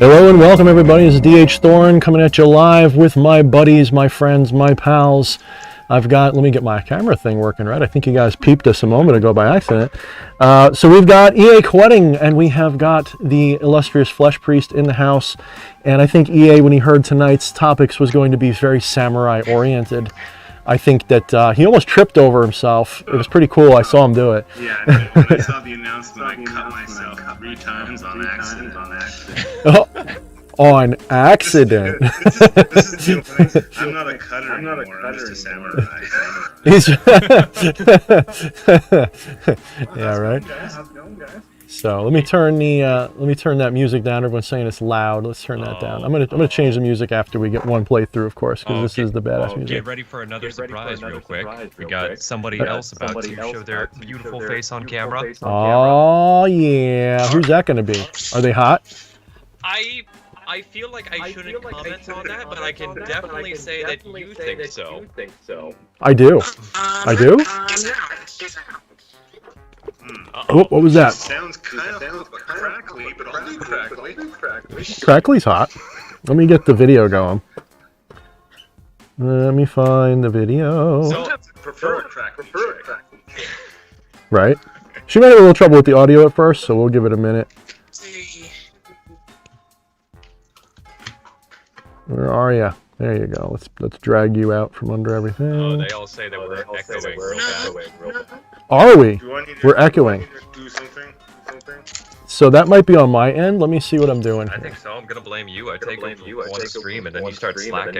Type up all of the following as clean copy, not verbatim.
Hello and welcome everybody. This is DH Thorne coming at you live with my buddies, my friends, my pals. Let me get my camera thing working right. I think you guys peeped us a moment ago by accident. So we've got EA Quetting and we have got the illustrious Flesh Priest in the house. And I think EA, when he heard tonight's topics, was going to be very samurai oriented. I think that he almost tripped over himself. It was pretty cool. I saw him do it. Yeah, when I saw the announcement, I cut myself 3 times on accident. Oh, on accident. This is the thing. I'm not a cutter anymore. I'm just a samurai. Yeah, right. How's it going, guys? So let me turn that music down. Everyone's saying it's loud. Let's turn that down. I'm gonna change the music after we get one playthrough, of course, because this is the badass music. Get ready for another surprise real quick. We got somebody else about to show their beautiful face on camera. Oh yeah, who's that gonna be? Are they hot? I feel like I shouldn't comment on that, but I can definitely say that you think so. I do. I do. Oh, what was that? Sounds kind of crackly, but I'll do crackly. Crackly's hot. Let me get the video going. Let me find the video. Sometimes I prefer crackly. Right. She might have a little trouble with the audio at first, so we'll give it a minute. Where are ya? There you go. Let's drag you out from under everything. Oh, they all say that we're echoing real bad. Are we? We're echoing. Do something? So that might be on my end. Let me see what I'm doing I here. think so. I'm gonna blame you. I take over one stream and then you start slacking.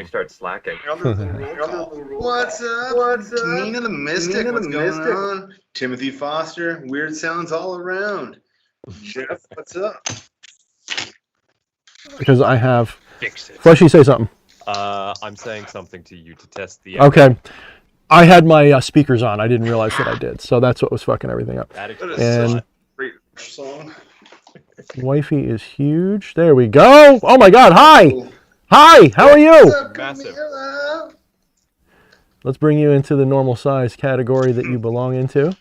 What's up? Nina the Mystic. What's going on? Timothy Foster. Weird sounds all around. Jeff, what's up? Because I have... Fix it. Fleshy, say something. I'm saying something to you to test the. Okay. I had my speakers on. I didn't realize that I did. So that's what was fucking everything up. That is And Great song. wifey is huge. There we go. Oh my God. Hi. Hi. How are you? massive. Let's bring you into the normal size category that you belong into.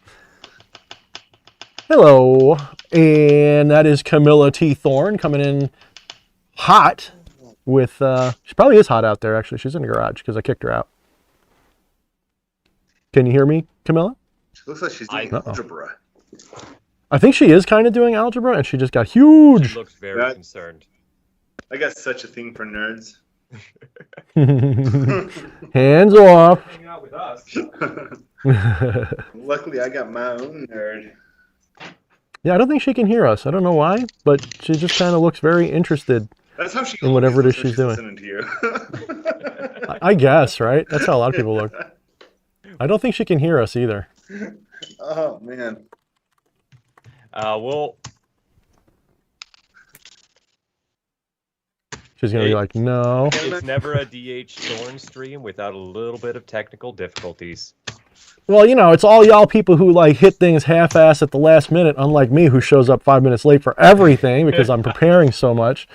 Hello. And that is Camilla T. Thorne coming in hot with, she probably is hot out there actually. She's in the garage because I kicked her out. Can you hear me, Camilla? She looks like she's doing algebra. I think she is kind of doing algebra and she just got huge. She looks very concerned. I got such a thing for nerds. Hands off. Hanging out with us. Luckily, I got my own nerd. Yeah, I don't think she can hear us. I don't know why, but she just kind of looks very interested That's how she in whatever it is looks when she's doing. listening to you. I guess, right? That's how a lot of people look. I don't think she can hear us either. Oh man. Well, She's gonna be like, no. it's never a DH Thorne stream without a little bit of technical difficulties. Well, you know, it's all y'all people who like hit things half-ass at the last minute, unlike me who shows up 5 minutes late for everything because I'm preparing so much.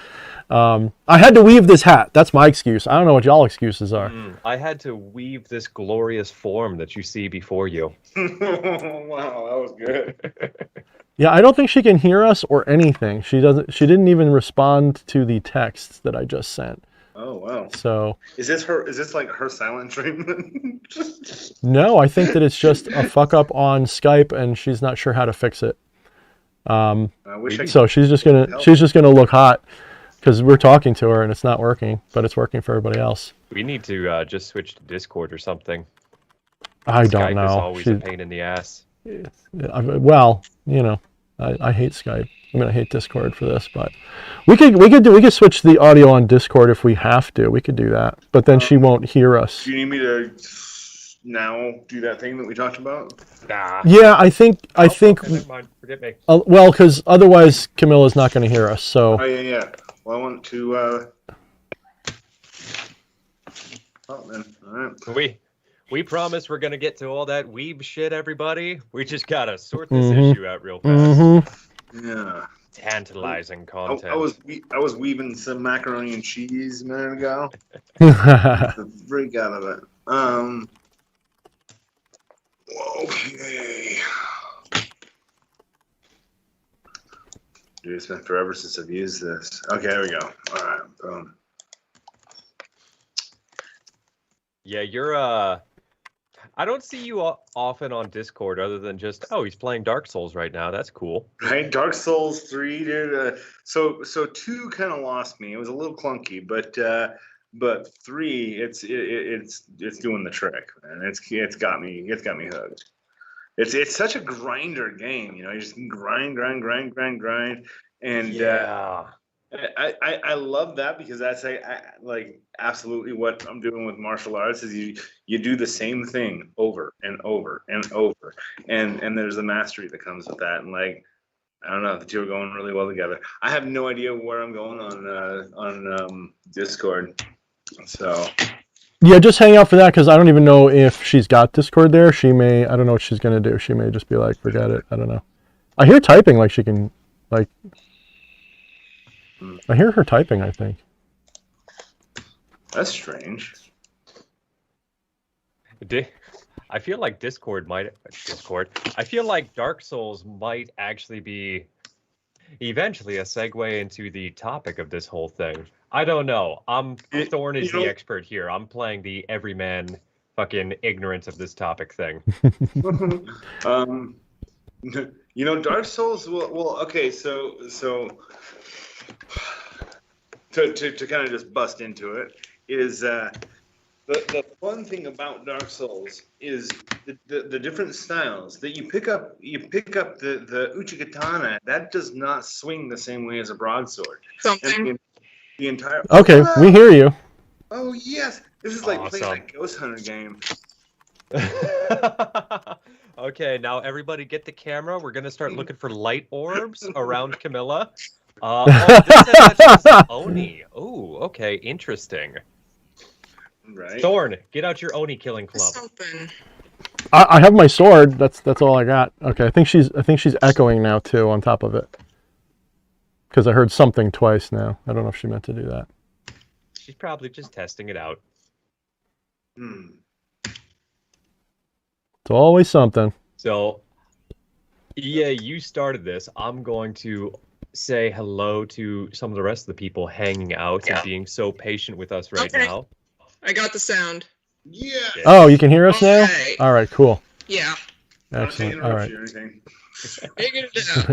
I had to weave this hat. That's my excuse. I don't know what y'all excuses are. I had to weave this glorious form that you see before you. Wow, that was good. Yeah, I don't think she can hear us or anything. She didn't even respond to the text that I just sent. Oh wow. So Is this like her silent treatment? no, I think that it's just a fuck up on Skype and she's not sure how to fix it. I wish I So she's just gonna look hot because we're talking to her and it's not working, but it's working for everybody else. We need to just switch to Discord or something. I don't Skype know. is always a pain in the ass. Well, you know, I hate Skype. I mean, I hate Discord for this, but we could switch the audio on Discord if we have to. We could do that, but then she won't hear us. Do you need me to now do that thing that we talked about? Nah. Yeah, I think. Okay, never mind. Forget me. Well, because otherwise Camilla's not going to hear us. So. Oh yeah. Well, I want to. Oh man. All right. We promise we're gonna get to all that weeb shit, everybody. We just gotta sort this issue out real fast. Yeah. Tantalizing content. I was weaving some macaroni and cheese a minute ago. The freak out of it. Okay. Dude, it's been forever since I've used this. Okay, there we go. All right, boom. Yeah, you're I don't see you often on Discord other than just, oh, he's playing Dark Souls right now. That's cool. Right, Dark Souls 3, dude. So 2 kind of lost me. It was a little clunky, but 3, it's doing the trick, man. It's got me hooked. It's such a grinder game, you know. You just grind, and Yeah. I love that because that's like absolutely what I'm doing with martial arts is you do the same thing over and over and over, and there's the mastery that comes with that, and like I don't know, the two are going really well together. I have no idea where I'm going on Discord, so. Yeah, just hang out for that because I don't even know if she's got Discord there. She may, I don't know what she's going to do. She may just be like, forget it. I don't know. I hear typing like she can, like, I hear her typing, I think. That's strange. I feel like Discord. I feel like Dark Souls might actually be eventually a segue into the topic of this whole thing. I don't know. Thorne is the expert here. I'm playing the everyman fucking ignorance of this topic thing. Dark Souls. Well, okay. So to kind of just bust into it is the fun thing about Dark Souls is the different styles that you pick up. You pick up the Uchigatana. That does not swing the same way as a broadsword. Something. The entire. Okay, we hear you. Oh yes, this is like Awesome. playing a Ghost Hunter game. Okay, now everybody get the camera. We're gonna start looking for light orbs around Camilla. Oh, this says that she's Oni. Oh, okay, interesting. Right. Thorne, get out your Oni killing club. Something. I have my sword. That's all I got. Okay, I think she's echoing now too on top of it. Because I heard something twice now. I don't know if she meant to do that. She's probably just testing it out. It's always something. So, yeah, you started this. I'm going to say hello to some of the rest of the people hanging out and being so patient with us right now. I got the sound. Yeah. Oh, you can hear us now? Okay. All right, cool. Yeah. Excellent. All right. Figured it out.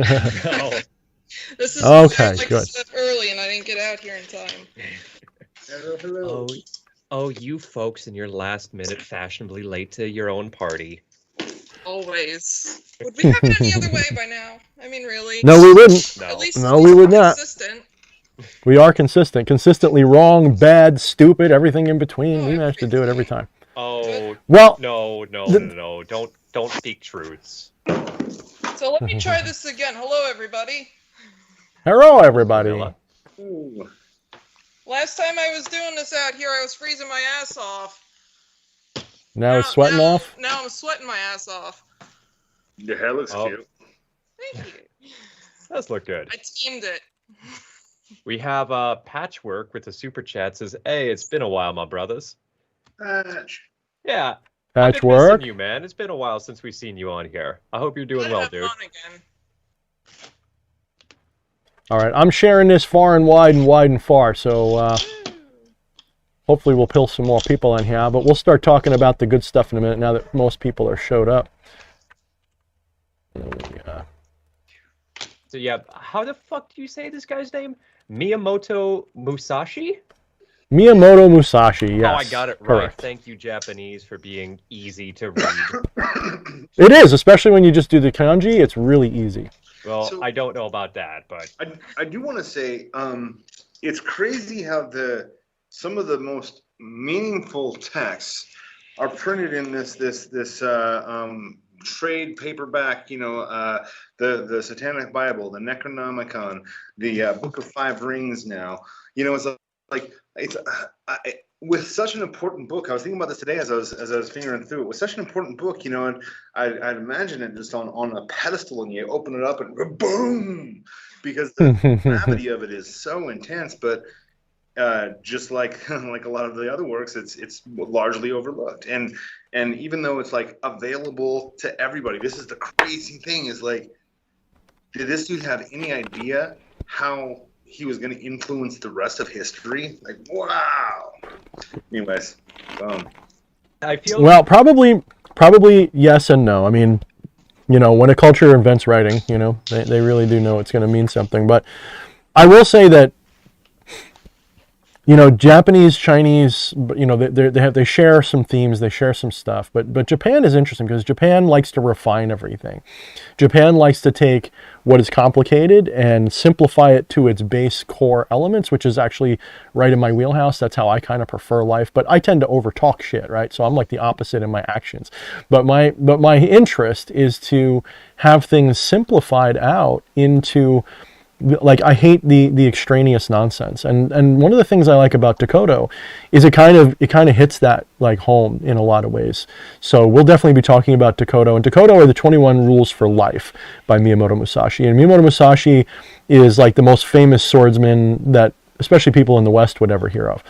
Oh, This is Okay, like good. I slept early and I didn't get out here in time. Hello. oh, you folks in your last minute fashionably late to your own party. Always. Would we have it any other way by now? I mean, really? No, we wouldn't. No. At least we would we're not. Consistent. We are consistent. Consistently wrong, bad, stupid, everything in between. We manage to do it every time. Oh, Well, no. Don't speak truths. So let me try this again. Hello, everybody. hello, everybody. Camilla. Ooh. Last time I was doing this out here, I was freezing my ass off. Now it's sweating off. Now I'm sweating my ass off. Your hair looks cute. Thank you. Does look good. I teamed it. We have Patchwork with the super chat says, "Hey, it's been a while, my brothers." Patch. Yeah, I've been Patchwork. missing you, man. It's been a while since we've seen you on here. I hope you're doing well, Have dude. fun again. All right, I'm sharing this far and wide and far, so hopefully we'll pull some more people in here. But we'll start talking about the good stuff in a minute now that most people are showed up. So yeah, how the fuck do you say this guy's name? Miyamoto Musashi? Miyamoto Musashi, yes. Oh, I got it right. Correct. Thank you, Japanese, for being easy to read. It is, especially when you just do the kanji. It's really easy. Well, So- I don't know about that, but I do want to say, it's crazy how some of the most meaningful texts are printed in this trade paperback. The Satanic Bible, the Necronomicon, the Book of Five Rings. Now, it's like it's with such an important book. I was thinking about this today as I was fingering through it. With such an important book, and I'd imagine it just on a pedestal, and you open it up and boom, because the gravity of it is so intense. But just like a lot of the other works, it's largely overlooked. And even though it's like available to everybody, this is the crazy thing: is like, did this dude have any idea how he was going to influence the rest of history. Like, wow. Anyways, I feel Well, probably yes and no. I mean, when a culture invents writing, they really do know it's going to mean something. But I will say that, Japanese, Chinese, they share some themes, they share some stuff. But Japan is interesting because Japan likes to refine everything. Japan likes to take what is complicated and simplify it to its base core elements, which is actually right in my wheelhouse. That's how I kind of prefer life. But I tend to overtalk shit, right? So I'm like the opposite in my actions. But my interest is to have things simplified out into, like, I hate the extraneous nonsense, and one of the things I like about Dokkodo is it kind of hits that like home in a lot of ways. So we'll definitely be talking about Dokkodo, and Dokkodo are the 21 Rules for Life by Miyamoto Musashi. And Miyamoto Musashi is like the most famous swordsman that especially people in the West would ever hear of.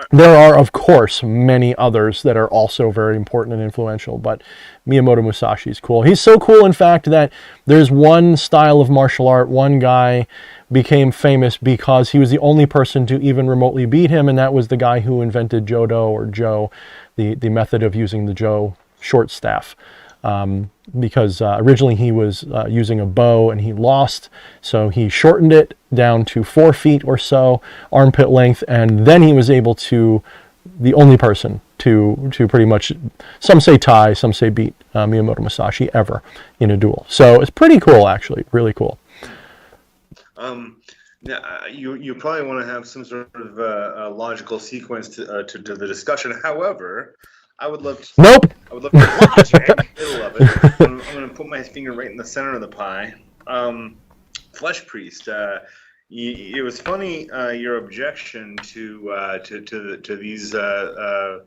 There are, of course, many others that are also very important and influential, but Miyamoto Musashi is cool. He's so cool, in fact, that there's one style of martial art, one guy became famous because he was the only person to even remotely beat him, and that was the guy who invented Jodo, or Jo, the method of using the Jo short staff. Because originally he was using a bow and he lost, so he shortened it down to 4 feet or so, armpit length, and then he was able to, the only person to pretty much, some say tie, some say beat Miyamoto Musashi ever in a duel. So it's pretty cool, actually, really cool. Now, you probably want to have some sort of logical sequence to the discussion. However, I would love to. Nope. I would love to logic. Middle of it. I'm going to put my finger right in the center of the pie. Flesh Priest. It was funny your objection to these. I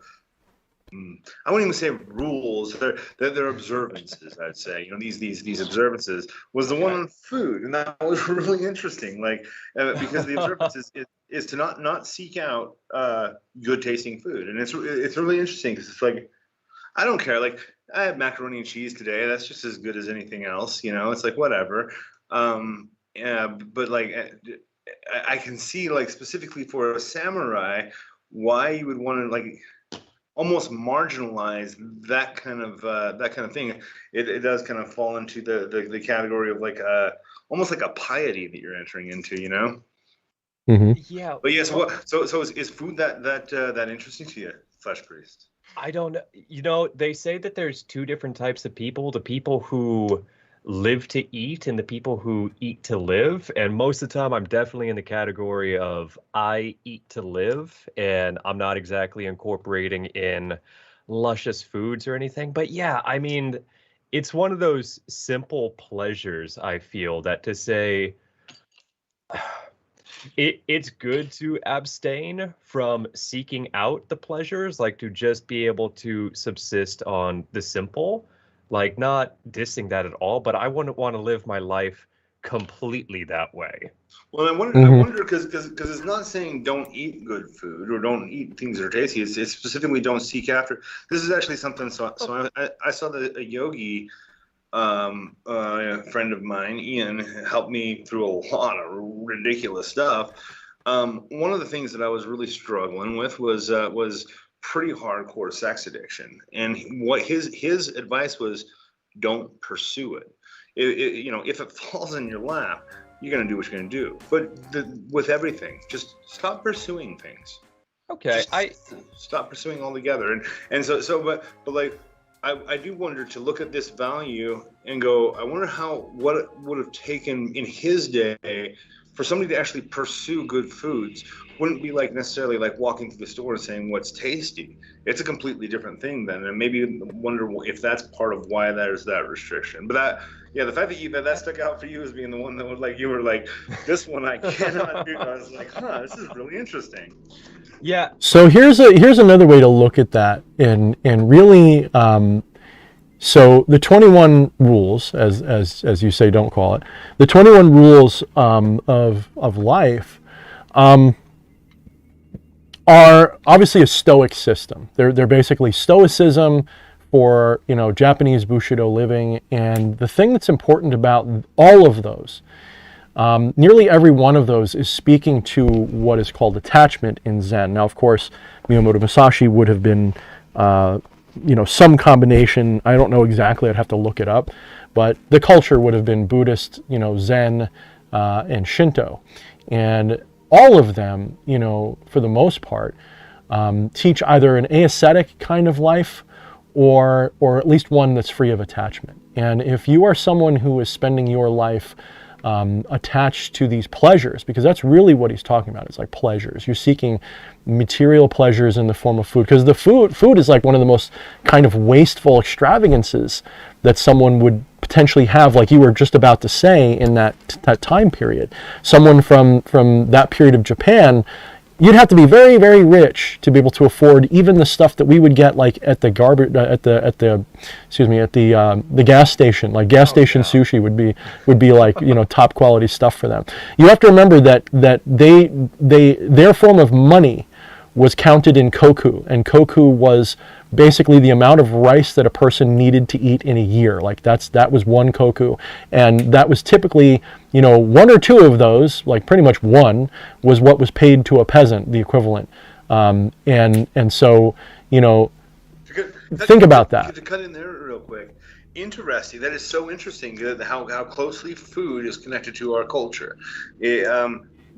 wouldn't even say rules. They're observances. I'd say these observances was the one on food, and that was really interesting. Like because the observance is to not seek out good tasting food, and it's really interesting because it's like I don't care. Like I had macaroni and cheese today. That's just as good as anything else. It's like whatever. Yeah, but like I can see like specifically for a samurai why you would want to like almost marginalize that kind of thing. It does kind of fall into the category of like almost like a piety that you're entering into, Mm-hmm. Yeah. But yes, so is food that interesting to you, Flesh Priest? I don't know. They say that there's two different types of people: the people who live to eat and the people who eat to live. And most of the time, I'm definitely in the category of I eat to live, and I'm not exactly incorporating in luscious foods or anything. But yeah, I mean, it's one of those simple pleasures, I feel, that to say it's good to abstain from seeking out the pleasures, like to just be able to subsist on the simple. Like, not dissing that at all, but I wouldn't want to live my life completely that way. Well, I wonder because it's not saying don't eat good food or don't eat things that are tasty. It's specifically don't seek after. This is actually something. So I saw that a yogi, a friend of mine, Ian, helped me through a lot of ridiculous stuff. One of the things that I was really struggling with was pretty hardcore sex addiction, and what his advice was, don't pursue it. If it falls in your lap, you're gonna do what you're gonna do. But with everything, just stop pursuing things. Okay, just stop pursuing altogether. And so but like I do wonder to look at this value and go, I wonder what it would have taken in his day for somebody to actually pursue good foods. Wouldn't be like necessarily like walking through the store and saying what's tasty. It's a completely different thing then, and maybe wonder if that's part of why there's that restriction. But the fact that stuck out for you as being the one that was like you were like, this one I cannot do. I was like, this is really interesting. Yeah. So here's another way to look at that, and really, so the 21 rules, as you say, don't call it, the 21 rules of life. Are obviously a Stoic system. They're basically Stoicism for Japanese Bushido living, and the thing that's important about all of those Nearly every one of those is speaking to what is called attachment in Zen. Now, of course, Miyamoto Musashi would have been, some combination. I don't know exactly. I'd have to look it up. But the culture would have been Buddhist, Zen, and Shinto. And all of them, for the most part, teach either an ascetic kind of life or at least one that's free of attachment. And if you are someone who is spending your life attached to these pleasures, because that's really what he's talking about. It's like pleasures. You're seeking material pleasures in the form of food, because the food is like one of the most kind of wasteful extravagances that someone would potentially have, like you were just about to say, in that time period. Someone from that period of Japan, you'd have to be very, very rich to be able to afford even the stuff that we would get like at the gas station. Like gas station sushi would be like top quality stuff for them. You have to remember that their form of money was counted in koku, and koku was basically the amount of rice that a person needed to eat in a year. Like that was one koku, and that was typically one or two of those, like pretty much one, was what was paid to a peasant, the equivalent. And so think about that. To cut in there real quick, interesting. That is so interesting how closely food is connected to our culture.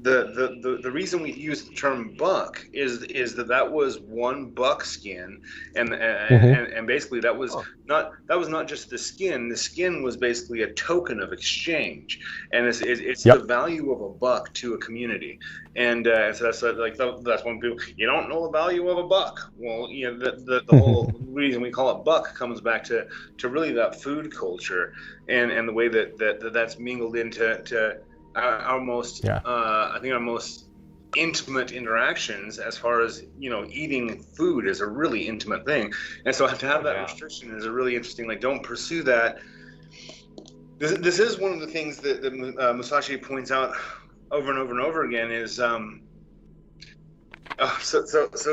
The reason we use the term buck is that was one buck skin, and basically that was not just the skin. The skin was basically a token of exchange, and it's the value of a buck to a community. And so that's when people, you don't know the value of a buck. Well, the whole reason we call it buck comes back to really that food culture and the way that's mingled into our most intimate interactions, as far as eating food is a really intimate thing. And so to have that restriction is a really interesting, like, don't pursue that. This is one of the things that Musashi points out over and over and over again is so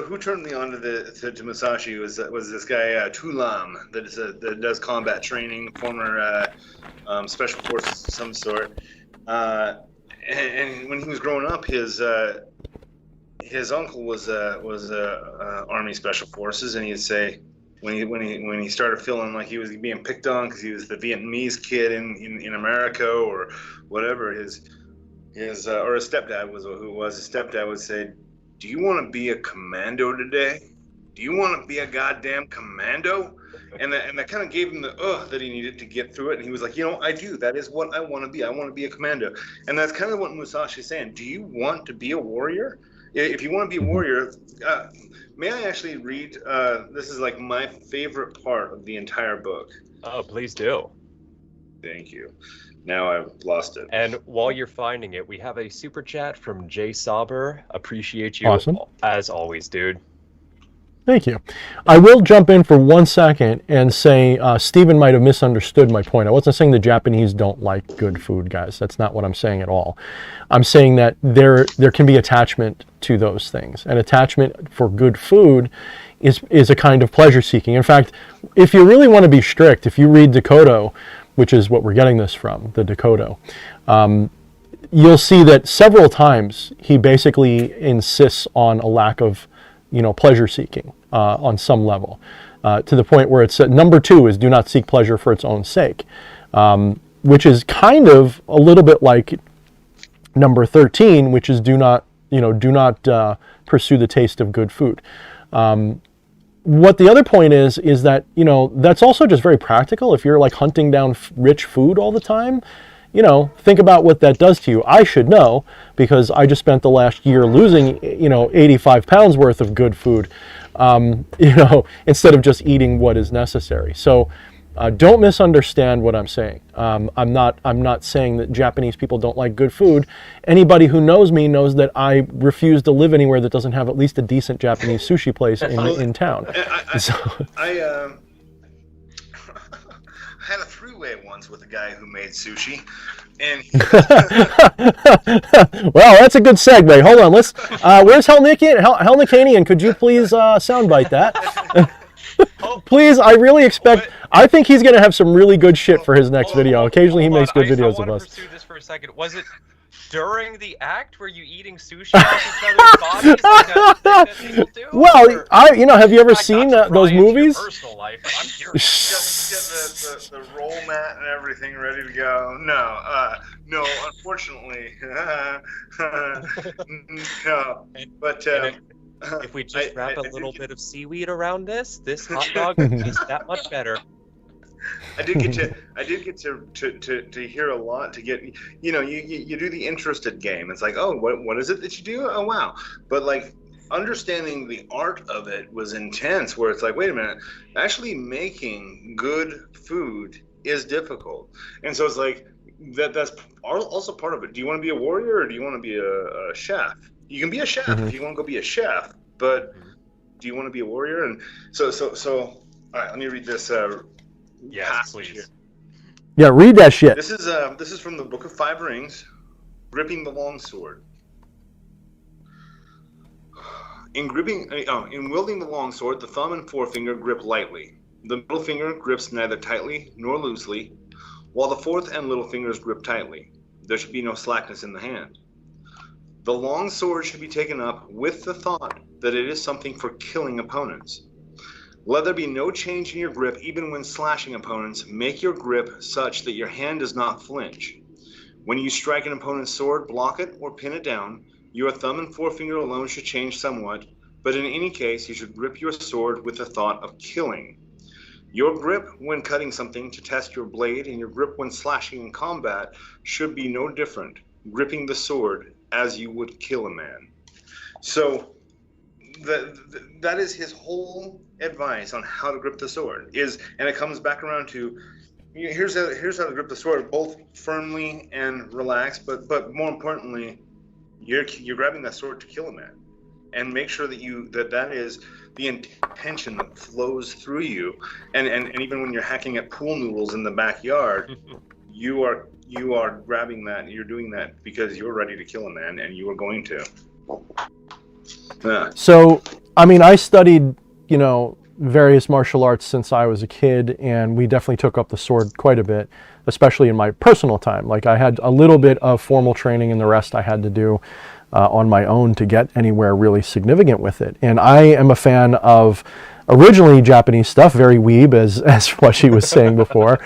who turned me on to Musashi was this guy Tulam that does combat training, former special forces of some sort. And when he was growing up, his uncle was Army Special Forces, and he'd say when he started feeling like he was being picked on because he was the Vietnamese kid in America or whatever, his stepdad was who it was. His stepdad would say, "Do you want to be a commando today? Do you want to be a goddamn commando?" And that kind of gave him the that he needed to get through it. And he was like, I do. That is what I want to be. I want to be a commando. And that's kind of what Musashi's saying. Do you want to be a warrior? If you want to be a warrior, may I actually read? This is like my favorite part of the entire book. Oh, please do. Thank you. Now I've lost it. And while you're finding it, we have a super chat from Jay Sauber. Appreciate you. Awesome. As always, dude. Thank you. I will jump in for 1 second and say Stephen might have misunderstood my point. I wasn't saying the Japanese don't like good food, guys. That's not what I'm saying at all. I'm saying that there can be attachment to those things. And attachment for good food is a kind of pleasure seeking. In fact, if you really want to be strict, if you read Dokkodo, which is what we're getting this from, the Dokkodo, you'll see that several times he basically insists on a lack of pleasure seeking on some level, to the point where it's number 2 is do not seek pleasure for its own sake, which is kind of a little bit like number 13, which is do not pursue the taste of good food. What the other point is that that's also just very practical. If you're like hunting down rich food all the time, think about what that does to you. I should know, because I just spent the last year losing, 85 pounds worth of good food, instead of just eating what is necessary. So don't misunderstand what I'm saying. I'm not saying that Japanese people don't like good food. Anybody who knows me knows that I refuse to live anywhere that doesn't have at least a decent Japanese sushi place in town. I had a three-way once with a guy who made sushi, and well, that's a good segue. Hold on, let's. Where's Helnicanian? Could you please soundbite that? Please, I really expect. I think he's going to have some really good shit for his next video. Occasionally, he makes good videos of us. I want to pursue this for a second. Was during the act, were you eating sushi off each other's bodies like a thing that people do? Well, Or- have you ever Not to seen pry those into your movies? personal life, but I'm curious. Get the roll mat and everything ready to go. No, unfortunately, no. But If we just wrap a a little bit of seaweed around this hot dog would taste that much better. I did get to hear a lot. To get you do the interested game. It's like, oh, what is it that you do? Oh, wow. But like understanding the art of it was intense. Where it's like, wait a minute, actually making good food is difficult, and so it's like that's also part of it. Do you want to be a warrior or do you want to be a chef? You can be a chef if you want to go be a chef, but do you want to be a warrior? And so. All right, let me read this. Yes, please. Here. Yeah, read that shit. This is from the Book of Five Rings, gripping the longsword. In wielding the longsword, the thumb and forefinger grip lightly. The middle finger grips neither tightly nor loosely, while the fourth and little fingers grip tightly. There should be no slackness in the hand. The long sword should be taken up with the thought that it is something for killing opponents. Let there be no change in your grip even when slashing opponents. Make your grip such that your hand does not flinch. When you strike an opponent's sword, block it or pin it down. Your thumb and forefinger alone should change somewhat, but in any case, you should grip your sword with the thought of killing. Your grip when cutting something to test your blade and your grip when slashing in combat should be no different, gripping the sword as you would kill a man. So that is his whole advice on how to grip the sword and it comes back around to here's how to grip the sword, both firmly and relaxed, but more importantly, you're grabbing that sword to kill a man, and make sure that is the intention that flows through you, and even when you're hacking at pool noodles in the backyard, you are grabbing that, you're doing that because you're ready to kill a man, and you are going to. So, I mean, I studied, various martial arts since I was a kid, and we definitely took up the sword quite a bit, especially in my personal time. Like, I had a little bit of formal training, and the rest I had to do on my own to get anywhere really significant with it. And I am a fan of originally Japanese stuff, very weeb, as what she was saying before.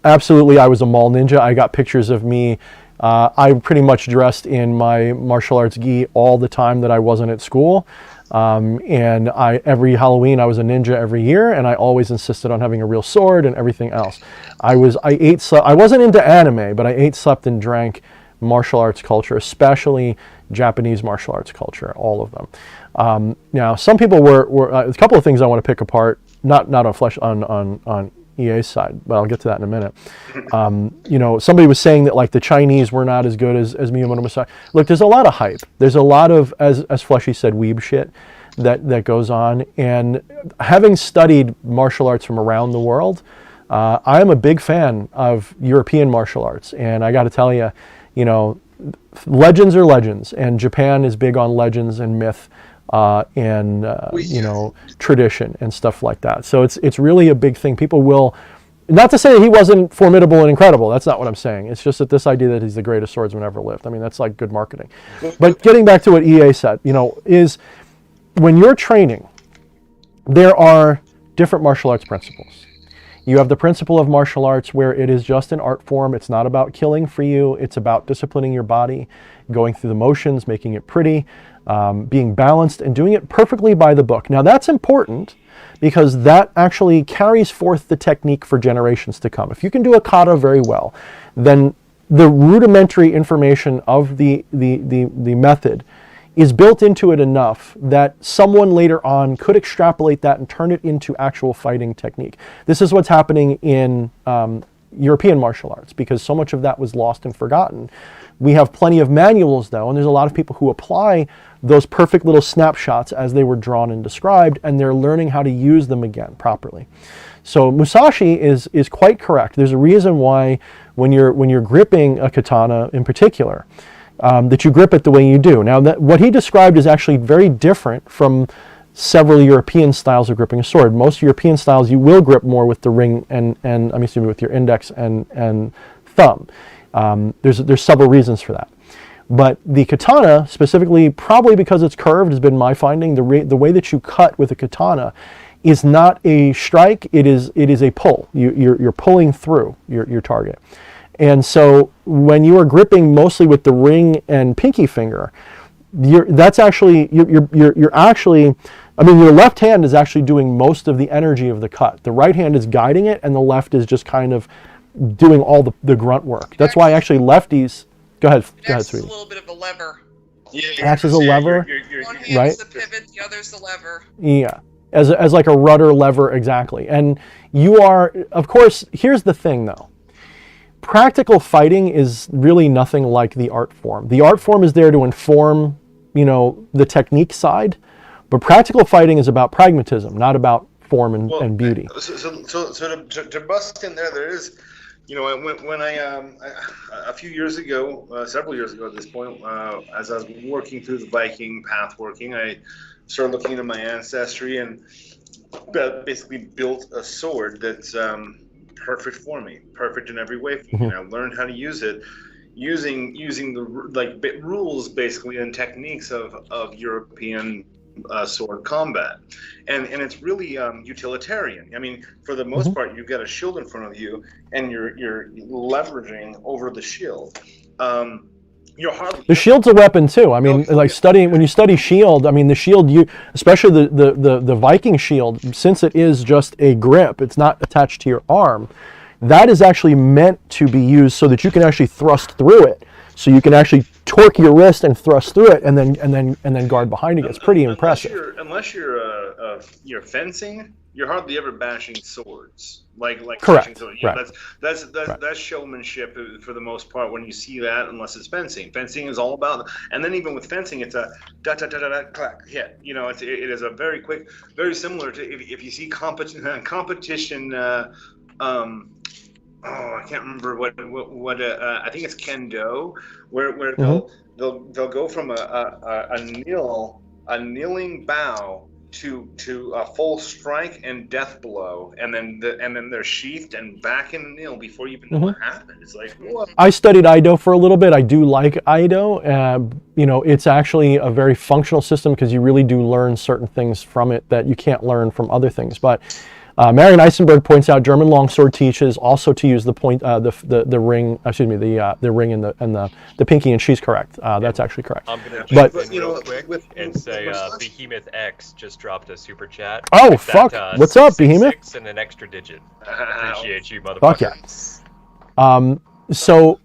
Absolutely, I was a mall ninja. I got pictures of me. I pretty much dressed in my martial arts gi all the time that I wasn't at school. And every Halloween I was a ninja every year, and I always insisted on having a real sword and everything else. I wasn't into anime, but I ate, slept, and drank martial arts culture, especially Japanese martial arts culture, all of them. Now, some people were a couple of things I want to pick apart, not on EA's side, but I'll get to that in a minute. Somebody was saying that like the Chinese were not as good as Miyamoto Musashi. Look, there's a lot of hype. There's a lot of, as Fleshy said, weeb shit that goes on. And having studied martial arts from around the world, I am a big fan of European martial arts. And I got to tell you, legends are legends, and Japan is big on legends and myth. Tradition and stuff like that. So it's really a big thing. People will, not to say that he wasn't formidable and incredible. That's not what I'm saying. It's just that this idea that he's the greatest swordsman ever lived. I mean, that's like good marketing. But getting back to what EA said, is when you're training, there are different martial arts principles. You have the principle of martial arts where it is just an art form. It's not about killing for you. It's about disciplining your body, going through the motions, making it pretty, being balanced, and doing it perfectly by the book. Now that's important because that actually carries forth the technique for generations to come. If you can do a kata very well, then the rudimentary information of the method is built into it enough that someone later on could extrapolate that and turn it into actual fighting technique. This is what's happening in European martial arts because so much of that was lost and forgotten. We have plenty of manuals though, and there's a lot of people who apply those perfect little snapshots as they were drawn and described, and they're learning how to use them again properly. So Musashi is quite correct. There's a reason why when you're gripping a katana in particular, that you grip it the way you do. Now, what he described is actually very different from several European styles of gripping a sword. Most European styles, you will grip more with the ring and with your index and thumb. There's several reasons for that. But the katana, specifically, probably because it's curved, has been my finding. The way that you cut with a katana is not a strike; it is a pull. You're pulling through your target. And so when you are gripping mostly with the ring and pinky finger, you're actually, I mean, your left hand is actually doing most of the energy of the cut. The right hand is guiding it, and the left is just kind of doing all the grunt work. That's why actually lefties, go ahead, sweetie. A little bit of a lever. Yeah, Acts as a lever, One hand right? is the pivot, the other's the lever. Yeah, as like a rudder lever, exactly. And you are, of course, here's the thing though. Practical fighting is really nothing like the art form. The art form is there to inform, the technique side, but practical fighting is about pragmatism, not about form and beauty. So to bust in there is, when I a few years ago, several years ago at this point, as I was working through the Viking path I started looking into my ancestry and basically built a sword that's perfect for me, perfect in every way for me. And I learned how to use it using the rules basically and techniques of European sword combat, and it's really utilitarian. I mean, for the most part, you've got a shield in front of you, and you're leveraging over the shield. The shield's a weapon too. I mean, when you study shield, I mean the shield, especially the Viking shield, since it is just a grip, it's not attached to your arm. That is actually meant to be used so that you can actually thrust through it. So you can actually torque your wrist and thrust through it, and then guard behind it. It's pretty impressive. Unless you're fencing, you're hardly ever bashing swords. Like correct. Swords. Right. That's showmanship for the most part when you see that. Unless it's fencing, fencing is all about. And then even with fencing, it's a da da da da da clack hit. It is a very quick, very similar to if you see competition. I can't remember what I think it's kendo, where they'll go from a kneeling bow to a full strike and death blow, and then they're sheathed and back in the kneel before you even know what happened. It's like, what? I studied Ido for a little bit. I do like Ido. It's actually a very functional system because you really do learn certain things from it that you can't learn from other things. But Marion Eisenberg points out German longsword teaches also to use the ring, the ring and the pinky, and she's correct. That's actually correct. I'm gonna jump in real quick and say Behemoth X just dropped a super chat. Oh fuck! What's up, Behemoth? 6 and an extra digit. Appreciate you, motherfucker. Fuck yeah. So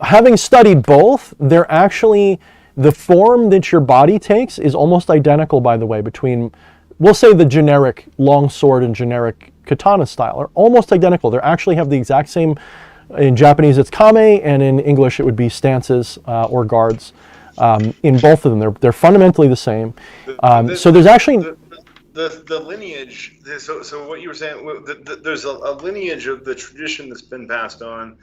having studied both, they're actually the form that your body takes is almost identical, by the way, between. We'll say the generic longsword and generic katana style are almost identical. They actually have the exact same, in Japanese it's kame, and in English it would be stances or guards. In both of them, they're fundamentally the same. So there's actually... The lineage, so what you were saying, there's a lineage of the tradition that's been passed on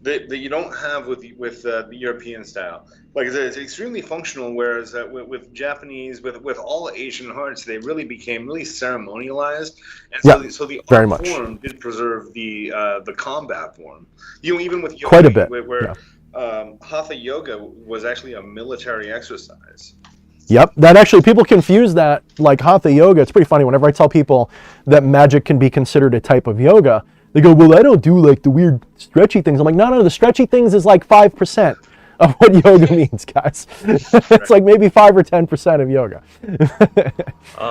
that you don't have with the European style. Like it's extremely functional, whereas with Japanese, with all Asian arts, they really became really ceremonialized, and so the art form did preserve the combat form. Even with yoga, quite a bit, where Hatha yoga was actually a military exercise. Yep, that actually, people confuse that, like Hatha yoga. It's pretty funny. Whenever I tell people that magic can be considered a type of yoga, they go, well, I don't do like the weird stretchy things. I'm like, no, the stretchy things is like 5% of what yoga means, guys. It's like maybe 5 or 10% of yoga.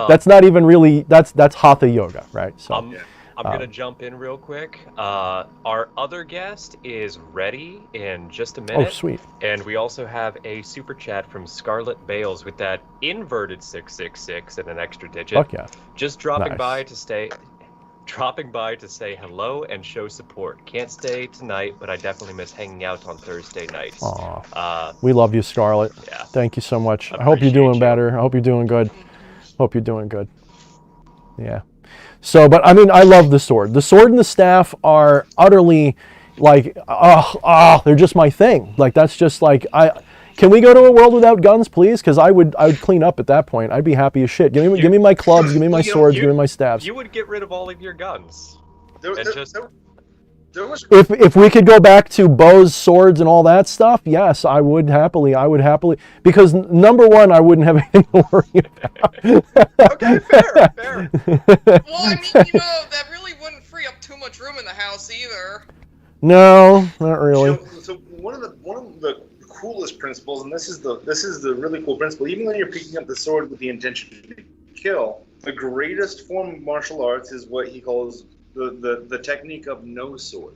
That's not even really, that's Hatha yoga, right? So I'm gonna jump in real quick. Our other guest is ready in just a minute. Oh, sweet. And we also have a super chat from Scarlett Bales with that inverted 666 and an extra digit. Fuck yeah. Just dropping by to say hello and show support. Can't stay tonight, but I definitely miss hanging out on Thursday nights. We love you, Scarlett. Yeah. Thank you so much. I hope you're doing better. I hope you're doing good. Yeah. So, but I mean, I love the sword. The sword and the staff are utterly like, they're just my thing. Like, that's just like, can we go to a world without guns, please? Because I would clean up at that point. I'd be happy as shit. Give me my clubs, give me my swords, give me my staffs. You would get rid of all of your guns. there was If we could go back to bows, swords, and all that stuff, yes, I would happily. Because number one, I wouldn't have anything to worry about. Okay, fair. Well, I mean, that really wouldn't free up too much room in the house either. No, not really. So one of the coolest principles, and this is the really cool principle. Even when you're picking up the sword with the intention to kill, the greatest form of martial arts is what he calls the technique of no sword.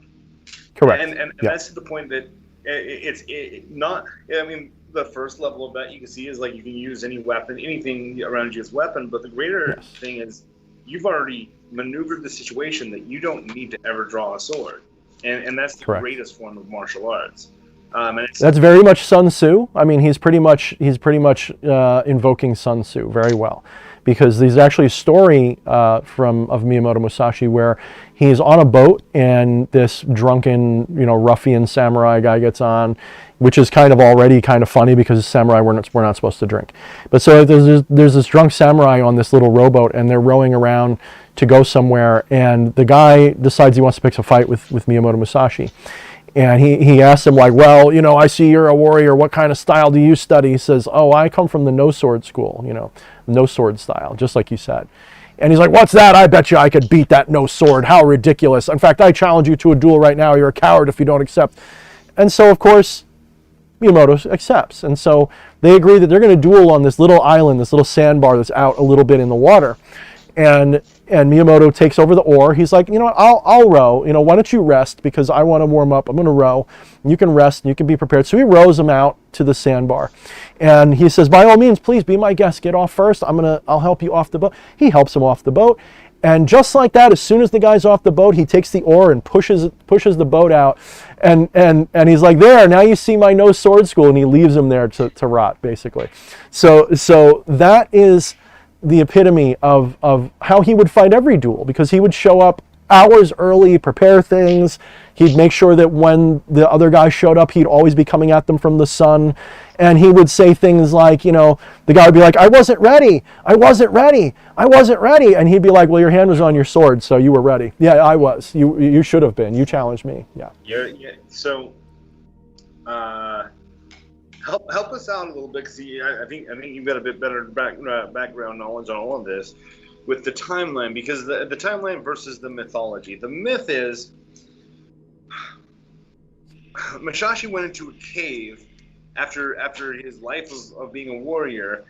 Correct. And that's to the point that it's not. I mean, the first level of that you can see is like you can use any weapon, anything around you as weapon. But the greater thing is you've already maneuvered the situation that you don't need to ever draw a sword, and that's the greatest form of martial arts. And that's very much Sun Tzu. I mean, he's pretty much invoking Sun Tzu very well, because there's actually a story of Miyamoto Musashi where he's on a boat and this drunken, ruffian samurai guy gets on, which is already kind of funny because samurai we're not supposed to drink. But so there's this drunk samurai on this little rowboat and they're rowing around to go somewhere, and the guy decides he wants to pick a fight with Miyamoto Musashi. And he asks him, like, well, I see you're a warrior. What kind of style do you study? He says, oh, I come from the no sword school, no sword style, just like you said. And he's like, what's that? I bet you I could beat that no sword. How ridiculous. In fact, I challenge you to a duel right now. You're a coward if you don't accept. And so, of course, Miyamoto accepts. And so they agree that they're going to duel on this little island, this little sandbar that's out a little bit in the water. And Miyamoto takes over the oar. He's like, you know what, I'll row. Why don't you rest, because I want to warm up. I'm going to row. You can rest and you can be prepared. So he rows him out to the sandbar. And he says, by all means, please be my guest. Get off first. I'll help you off the boat. He helps him off the boat. And just like that, as soon as the guy's off the boat, he takes the oar and pushes the boat out. And he's like, there, now you see my no sword school. And he leaves him there to rot, basically. So that is the epitome of how he would fight every duel, because he would show up hours early, prepare things. He'd make sure that when the other guy showed up, he'd always be coming at them from the sun. And he would say things like, the guy would be like, I wasn't ready. And he'd be like, well, your hand was on your sword, so you were ready. Yeah, I was. You should have been. You challenged me. Yeah. Yeah. So, help us out a little bit, because I think you've got a bit better background knowledge on all of this with the timeline, because the timeline versus the mythology. The myth is Musashi went into a cave after his life of being a warrior,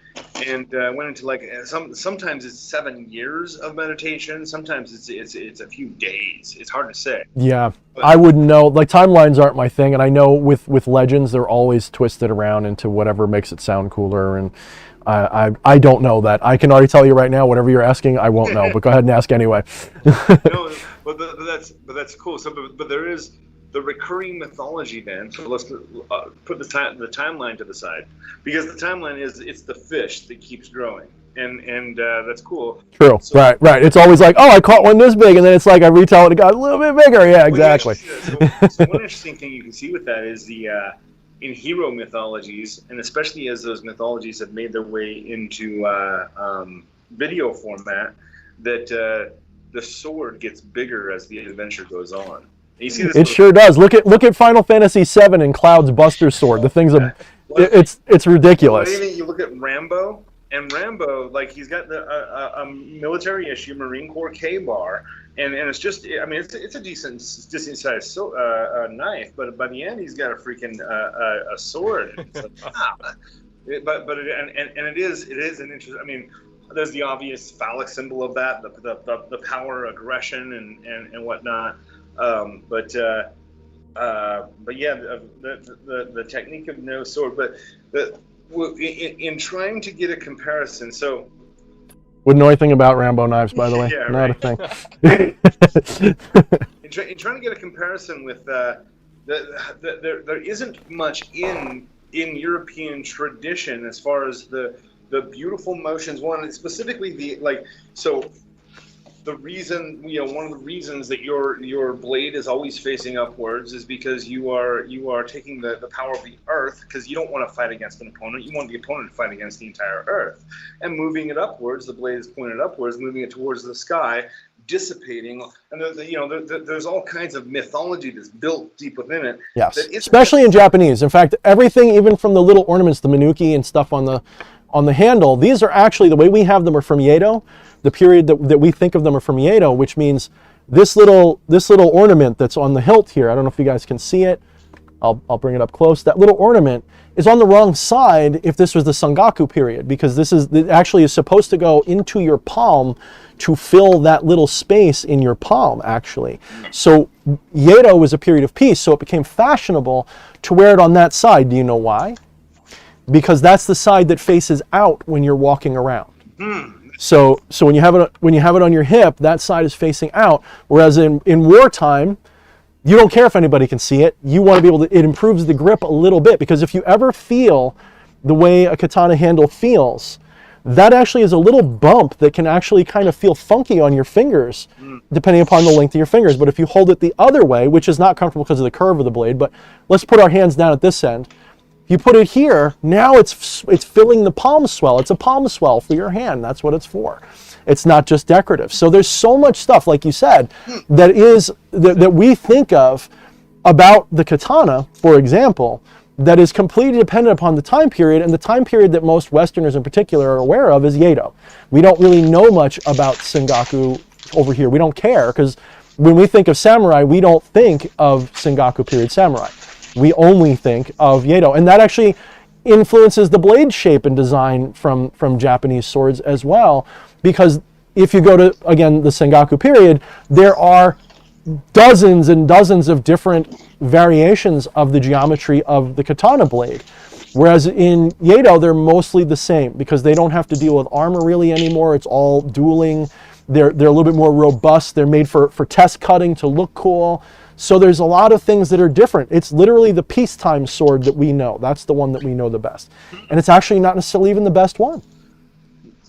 and went into like sometimes it's 7 years of meditation, sometimes it's a few days. It's hard to say. Yeah, but I wouldn't know. Like, timelines aren't my thing, and I know with legends they're always twisted around into whatever makes it sound cooler, and I don't know that. I can already tell you right now, whatever you're asking, I won't know. But go ahead and ask anyway. No, but that's cool. So, but there is the recurring mythology then. So let's put the timeline to the side, because the timeline it's the fish that keeps growing, and that's cool. True. So, right. It's always like, oh, I caught one this big, and then it's like I retell it, it got a little bit bigger. Yeah, exactly. So one interesting thing you can see with that is in hero mythologies, and especially as those mythologies have made their way into video format, that the sword gets bigger as the adventure goes on. You see this it sure does. Look at Final Fantasy VII and Cloud's Buster Sword. The thing's it's ridiculous. You look at Rambo, and Rambo, like, he's got a military issue Marine Corps K-bar, and it's just, I mean, it's a decent sized knife, but by the end he's got a freaking a sword. It's like, wow. It is an interesting. I mean, there's the obvious phallic symbol of that, the power, aggression, and whatnot. But yeah, the technique of no sword. But in trying to get a comparison, so wouldn't know anything about Rambo knives, by the way. Yeah, not right. A thing. in trying to get a comparison with there isn't much in European tradition as far as the beautiful motions. One, specifically the reason, one of the reasons that your blade is always facing upwards is because you are taking the power of the earth, because you don't want to fight against an opponent. You want the opponent to fight against the entire earth. And moving it upwards, the blade is pointed upwards, moving it towards the sky dissipating, and there's all kinds of mythology that's built deep within it. Yes, that especially in Japanese. In fact, everything, even from the little ornaments, the Minuki and stuff on the handle, these are actually, the way we have them are from Edo. The period that we think of them are from Edo, which means this little ornament that's on the hilt here, I don't know if you guys can see it. I'll bring it up close. That little ornament is on the wrong side if this was the Sengoku period, because it actually is supposed to go into your palm to fill that little space in your palm, actually. So Edo was a period of peace, so it became fashionable to wear it on that side. Do you know why? Because that's the side that faces out when you're walking around. So when you have it on your hip, that side is facing out, whereas in wartime, you don't care if anybody can see it. You want to be able to, it improves the grip a little bit, because if you ever feel the way a katana handle feels, that actually is a little bump that can actually kind of feel funky on your fingers, depending upon the length of your fingers. But if you hold it the other way, which is not comfortable because of the curve of the blade, but let's put our hands down at this end. You put it here, now it's filling the palm swell. It's a palm swell for your hand. That's what it's for. It's not just decorative. So there's so much stuff, like you said, that we think of about the katana, for example, that is completely dependent upon the time period, and the time period that most Westerners in particular are aware of is Edo. We don't really know much about Sengoku over here. We don't care, because when we think of samurai, we don't think of Sengoku period samurai. We only think of Edo, and that actually influences the blade shape and design from Japanese swords as well, because if you go to, again, the Sengoku period, there are dozens and dozens of different variations of the geometry of the katana blade, whereas in Edo they're mostly the same, because they don't have to deal with armor really anymore. It's all dueling. They're a little bit more robust. They're made for test cutting to look cool. So there's a lot of things that are different. It's literally the peacetime sword that we know. That's the one that we know the best. And it's actually not necessarily even the best one.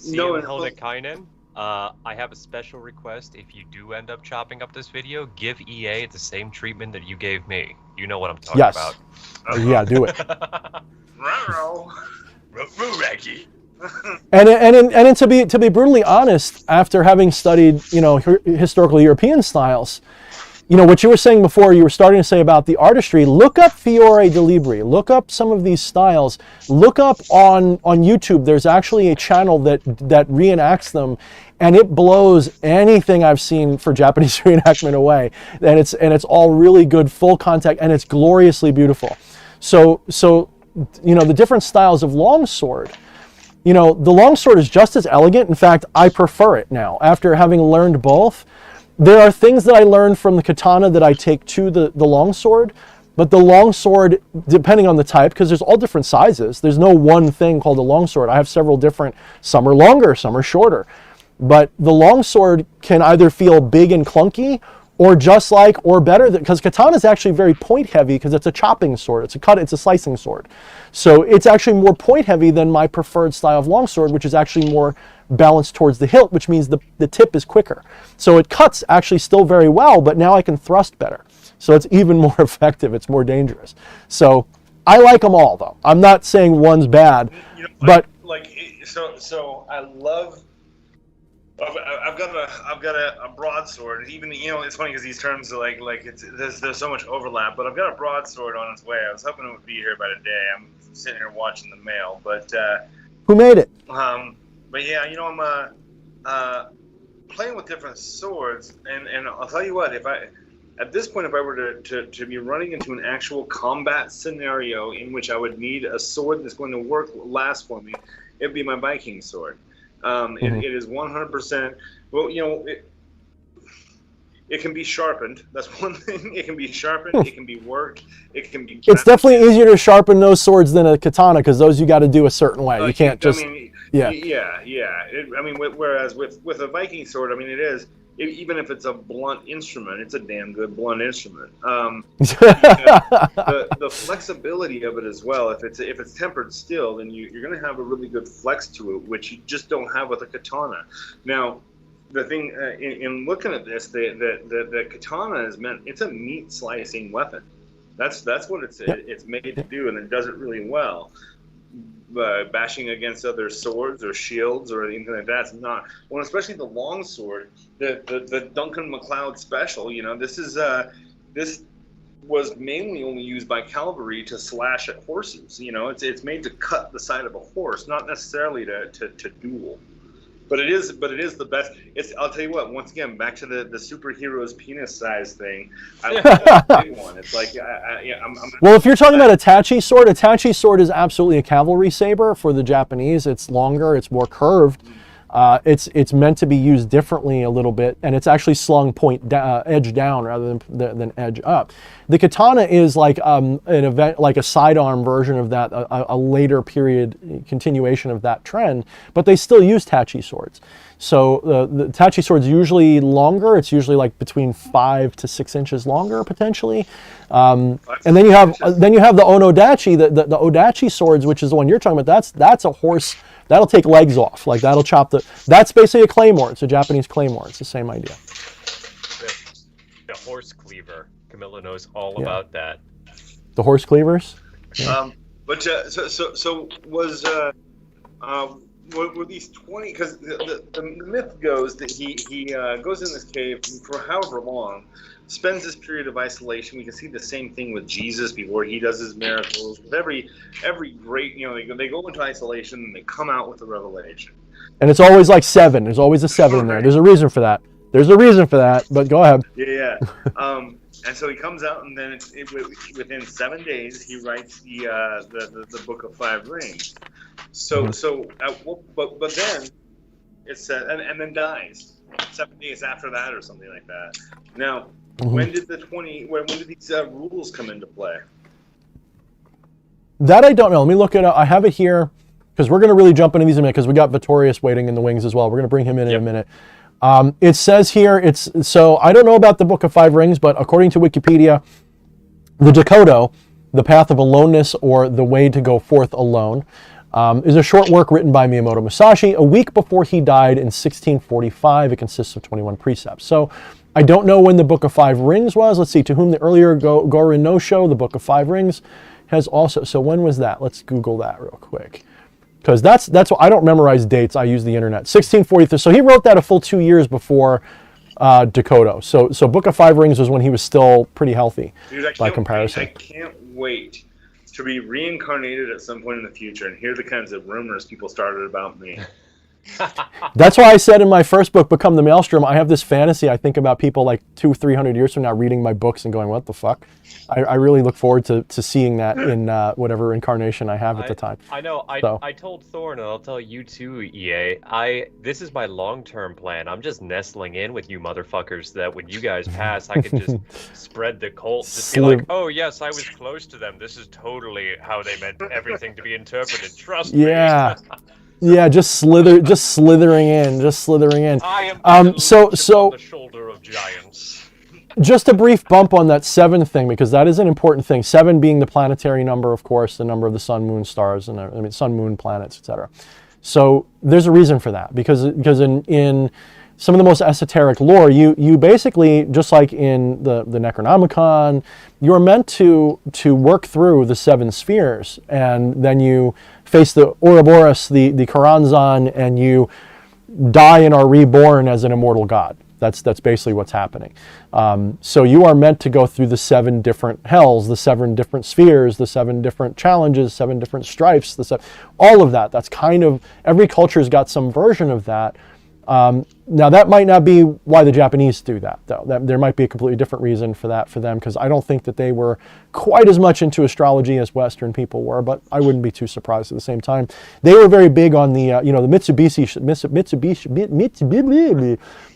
No, Kainen, I have a special request. If you do end up chopping up this video, give EA the same treatment that you gave me. You know what I'm talking about. Yeah, do it. And to be brutally honest, after having studied, historical European styles, what you were saying before, you were starting to say about the artistry, look up Fiore de Libri, look up some of these styles, look up on YouTube, there's actually a channel that reenacts them, and it blows anything I've seen for Japanese reenactment away. And it's all really good, full contact, and it's gloriously beautiful. So the different styles of longsword, the longsword is just as elegant. In fact, I prefer it now. After having learned both, there are things that I learned from the katana that I take to the longsword, but the longsword, depending on the type, because there's all different sizes, there's no one thing called a longsword. I have several different, some are longer, some are shorter. But the longsword can either feel big and clunky, or just like, or better, because katana is actually very point heavy, because it's a chopping sword, it's a slicing sword. So it's actually more point heavy than my preferred style of longsword, which is actually more balanced towards the hilt, which means the tip is quicker. So it cuts actually still very well, but now I can thrust better. So it's even more effective, it's more dangerous. So I like them all, though. I'm not saying one's bad, but... So I love... I've got a broadsword. Even it's funny because these terms are there's so much overlap. But I've got a broadsword on its way. I was hoping it would be here by today. I'm sitting here watching the mail. But who made it? But yeah, I'm playing with different swords, and I'll tell you what. At this point, if I were to be running into an actual combat scenario in which I would need a sword that's going to last for me, it'd be my Viking sword. It is 100%. Well, it can be sharpened. That's one thing. It can be sharpened. It can be worked. It can be. It's definitely easier to sharpen those swords than a katana, because those you got to do a certain way. You can't just. Yeah. Whereas with a Viking sword, it is. Even if it's a blunt instrument, it's a damn good blunt instrument. The flexibility of it as well. If it's tempered steel, then you're going to have a really good flex to it, which you just don't have with a katana. Now, the thing in looking at this, the katana it's a meat slicing weapon. That's what it's made to do, and it does it really well. bashing against other swords or shields or anything like that. It's not. Well, especially the long sword, the Duncan MacLeod special. You know, this was mainly only used by cavalry to slash at horses. You know, it's made to cut the side of a horse, not necessarily to duel. But it is the best. I'll tell you what. Once again, back to the superhero's penis size thing. I like that big one. It's like well, if you're talking about Itachi sword is absolutely a cavalry saber for the Japanese. It's longer. It's more curved. It's meant to be used differently a little bit, and it's actually slung edge down rather than edge up. The katana is like an event, like a sidearm version of that, a later period continuation of that trend, but they still use tachi swords. So the tachi sword's usually longer. It's usually like between 5 to 6 inches longer potentially. And then you have the onodachi, the odachi swords, which is the one you're talking about. That's a horse. That'll take legs off. Like that'll chop that's basically a claymore. It's a Japanese claymore. It's the same idea. The horse cleaver. Camilla knows all about that. The horse cleavers? Yeah. But so was were these 20? Because the myth goes that he goes in this cave for however long, spends this period of isolation. We can see the same thing with Jesus before he does his miracles. With every great, you know, they go into isolation and they come out with a revelation. And it's always like 7. There's always a 7 in there. There's a reason for that. But go ahead. Yeah. And so he comes out, and then within 7 days he writes the Book of Five Rings. So but then it said and then dies 7 days after that or something like that. Now, when did these rules come into play? That I don't know. Let me look it up. I have it here because we're going to really jump into these in a minute because we got Vittorius waiting in the wings as well. We're going to bring him in a minute. It says here, so I don't know about the Book of Five Rings, but according to Wikipedia, the Dokkodo, the Path of Aloneness or the Way to Go Forth Alone, is a short work written by Miyamoto Musashi a week before he died in 1645. It consists of 21 precepts. So I don't know when the Book of Five Rings was. Let's see, to whom the earlier Gorin no show, the Book of Five Rings has also, so when was that? Let's Google that real quick. Because that's what, I don't memorize dates, I use the internet. 1643, so he wrote that a full 2 years before Dokkodo. So Book of Five Rings was when he was still pretty healthy. Dude, by comparison. I can't wait to be reincarnated at some point in the future and hear the kinds of rumors people started about me. That's why I said in my first book, Become the Maelstrom, I have this fantasy. I think about people like 200-300 years from now reading my books and going, what the fuck? I really look forward to seeing that in whatever incarnation I have at the time. I know. I told Thorne, and I'll tell you too, EA. This is my long-term plan. I'm just nestling in with you motherfuckers that when you guys pass, I can just spread the cult. Just be like, oh yes, I was close to them. This is totally how they meant everything to be interpreted. Trust me. Yeah. Yeah, just slithering in. I am so on the shoulder of giants. Just a brief bump on that 7 thing, because that is an important thing. 7 being the planetary number, of course, the number of the sun, moon, stars, and sun, moon, planets, etc. So there's a reason for that, because in some of the most esoteric lore, you basically, just like in the Necronomicon, you're meant to work through the 7 spheres, and then you face the Ouroboros, the Karanzan, and you die and are reborn as an immortal god. That's basically what's happening. So you are meant to go through the 7 different hells, the 7 different spheres, the 7 different challenges, 7 different strifes, all of that. That's kind of, every culture's got some version of that. Now that might not be why the Japanese do that, though. There might be a completely different reason for that for them, because I don't think that they were quite as much into astrology as Western people were, but I wouldn't be too surprised at the same time. They were very big on the, the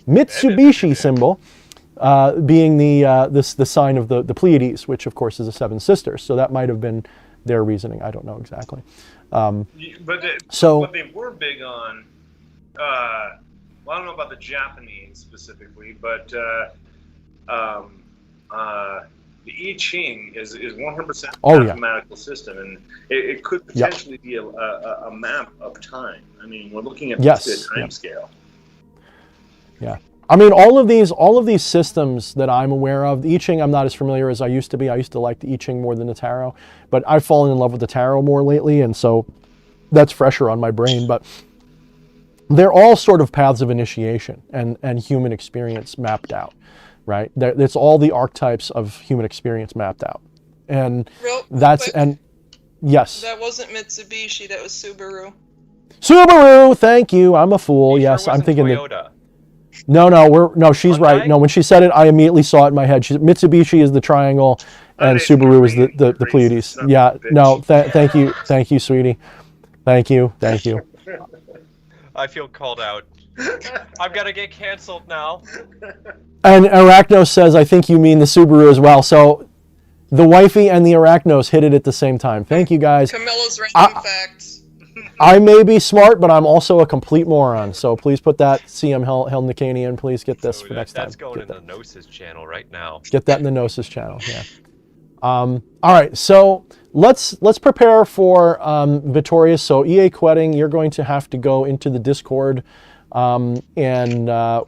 Mitsubishi symbol, being the sign of the Pleiades, which of course is the 7 sisters. So that might have been their reasoning. I don't know exactly. But they were big on. Well, I don't know about the Japanese specifically, but the I Ching is 100% mathematical system, and it could potentially be a map of time. I mean, we're looking at the time scale. Yeah. I mean, all of these systems that I'm aware of, the I Ching I'm not as familiar as I used to be. I used to like the I Ching more than the tarot, but I've fallen in love with the tarot more lately, and so that's fresher on my brain, but they're all sort of paths of initiation and human experience mapped out, right? It's all the archetypes of human experience mapped out. And Real that's, quick, and yes. that wasn't Mitsubishi, that was Subaru. Subaru, thank you. I'm a fool. You Yes, sure I'm wasn't thinking Toyota. no, she's right. Hyundai? No, when she said it, I immediately saw it in my head. Mitsubishi is the triangle and Hyundai's Subaru is the racist Pleiades. son of Yeah, a bitch. no, thank you, sweetie. Thank you. I feel called out. I'm gonna get canceled now. And Arachnos says, I think you mean the Subaru as well. So the wifey and the Arachnos hit it at the same time. Thank you guys. Camilla's random facts. I may be smart, but I'm also a complete moron. So please put that CM Helnicanian. Please get this for next time. That's going in the Gnosis channel right now. Get that in the Gnosis channel. Yeah. All right. So let's prepare for Vittorious. So EA Quetting, you're going to have to go into the Discord, and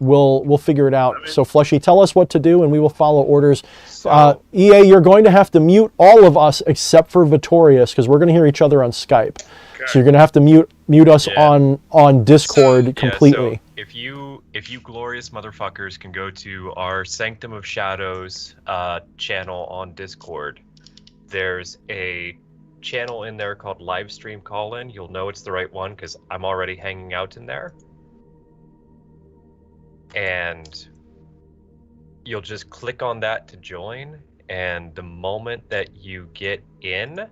we'll figure it out. So Fleshy, tell us what to do, and we will follow orders. So, EA, you're going to have to mute all of us except for Vittorious because we're going to hear each other on Skype. So you're going to have to mute us on Discord completely. So if you glorious motherfuckers can go to our Sanctum of Shadows channel on Discord, there's a channel in there called Livestream Call-In. You'll know it's the right one because I'm already hanging out in there. And you'll just click on that to join, and the moment that you get in,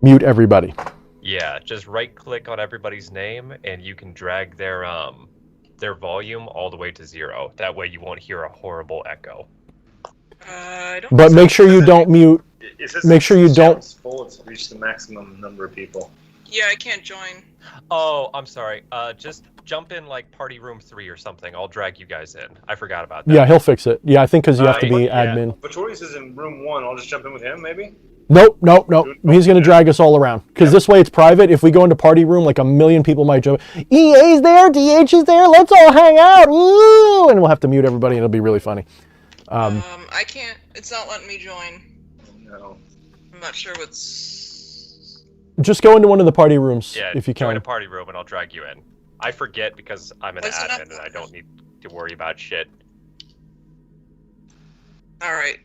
Mute everybody. yeah, just right click on everybody's name and you can drag their volume all the way to 0. That way you won't hear a horrible echo. I don't But know. make sure you don't mute. It says Make sure you the don't- channel's full. It's reached the maximum number of people. Yeah, I can't join. Oh, I'm sorry. Just jump in like party room 3 or something. I'll drag you guys in. I forgot about that. Yeah, he'll fix it. Yeah, I think because you have to be yeah. admin. Vittorious is in room 1. I'll just jump in with him, maybe? Nope. He's going to drag us all around. Because this way it's private. If we go into party room, like a million people might jump. EA's there, DH is there, let's all hang out. Woo! And we'll have to mute everybody and it'll be really funny. I can't. It's not letting me join. No. I'm not sure what's. Just go into one of the party rooms Yeah, if you join can. a party room and I'll drag you in. I forget because I'm an Listen up. admin and I don't need to worry about shit. All right.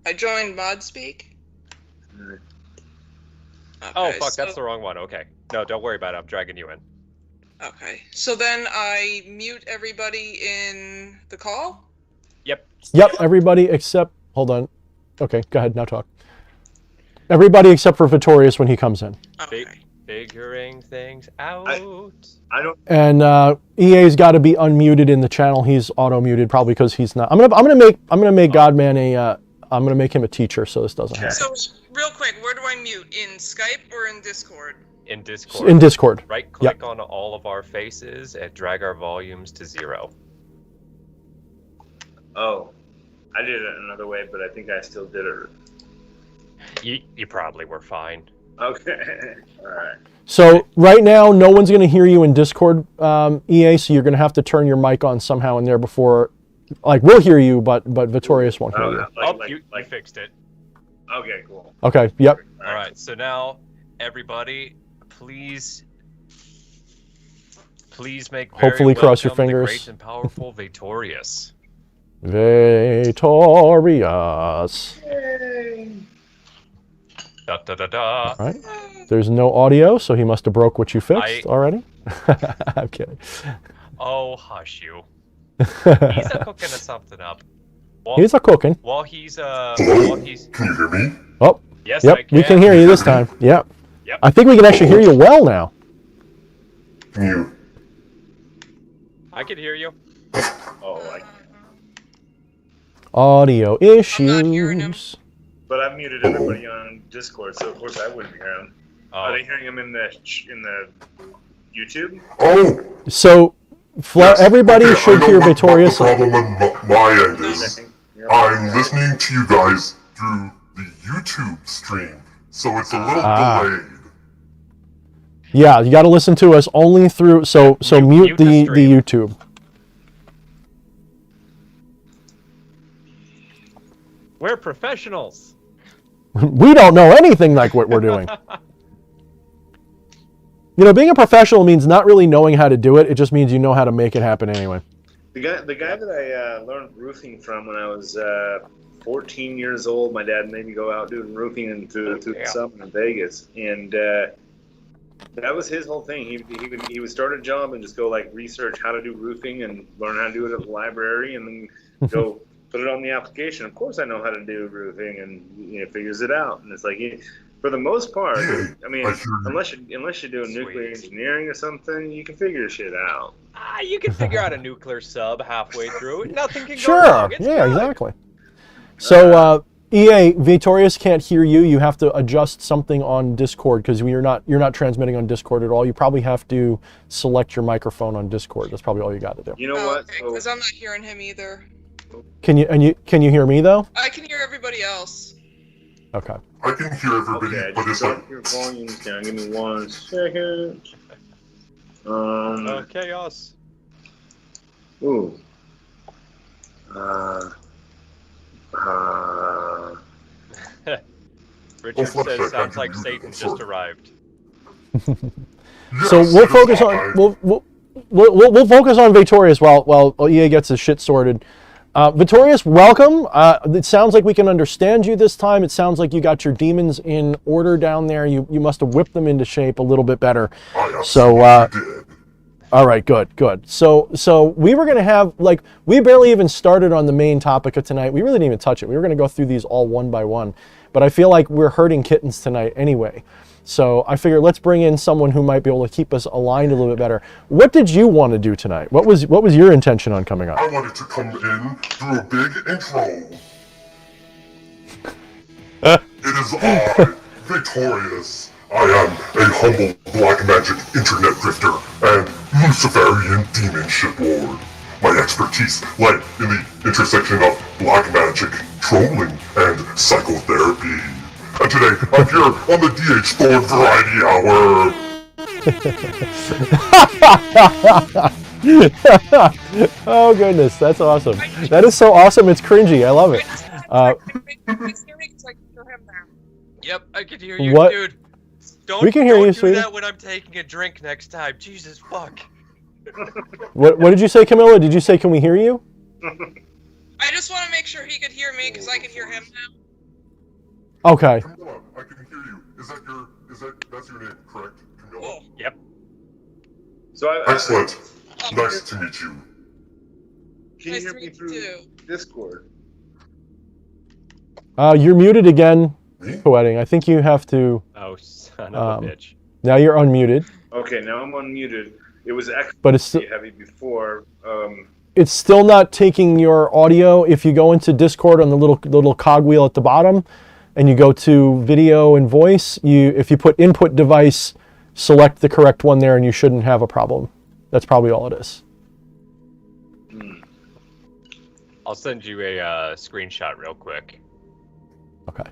I joined ModSpeak. Alright. Oh, Okay, fuck, so- that's the wrong one. Okay. No, don't worry about it. I'm dragging you in. Okay, so then I mute everybody in the call? Yep. Yep, everybody except, hold on. Okay, go ahead, now talk. Everybody except for Vittorious when he comes in. Okay. Figuring things out. I don't. And EA's got to be unmuted in the channel. He's auto muted probably because he's not. I'm gonna make Godman a. I'm gonna make him a teacher so this doesn't happen. So, real quick, where do I mute? In Skype or in Discord? In Discord. In Discord. Right click on all of our faces and drag our volumes to 0. Oh. I did it another way, but I think I still did it. You probably were fine. Okay. Alright. So right now, no one's gonna hear you in Discord, EA. So you're gonna have to turn your mic on somehow in there before, like we'll hear you, but Vittorious won't hear you. You fixed it. Okay, cool. Okay. Yep. All right. So now, everybody, please make very Hopefully cross your welcome the fingers. great and powerful Vittorious. Vittorious. Da da da da. All right. There's no audio, so he must have broke what you fixed already. I'm kidding. Oh, hush you. He's cooking something up. He's a cooking. While he's Can you hear me? Oh. Yes, Yep. I can. We can hear you this time. Yep. Yep. I think we can actually hear you well now. Can you? I can hear you. Oh, Audio hearing him. issues. but I've muted everybody on Discord, so of course I wouldn't hear them. Are Oh, they hearing them in the YouTube? Oh! So, yes. everybody Okay, should I know hear what Vittorious. the problem on my end is. Yeah. I'm listening to you guys through the YouTube stream, so it's a little delayed. Yeah, you got to listen to us only through. So mute the the stream. YouTube. we're professionals. We don't know anything like what we're doing. You know, being a professional means not really knowing how to do it. It just means you know how to make it happen anyway. The guy that I learned roofing from when I was 14 years old, my dad made me go out doing roofing into the summer in Vegas, and that was his whole thing. He would start a job and just go like research how to do roofing and learn how to do it at the library, and then go put it on the application. Of course, I know how to do roofing, and figures it out. And it's like, for the most part, I mean, unless you're doing nuclear engineering or something, you can figure shit out. You can figure out a nuclear sub halfway through. Nothing can go Sure. wrong. It's Yeah, good. exactly. So, EA, Victorious can't hear you. You have to adjust something on Discord because you're not transmitting on Discord at all. You probably have to select your microphone on Discord. That's probably all you got to do. You know what? Because I'm not hearing him either. Can you hear me though? I can hear everybody else. Okay. I can hear everybody, Okay, but it's just like... drop your volumes down. Give me 1 second. Chaos. Ooh. Richard flip says, side, sounds I like can Satan use it. just arrived. So we'll focus on we'll focus on Victorious while EA gets his shit sorted. Victorious, welcome. It sounds like we can understand you this time. It sounds like you got your demons in order down there. You must have whipped them into shape a little bit better. So did. all right, good. So we were gonna have, like, we barely even started on the main topic of tonight. We really didn't even touch it. We were gonna go through these all one by one, but I feel like we're hurting kittens tonight anyway. So I figured let's bring in someone who might be able to keep us aligned a little bit better. What did you want to do tonight? What was your intention on coming up? I wanted to come in through a big intro. It is I, Victorious. I am a humble black magic internet grifter and Luciferian demon shitlord. My expertise lay in the intersection of black magic, trolling, and psychotherapy. And today, I'm here on the DH Thorne Variety Hour. Oh goodness, that's awesome. That is so awesome, it's cringy. I love it. Yep, I can hear you, What? dude. We can hear you, Don't do sweetie. that when I'm taking a drink next time. Jesus fuck. What did you say, Camilla? Did you say can we hear you? I just want to make sure he could hear me because I can hear him now. Okay. Camilla, I can hear you. That's your name, correct? Camilla? Yep. So Excellent. Nice to meet you. Can you Nice hear to me meet through you too. Discord? You're muted again, Me? Poeting. I think you have to. Oh, son of a bitch. Now you're unmuted, Okay, now I'm unmuted. It was actually but it's still. heavy before. It's still not taking your audio. If you go into Discord on the little cogwheel at the bottom, and you go to video and voice, if you put input device, select the correct one there, and you shouldn't have a problem. That's probably all it is. I'll send you a screenshot real quick. Okay.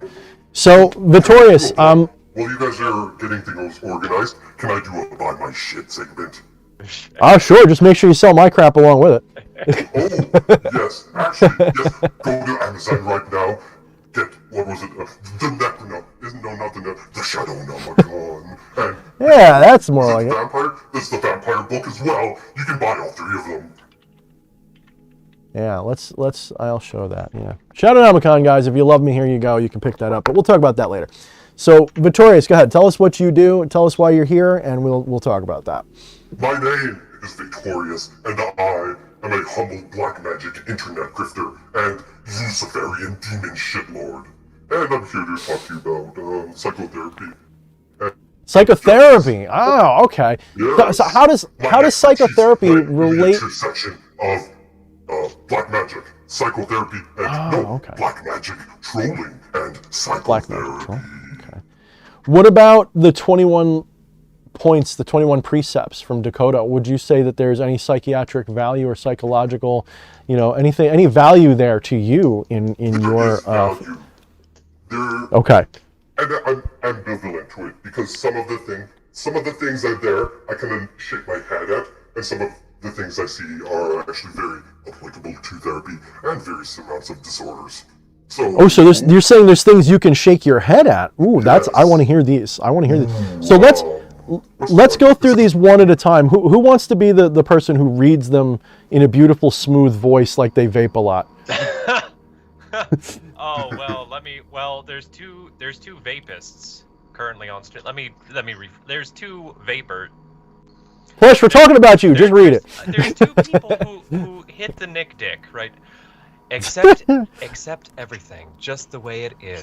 So Victorious, While you guys are getting things organized, can I do a buy my shit segment? sure. Just make sure you sell my crap along with it. Oh, yes. Actually, yes. Go to Amazon right now. Get, what was it? The Necronomicon. Not the Necronomicon. The Shadow Nomicon. And Yeah, that's more like it. Vampire. This is the vampire book as well. You can buy all 3 of them. Yeah, I'll show that. Yeah, Shadownomicon, guys. If you love me, here you go. You can pick that up, but we'll talk about that later. So, Victorious, go ahead. Tell us what you do. Tell us why you're here, and we'll talk about that. My name is Victorious, and I am a humble black magic internet grifter and Luciferian demon shitlord. And I'm here to talk to you about psychotherapy. Psychotherapy. Oh, okay. Yes. So how does psychotherapy My expertise lay in the relate? intersection of black magic, psychotherapy, and black magic, trolling, and Black psychotherapy. magic. Okay. What about the 21 points, the 21 precepts from Dokkodo? Would you say that there's any psychiatric value or psychological, any value there to you in your? Value. Okay. And I'm ambivalent to it because some of the things are there I can shake my head at, and some of the things I see are actually very applicable to therapy and various amounts of disorders. So You're saying there's things you can shake your head at. Ooh, Yes. I want to hear these. So let's go through these one at a time. Who wants to be the person who reads them in a beautiful, smooth voice like they vape a lot? Oh well, there's two vapists currently on stream. There's two vapor. Push, we're talking about you. Just read it. There's two people who hit the Nick Dick, right? Accept everything just the way it is.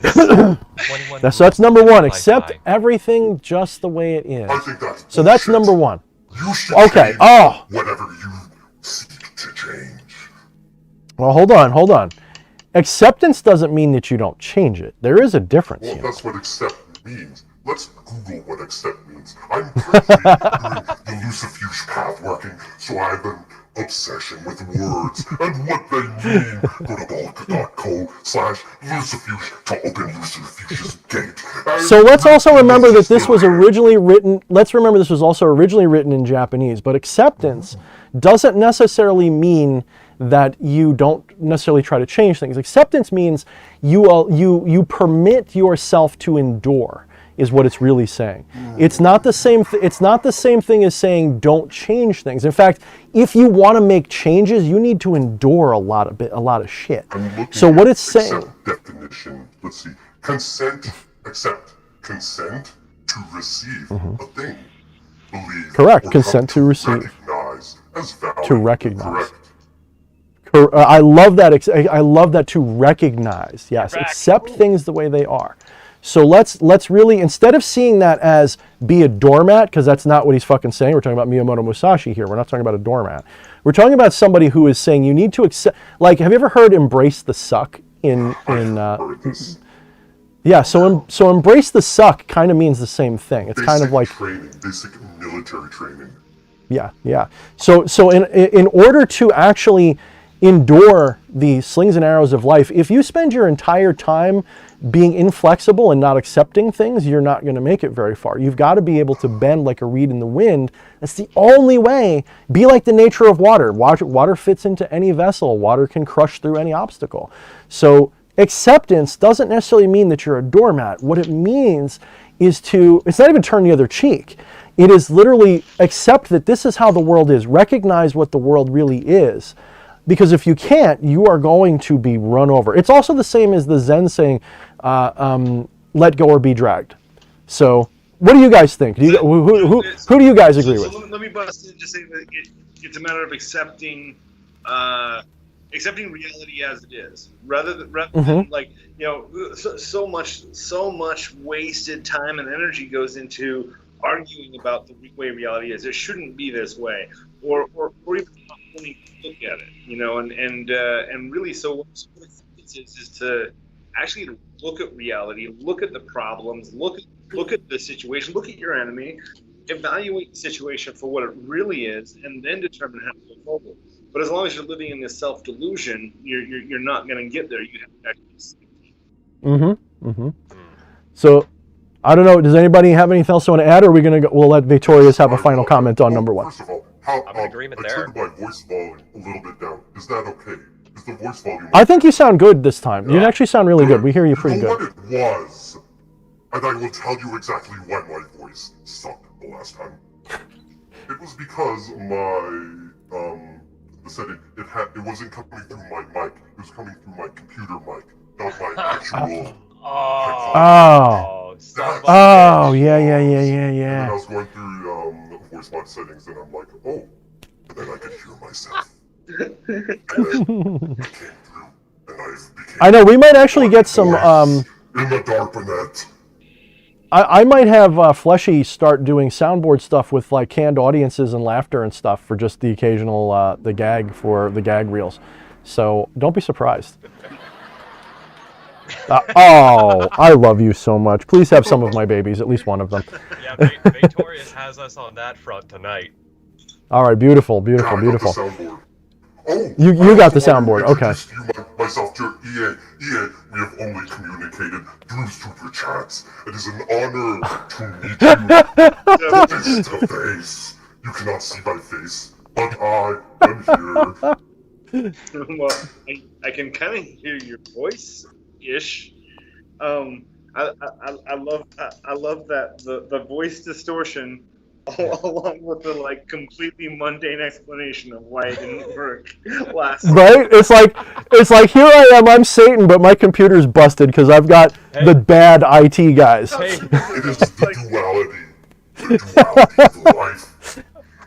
That's number one. Accept everything just the way it is. I think that's So that's bullshit. number one. You should Okay. change Oh. whatever you seek to change. Well, hold on. Acceptance doesn't mean that you don't change it. There is a difference Well, here. that's what accept means. Let's Google what accept means. I'm currently doing the Lucifuge path working, so I have an obsession with words and what they mean. Go to bulk.co/Lucifuge to open Lucifuge's gate. So let's also remember that this was originally written. Let's remember this was also originally written in Japanese. But acceptance doesn't necessarily mean that you don't necessarily try to change things. Acceptance means you permit yourself to endure, is what it's really saying. It's not the same. It's not the same thing as saying don't change things. In fact, if you want to make changes, you need to endure a lot of shit. So what it's saying. Definition. Let's see. Consent. Accept. Consent to receive a thing. Believe. Correct. Or Consent to receive. Recognize as valid. To recognize. Correct. I love that. I love that, to recognize. Yes, Correct. accept things the way they are. So let's really, instead of seeing that as be a doormat, because that's not what he's fucking saying. We're talking about Miyamoto Musashi here. We're not talking about a doormat. We're talking about somebody who is saying you need to accept. Like, have you ever heard "embrace the suck" Yeah. So embrace the suck kind of means the same thing. It's kind of like training, basic military training. Yeah. So in order to actually endure the slings and arrows of life, if you spend your entire time being inflexible and not accepting things, you're not going to make it very far. You've got to be able to bend like a reed in the wind. That's the only way. Be like the nature of water. Water fits into any vessel. Water can crush through any obstacle. So acceptance doesn't necessarily mean that you're a doormat. What it means is it's not even turn the other cheek. It is literally accept that this is how the world is. Recognize what the world really is. Because if you can't, you are going to be run over. It's also the same as the Zen saying, let go or be dragged. So what do you guys think? Who do you guys agree with? So let me bust in and just say that it's a matter of accepting reality as it is, rather than like, so much wasted time and energy goes into arguing about the way reality is. It shouldn't be this way, or even not only look at it, and really, so what acceptance is to actually look at reality, look at the problems, look at the situation, look at your enemy, evaluate the situation for what it really is, and then determine how to go forward. But as long as you're living in this self-delusion, you're not going to get there. You have to actually. So, I don't know. Does anybody have anything else they want to add, or are we going to go? We'll let Victorious have a final comment on number one. First of all, I'm in agreement there. I turned my voice volume a little bit down. Is that okay? Is the voice volume? I think you sound good this time. You actually sound really good. We hear you pretty good. What it was, and I will tell you exactly why my voice sucked the last time. It was because the setting, it wasn't coming through my mic. It was coming through my computer mic, not my actual. Yeah. And then I was going through the voice mod settings, and I'm like, oh, and then I could hear myself. And then it came through, and I know we might actually get some. In the darknet. I might have Fleshy start doing soundboard stuff with like canned audiences and laughter and stuff for just the occasional the gag reels. So don't be surprised. I love you so much. Please have some of my babies, at least one of them. Yeah, Victorious has us on that front tonight. All right, beautiful. Oh, you got the soundboard. Okay. Myself to EA. EA, we have only communicated through super chats. It is an honor to meet you face to face. You cannot see my face, but I am here. Well, I can kind of hear your voice-ish. I love that the voice distortion along with the like completely mundane explanation of why it didn't work last. Right? It's like here I am, I'm Satan, but my computer's busted because I've got the bad IT guys. Hey, It is the duality of life.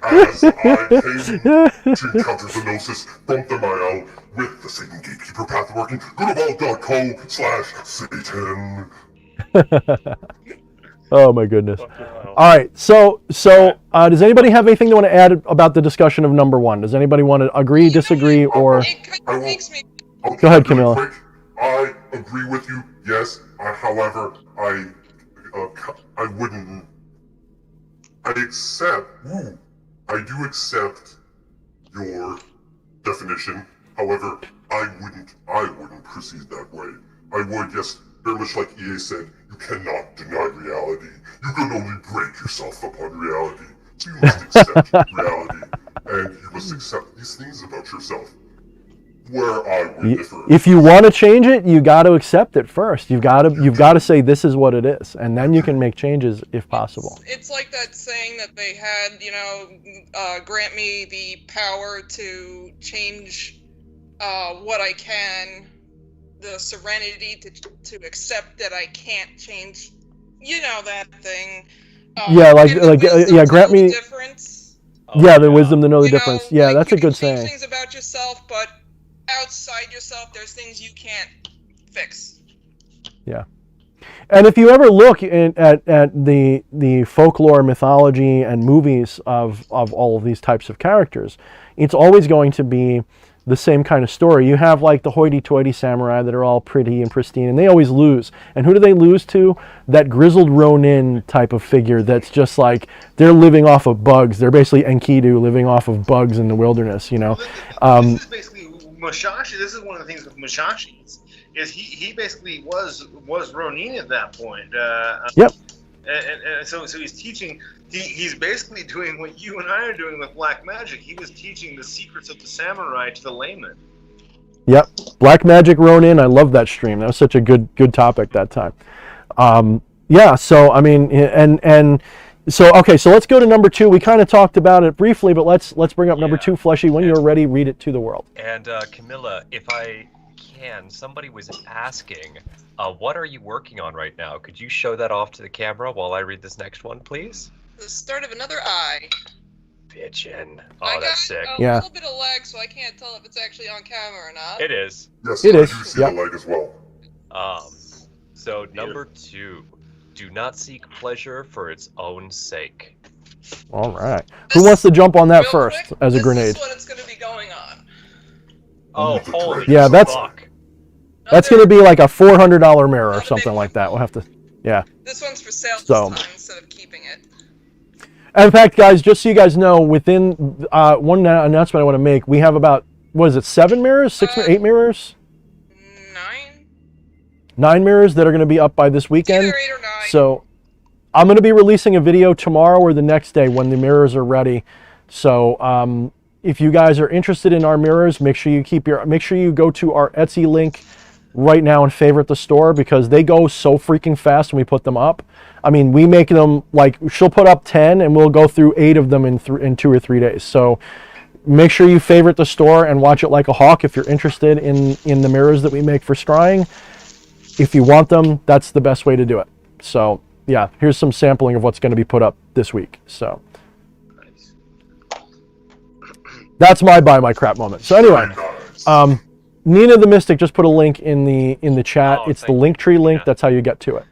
As I came to encounter the Gnosis from the Maya with the Satan Gatekeeper path working, goodavolt.co/Satan. Oh my goodness. All right, so does anybody have anything they want to add about the discussion of number one? Does anybody want to agree, disagree, or... It kind of makes me. Go ahead, Really Camilla. quick, I agree with you, yes. However, I wouldn't... I do accept your definition. However, I wouldn't proceed that way. I would, yes, very much like EA said, you cannot deny reality. You can only break yourself upon reality. So you must accept reality, and you must accept these things about yourself. Where I would differ. If you want to change it, you got to accept it first. You've got to say this is what it is, and then you can make changes if possible. It's like that saying that they had, grant me the power to change what I can, the serenity to accept that I can't change, that thing. Grant me. Difference. The wisdom to know the difference. Yeah, that's a good saying. You can change things about yourself, but outside yourself, there's things you can't fix. Yeah. And if you ever look at the folklore, mythology, and movies of all of these types of characters, it's always going to be the same kind of story. You have like the hoity-toity samurai that are all pretty and pristine, and they always lose. And who do they lose to? That grizzled Ronin type of figure that's just like, they're living off of bugs. They're basically Enkidu living off of bugs in the wilderness, This is basically Musashi. This is one of the things with Musashi is he basically was Ronin at that point. Yep. And so he's teaching. He's basically doing what you and I are doing with black magic. He was teaching the secrets of the samurai to the layman. Yep. Black Magic Ronin. I love that stream. That was such a good topic that time. So I mean, okay. So let's go to number two. We kind of talked about it briefly, but let's bring up number two. Fleshy, when you're ready, read it to the world. And Camilla, if I can, somebody was asking, what are you working on right now? Could you show that off to the camera while I read this next one, please? The start of another eye. Bitchin'. I Oh, that's sick. got a little bit of lag, so I can't tell if it's actually on camera or not. It is. Yes, it I is. do see Yep. the leg as well. So number two, do not seek pleasure for its own sake. All right. Who wants to jump on that first quick, as a grenade? This is what it's going to be going on. Oh, holy Yeah, fuck. That's going to be like a $400 mirror or something like that. We'll have to, yeah. This one's for sale this So. time instead of keeping it. And in fact, guys, just so you guys know, within one announcement I want to make, we have about, 7 mirrors? 6 or 8 mirrors? 9? 9 mirrors that are going to be up by this weekend. Either 8 or 9. So I'm going to be releasing a video tomorrow or the next day when the mirrors are ready. So if you guys are interested in our mirrors, make sure you go to our Etsy link right now and favorite the store, because they go so freaking fast when we put them up. I mean, we make them like, she'll put up 10 and we'll go through 8 of them in 2 or 3 days. So make sure you favorite the store and watch it like a hawk if you're interested in the mirrors that we make for scrying. If you want them, that's the best way to do it. So yeah, here's some sampling of what's going to be put up this week. So that's my buy my crap moment. So anyway, Nina the Mystic just put a link in the chat. Oh, it's the thank you, Linktree link. Nina. That's how you get to it.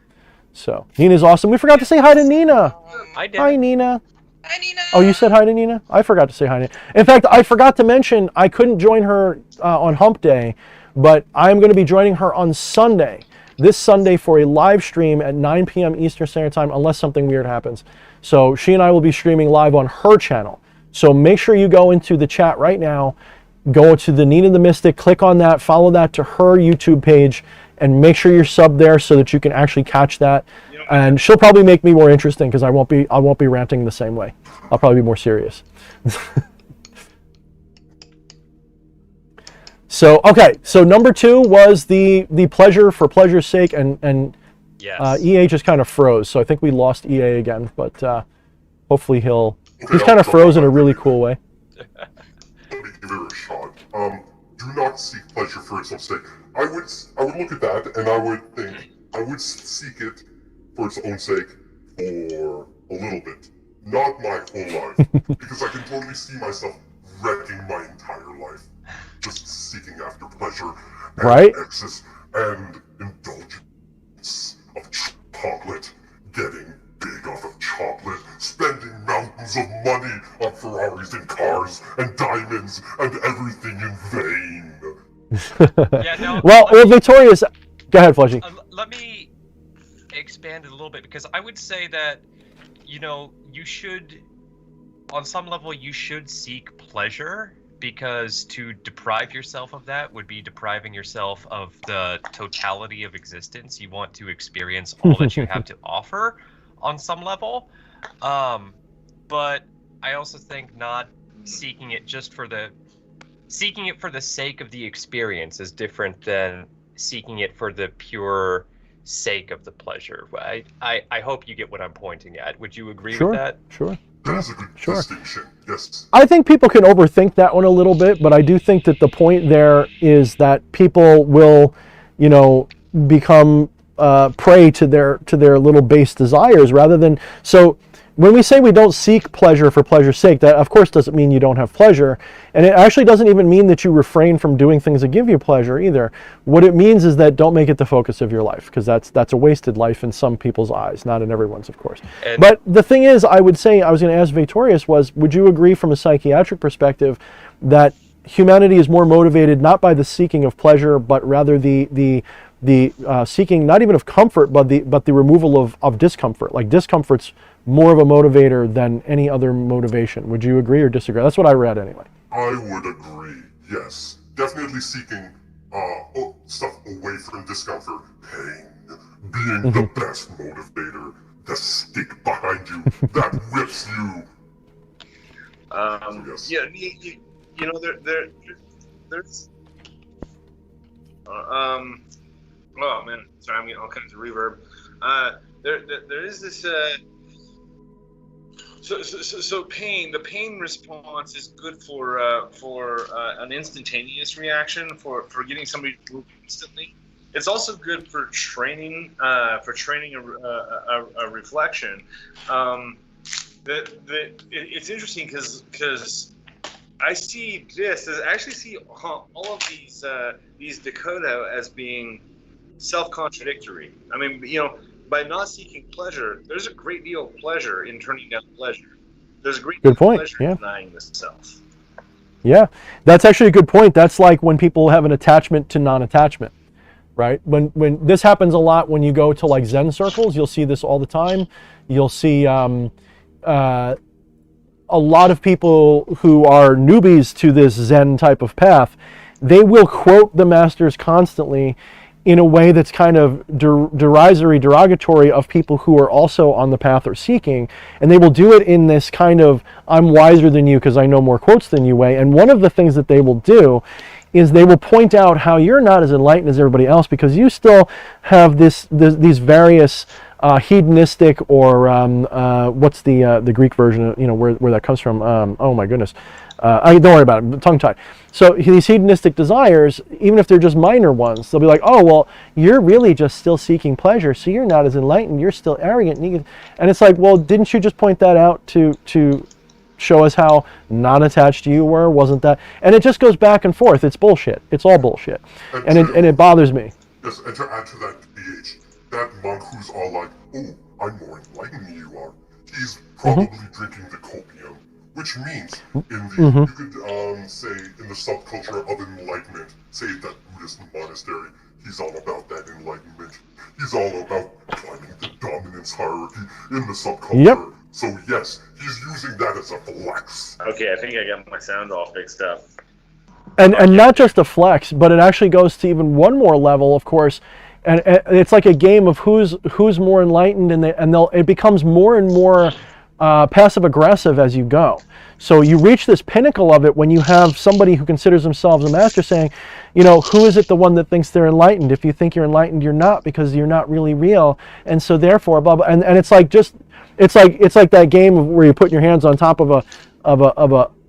So Nina's awesome. We forgot to say hi to Nina. I did. Hi, Nina. Hi, Nina. Oh, you said hi to Nina? I forgot to say hi to Nina. In fact, I forgot to mention I couldn't join her on Hump Day, but I'm going to be joining her on Sunday. This Sunday for a live stream at 9 p.m. Eastern Standard Time, unless something weird happens. So she and I will be streaming live on her channel. So make sure you go into the chat right now, go to the Nina the Mystic, click on that, follow that to her YouTube page, and make sure you're subbed there so that you can actually catch that. And she'll probably make me more interesting because I won't be ranting the same way. I'll probably be more serious. So okay, so number 2 was the pleasure for pleasure's sake, and Yes. EA just kind of froze, so I think we lost EA again. But hopefully he's Okay, kind of I'll frozen in a jump really on cool way. Let me give it a shot. Do not seek pleasure for its own sake. I would look at that and I would think I would seek it for its own sake for a little bit, not my whole life, because I can totally see myself wrecking my entire life, just seeking after pleasure and Right? excess and indulgence of chocolate, getting big off of chocolate, spending mountains of money on Ferraris and cars and diamonds and everything in vain. Yeah, no. Well, Victorious, go ahead, Fleshy. Let me expand it a little bit, because I would say that, you should, on some level, you should seek pleasure, because to deprive yourself of that would be depriving yourself of the totality of existence. You want to experience all that you have to offer on some level. But I also think not seeking it for the sake of the experience is different than seeking it for the pure sake of the pleasure. I hope you get what I'm pointing at. Would you agree with that? Sure. That is a good distinction, yes. I think people can overthink that one a little bit, but I do think that the point there is that people will, become prey to their little base desires rather than. So when we say we don't seek pleasure for pleasure's sake, that of course doesn't mean you don't have pleasure, and it actually doesn't even mean that you refrain from doing things that give you pleasure either. What it means is that don't make it the focus of your life, because that's a wasted life in some people's eyes, not in everyone's, of course. But the thing is, I would say, I was going to ask Victorious, would you agree from a psychiatric perspective that humanity is more motivated not by the seeking of pleasure, but rather the seeking not even of comfort, but the removal of discomfort? Like discomfort's more of a motivator than any other motivation. Would you agree or disagree? That's what I read anyway. I would agree, yes. Definitely seeking stuff away from discomfort, pain, being the best motivator, the stick behind you that whips you. Yes. Yeah, there's oh man, sorry, I'm getting all kinds of reverb. There is this so pain. The pain response is good for an instantaneous reaction, for getting somebody to move instantly. It's also good for training a reflection. It's interesting because I see this. I actually see all of these Dokkodo as being self-contradictory. I mean, by not seeking pleasure, there's a great deal of pleasure in turning down pleasure. There's a great deal of pleasure in denying the self. Yeah, that's actually a good point. That's like when people have an attachment to non-attachment, right? When this happens a lot when you go to like Zen circles, you'll see this all the time. You'll see a lot of people who are newbies to this Zen type of path, they will quote the masters constantly in a way that's kind of derogatory of people who are also on the path or seeking, and they will do it in this kind of I'm wiser than you because I know more quotes than you way. And one of the things that they will do is they will point out how you're not as enlightened as everybody else because you still have these various hedonistic or what's the Greek version, where that comes from. Oh my goodness. Don't worry about it, tongue-tied. So these hedonistic desires, even if they're just minor ones, they'll be like, oh, well, you're really just still seeking pleasure, so you're not as enlightened, you're still arrogant. And it's like, well, didn't you just point that out to show us how non-attached you were? Wasn't that? And it just goes back and forth. It's bullshit. It's all bullshit. And it bothers me. Yes, and to add to that, BH, that monk who's all like, oh, I'm more enlightened than you are, he's probably drinking the copium. Which means, you could say in the subculture of enlightenment, say that Buddhist monastery, he's all about that enlightenment. He's all about climbing the dominance hierarchy in the subculture. Yep. So yes, he's using that as a flex. Okay, I think I got my sound all fixed up. And not just a flex, but it actually goes to even one more level, of course. And it's like a game of who's more enlightened, and it becomes more and more passive aggressive as you go. So you reach this pinnacle of it when you have somebody who considers themselves a master saying, you know, who is it the one that thinks they're enlightened? If you think you're enlightened, you're not, because you're not really real. And so therefore, blah, blah, and it's like just, it's like that game where you put your hands on top of a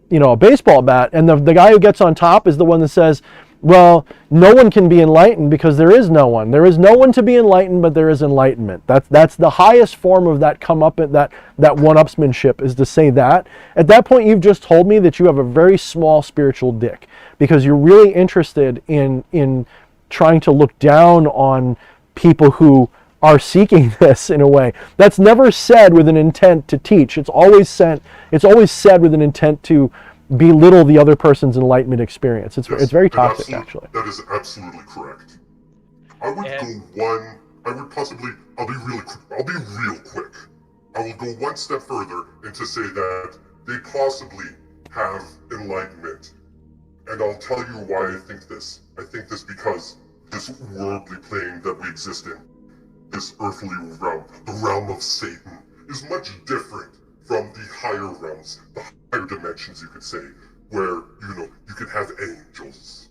you know, a baseball bat, and the guy who gets on top is the one that says, well, no one can be enlightened because there is no one. There is no one to be enlightened, but there is enlightenment. That's the highest form of that that one-upsmanship, is to say that. At that point, you've just told me that you have a very small spiritual dick, because you're really interested in trying to look down on people who are seeking this in a way. That's never said with an intent to teach. It's always said with an intent to belittle the other person's enlightenment experience. It's very toxic, actually. That is absolutely correct. I'll be real quick. I will go one step further and to say that they possibly have enlightenment. And I'll tell you why I think this. I think this because this worldly plane that we exist in, this earthly realm, the realm of Satan, is much different from the higher realms, the higher dimensions, you could say, where, you know, you can have angels,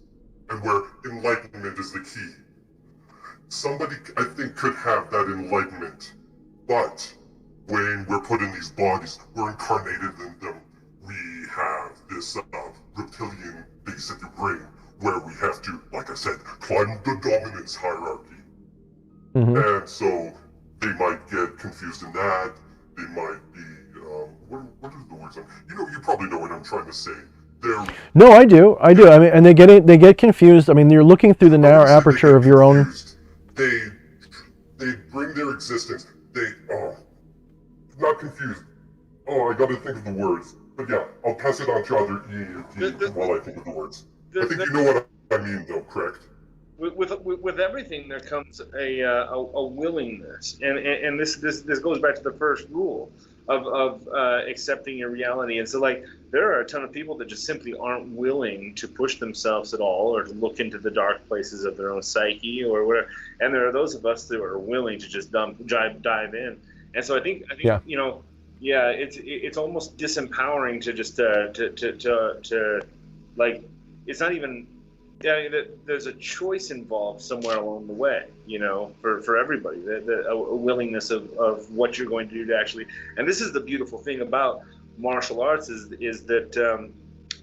and where enlightenment is the key. Somebody, I think, could have that enlightenment, but when we're put in these bodies, we're incarnated in them, we have this reptilian base in the brain, where we have to, like I said, climb the dominance hierarchy. And so they might get confused in that. They might be, what are the words? You probably know what I'm trying to say. No, I do. I mean, and they get confused. I mean, you're looking through the narrow aperture of your own. They bring their existence. Not confused. Oh, I got to think of the words. But yeah, I'll pass it on to other E while I think of the words. I think you know what I mean, though, correct? With everything, there comes a willingness, and this goes back to the first rule of accepting your reality. And so, like, there are a ton of people that just simply aren't willing to push themselves at all, or to look into the dark places of their own psyche, or whatever. And there are those of us that are willing to just dive in. And so I think yeah. You know, yeah, it's almost disempowering to just to like, it's not even. Yeah, there's a choice involved somewhere along the way, you know, for everybody, a willingness of what you're going to do to actually, and this is the beautiful thing about martial arts is that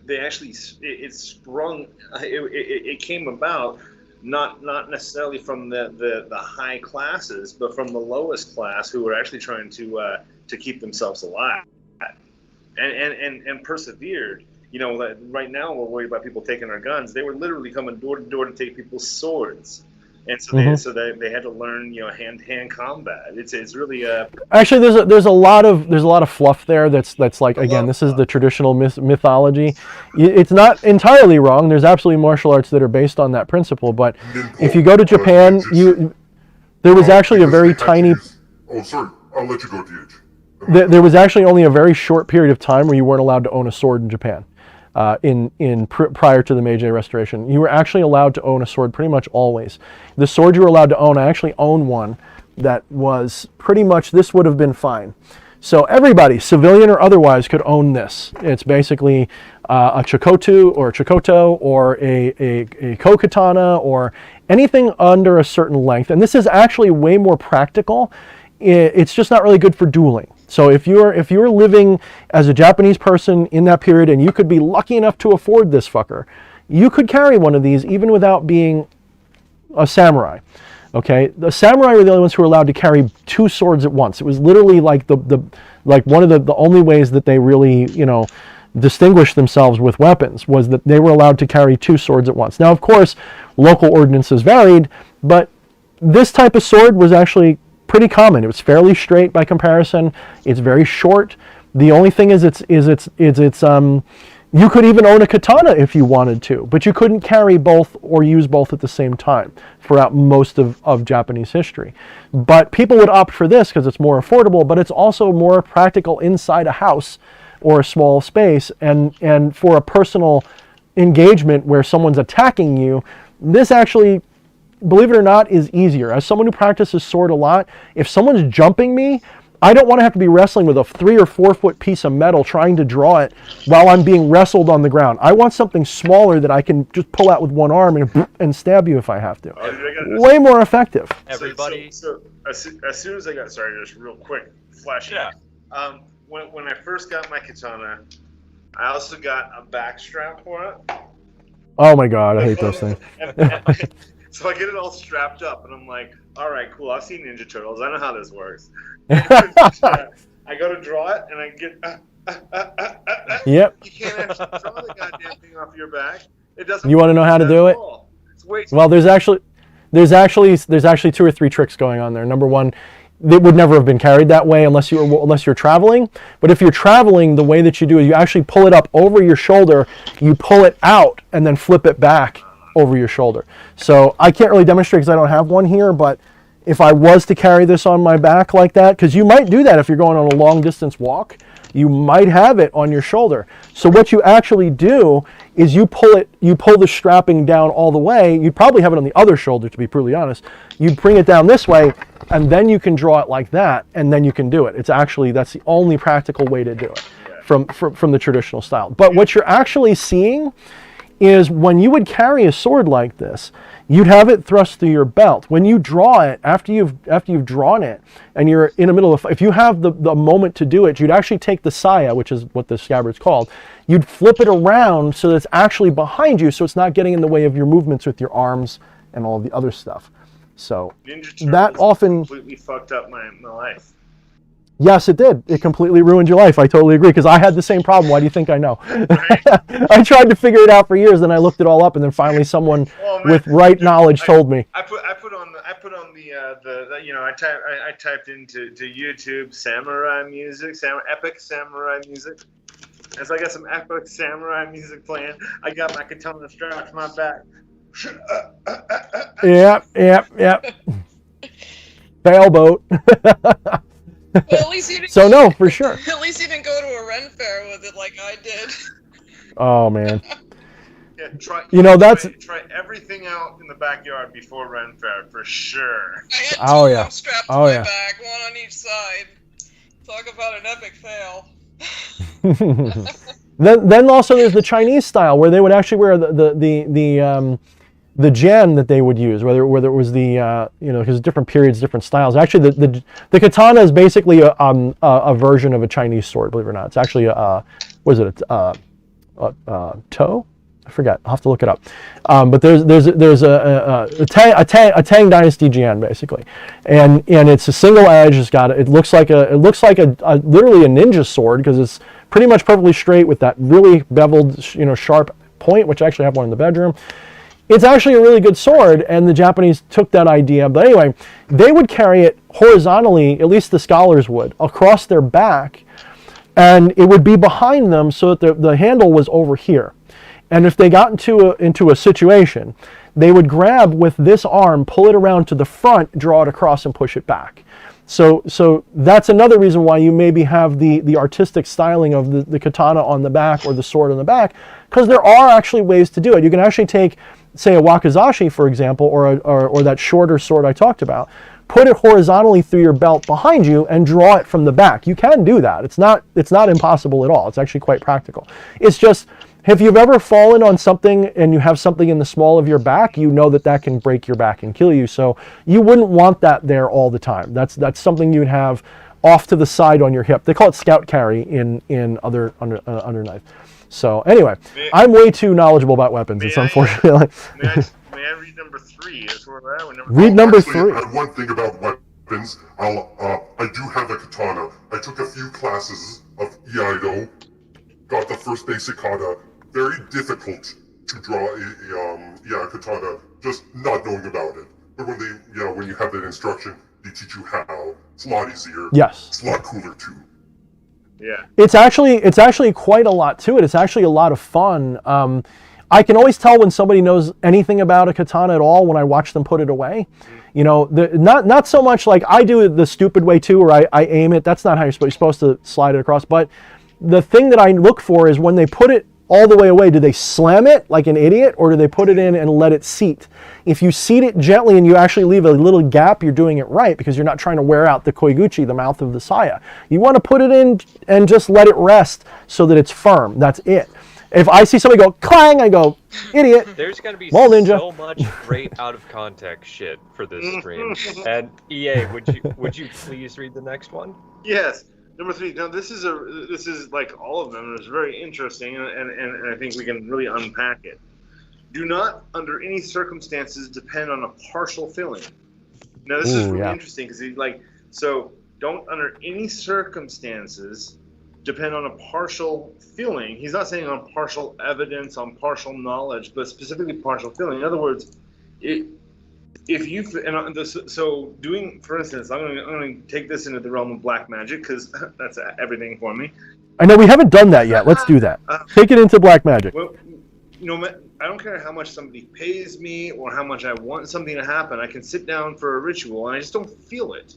they actually, it came about not necessarily from the high classes, but from the lowest class, who were actually trying to keep themselves alive, and persevered. You know, right now we're worried about people taking our guns. They were literally coming door to door to take people's swords, and so they had to learn, you know, hand-to-hand combat. It's really actually there's a lot of fluff there. That's like, again, this is the traditional mythology. It's not entirely wrong. There's absolutely martial arts that are based on that principle. But if you go to Japan, there was actually a very tiny. Oh, sorry. I'll let you go, DH. There was actually only a very short period of time where you weren't allowed to own a sword in Japan. Prior to the Meiji Restoration, you were actually allowed to own a sword pretty much always. The sword you were allowed to own, I actually own one that was pretty much, this would have been fine. So everybody, civilian or otherwise, could own this. It's basically a chikotu or a chikoto or a kokatana or anything under a certain length. And this is actually way more practical. It's just not really good for dueling. So if you're living as a Japanese person in that period, and you could be lucky enough to afford this fucker, you could carry one of these even without being a samurai. Okay, the samurai were the only ones who were allowed to carry two swords at once. It was literally like one of the only ways that they really, you know, distinguished themselves with weapons, was that they were allowed to carry two swords at once. Now, of course, local ordinances varied, but this type of sword was actually pretty common. It was fairly straight by comparison. It's very short. The only thing is it's you could even own a katana if you wanted to, but you couldn't carry both or use both at the same time throughout most of Japanese history. But people would opt for this because it's more affordable, but it's also more practical inside a house or a small space, and for a personal engagement where someone's attacking you, this actually, believe it or not, is easier. As someone who practices sword a lot, if someone's jumping me, I don't want to have to be wrestling with a 3 or 4 foot piece of metal trying to draw it while I'm being wrestled on the ground. I want something smaller that I can just pull out with one arm and stab you if I have to. Way more effective. Everybody. So as soon as I got, sorry, just real quick, flashing. Yeah. When I first got my katana, I also got a back strap for it. Oh my God, I hate those things. So I get it all strapped up, and I'm like, all right, cool. I've seen Ninja Turtles. I know how this works. I go to draw it, and I get. Yep. You can't actually draw the goddamn thing off your back. It doesn't. You want to know how to do it? It's way too Well, there's actually 2 or 3 tricks going on there. Number one, it would never have been carried that way unless you're traveling. But if you're traveling, the way that you do is you actually pull it up over your shoulder, you pull it out, and then flip it back over your shoulder. So I can't really demonstrate because I don't have one here, but if I was to carry this on my back like that, because you might do that if you're going on a long distance walk, you might have it on your shoulder. So what you actually do is you pull the strapping down all the way. You'd probably have it on the other shoulder, to be brutally honest. You bring it down this way, and then you can draw it like that, and then you can do it. It's actually, that's the only practical way to do it from the traditional style. But what you're actually seeing is when you would carry a sword like this, you'd have it thrust through your belt. When you draw it, after you've drawn it, and you're in the middle of, if you have the moment to do it, you'd actually take the saya, which is what the scabbard's called, you'd flip it around so that it's actually behind you, so it's not getting in the way of your movements with your arms and all the other stuff. So that often completely fucked up my life. Yes, it did. It completely ruined your life. I totally agree, because I had the same problem. Why do you think I know? I tried to figure it out for years, and I looked it all up, and then finally someone with right knowledge told me. I typed into YouTube samurai music, epic samurai music. And so I got some epic samurai music playing. I got my katana strapped to my back. Yep. Sailboat. Well, at least you didn't, so no, for sure. At least you didn't go to a Ren fair with it like I did. Oh man. Yeah, try everything out in the backyard before Ren fair for sure. I had two of them strapped to my back, one on each side. Talk about an epic fail. Then also there's the Chinese style where they would actually wear the gen that they would use, whether it was the because different periods, different styles. Actually, the katana is basically a version of a Chinese sword. Believe it or not, it's actually a toe. I forget. I'll have to look it up. But there's a Tang Dynasty gen basically, and it's a single edge. It looks like a literally a ninja sword because it's pretty much perfectly straight with that really beveled sharp point, which I actually have one in the bedroom. It's actually a really good sword, and the Japanese took that idea. But anyway, they would carry it horizontally, at least the scholars would, across their back, and it would be behind them so that the handle was over here. And if they got into a situation, they would grab with this arm, pull it around to the front, draw it across, and push it back. So that's another reason why you maybe have the artistic styling of the katana on the back or the sword on the back, because there are actually ways to do it. You can actually take, say, a wakizashi, for example, or that shorter sword I talked about, put it horizontally through your belt behind you and draw it from the back. You can do that. It's not impossible at all. It's actually quite practical. It's just, if you've ever fallen on something and you have something in the small of your back, you know that can break your back and kill you. So you wouldn't want that there all the time. That's something you'd have off to the side on your hip. They call it scout carry in other underknife. So anyway, I'm way too knowledgeable about weapons. It's unfortunately. May I read number 3? That's where we're at. Read number 3. One thing about weapons, I do have a katana. I took a few classes of Iaido, got the first basic kata. Very difficult to draw a katana, just not knowing about it. But when you have that instruction, they teach you how. It's a lot easier. Yes. It's a lot cooler too. Yeah. It's actually quite a lot to it. It's actually a lot of fun. I can always tell when somebody knows anything about a katana at all when I watch them put it away. Not so much like I do it the stupid way too, where I aim it. That's not how you're supposed to slide it across. But the thing that I look for is when they put it all the way away, do they slam it like an idiot, or do they put it in and let it seat? If you seat it gently and you actually leave a little gap, you're doing it right, because you're not trying to wear out the koiguchi, the mouth of the saya. You want to put it in and just let it rest so that it's firm. That's it. If I see somebody go clang, I go, idiot. There's going to be Well, Ninja. so much great out of context shit for this stream. And EA, would you please read the next one? Yes. Number 3. Now this is like all of them. It's very interesting, and I think we can really unpack it. Do not, under any circumstances, depend on a partial filling. Now this is really interesting because so don't under any circumstances depend on a partial feeling. He's not saying on partial evidence, on partial knowledge, but specifically partial feeling. In other words, so doing, for instance, I'm going to take this into the realm of black magic because that's everything for me. I know we haven't done that yet. Let's do that. Take it into black magic. Well, I don't care how much somebody pays me or how much I want something to happen. I can sit down for a ritual and I just don't feel it.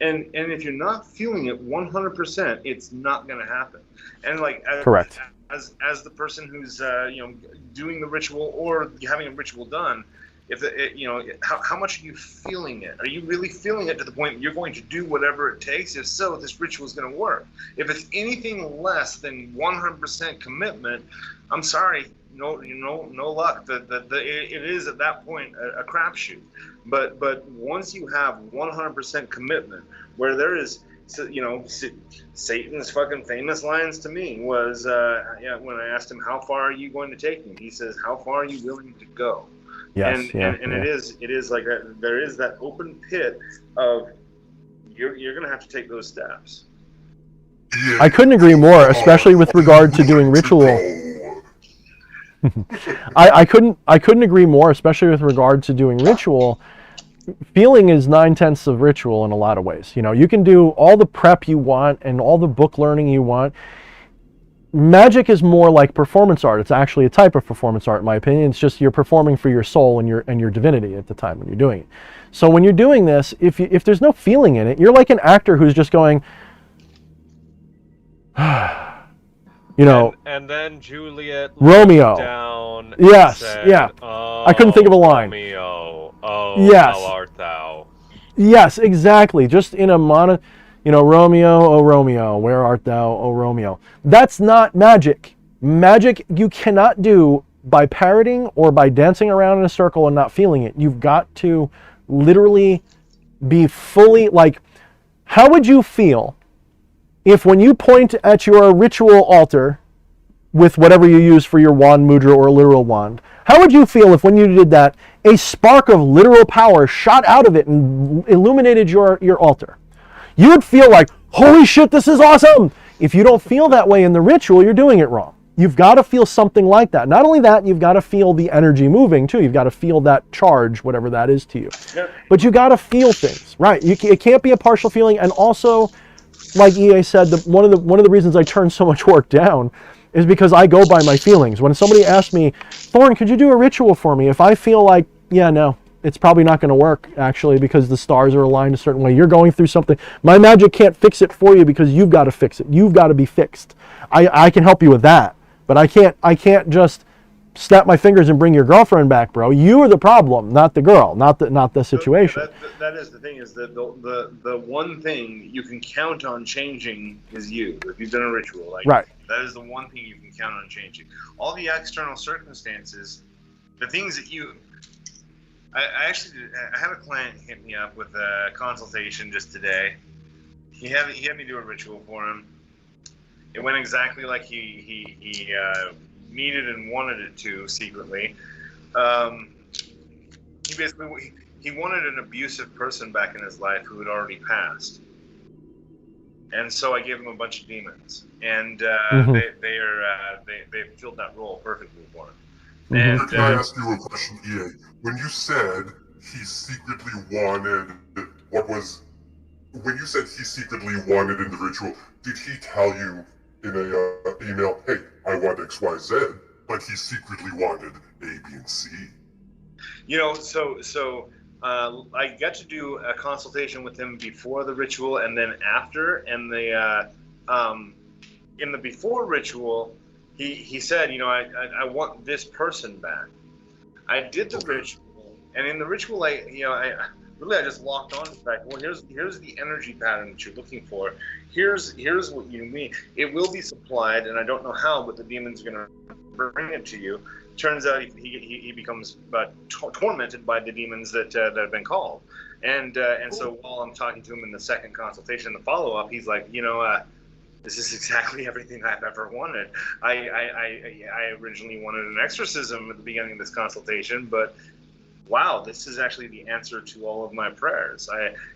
And if you're not feeling it 100%, it's not going to happen. And correct. As the person who's doing the ritual or having a ritual done, how much are you feeling it? Are you really feeling it to the point that you're going to do whatever it takes? If so, this ritual is going to work. If it's anything less than 100% commitment, I'm sorry, no luck. It is at that point a crapshoot. But once you have 100% commitment, where there is, Satan's fucking famous lines to me was when I asked him, how far are you going to take me? He says, how far are you willing to go? Yes, it is like that. There is that open pit of you're going to have to take those steps. I couldn't agree more, especially with regard to doing ritual. I couldn't agree more, especially with regard to doing ritual. Feeling is 9/10 of ritual in a lot of ways. You can do all the prep you want and all the book learning you want. Magic is more like performance art. It's actually a type of performance art, in my opinion. It's just you're performing for your soul and your divinity at the time when you're doing it. So when you're doing this, if there's no feeling in it, you're like an actor who's just going, And then Juliet Romeo down. Yes, said, yeah. Oh, I couldn't think of a line. Romeo, oh, yes. how art thou? Yes, exactly. Just in a Romeo, oh Romeo, where art thou, oh Romeo. That's not magic. Magic you cannot do by parroting or by dancing around in a circle and not feeling it. You've got to literally be fully, how would you feel if when you point at your ritual altar with whatever you use for your wand mudra or literal wand, how would you feel if when you did that, a spark of literal power shot out of it and illuminated your altar? You would feel like, holy shit, this is awesome. If you don't feel that way in the ritual, you're doing it wrong. You've got to feel something like that. Not only that, you've got to feel the energy moving too. You've got to feel that charge, whatever that is to you. Yep. But you got to feel things, right? It can't be a partial feeling. And also, like EA said, one of the reasons I turn so much work down is because I go by my feelings. When somebody asks me, Thorne, could you do a ritual for me? If I feel like, yeah, no, it's probably not going to work, actually, because the stars are aligned a certain way. You're going through something. My magic can't fix it for you because you've got to fix it. You've got to be fixed. I can help you with that, but I can't just snap my fingers and bring your girlfriend back, bro. You are the problem, not the girl, not the situation. That is the thing, is that the one thing you can count on changing is you. If you've done a ritual, right. That is the one thing you can count on changing. All the external circumstances, the things that you... I had a client hit me up with a consultation just today. He had me do a ritual for him. It went exactly like he needed and wanted it to secretly. He wanted an abusive person back in his life who had already passed. And so I gave him a bunch of demons, and they filled that role perfectly for him. And, Can I ask you a question, EA? When you said he secretly wanted when you said he secretly wanted in the ritual, did he tell you in a email, hey, I want XYZ, but he secretly wanted A, B, and C? So I got to do a consultation with him before the ritual and then after. And in the before ritual, he said, I want this person back. I did the ritual, and in the ritual, I just locked on to the fact. Well, here's the energy pattern that you're looking for. Here's what you need. It will be supplied, and I don't know how, but the demon's going to bring it to you. Turns out he becomes tormented by the demons that have been called, and so while I'm talking to him in the second consultation, the follow up, he's like, this is exactly everything I've ever wanted. I originally wanted an exorcism at the beginning of this consultation, but wow, this is actually the answer to all of my prayers.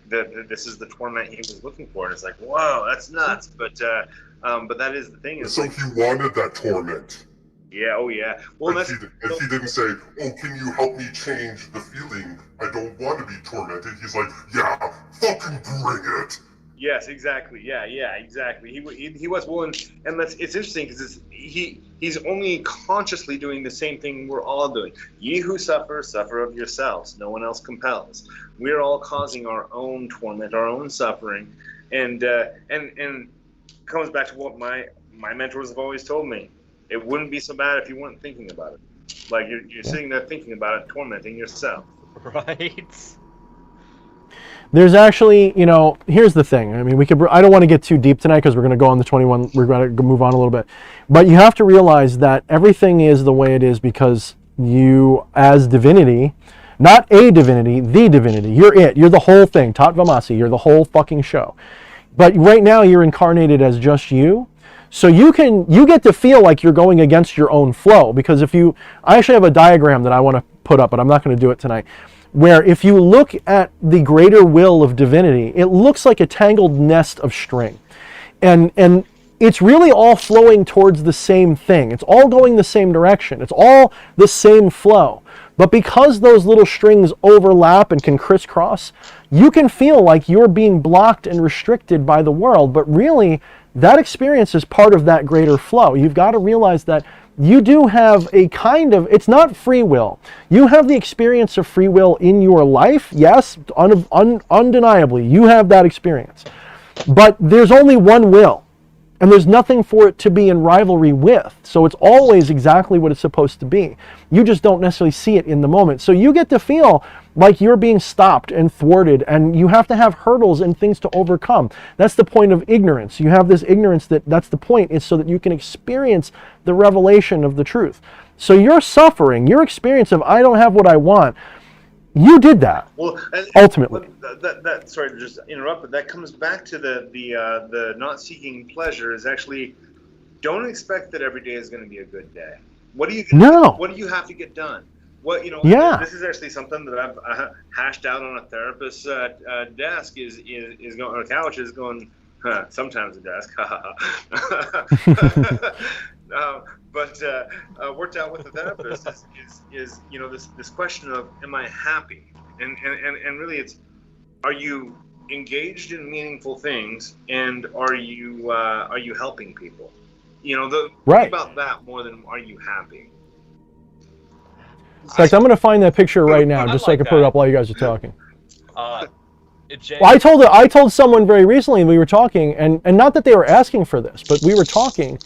This is the torment he was looking for, and it's like, whoa, that's nuts. But that is the thing. So he wanted that torment. Yeah. Oh yeah. Well, and he didn't say, "Oh, can you help me change the feeling? I don't want to be tormented." He's like, "Yeah, fucking bring it." Yes, exactly. Yeah, exactly. He was willing, and it's interesting because he's only consciously doing the same thing we're all doing. Ye who suffer of yourselves. No one else compels. We're all causing our own torment, our own suffering, and comes back to what my mentors have always told me. It wouldn't be so bad if you weren't thinking about it. Like you're sitting there thinking about it, tormenting yourself. Right. There's actually, here's the thing. I mean, I don't want to get too deep tonight because we're going to go on the 21, we're going to move on a little bit. But you have to realize that everything is the way it is because you, as divinity, not a divinity, the divinity, you're it. You're the whole thing. Tat Vamasi, you're the whole fucking show. But right now you're incarnated as just you. So you get to feel like you're going against your own flow because I actually have a diagram that I want to put up, but I'm not going to do it tonight. Where if you look at the greater will of divinity, it looks like a tangled nest of string. And it's really all flowing towards the same thing. It's all going the same direction. It's all the same flow. But because those little strings overlap and can crisscross, you can feel like you're being blocked and restricted by the world. But really, that experience is part of that greater flow. You've got to realize that you do have a kind of, it's not free will. You have the experience of free will in your life. Yes, undeniably, you have that experience. But there's only one will, and there's nothing for it to be in rivalry with. So it's always exactly what it's supposed to be. You just don't necessarily see it in the moment. So you get to feel like you're being stopped and thwarted, and you have to have hurdles and things to overcome. That's the point of ignorance. You have this ignorance that's the point, is so that you can experience the revelation of the truth. So your suffering, your experience of I don't have what I want, you did that. Well, ultimately. Sorry to just interrupt, but that comes back to the not seeking pleasure is actually don't expect that every day is going to be a good day. What do you have to get done? Yeah. This is actually something that I've hashed out on a therapist's desk is going on a couch is going sometimes a desk but worked out with the therapist is this question of am I happy and really it's are you engaged in meaningful things and are you helping people right. Think about that more than are you happy. In fact, I'm going to find that picture right now, just so I can put it up while you guys are talking. Well, I told someone very recently, we were talking, and not that they were asking for this, but we were talking,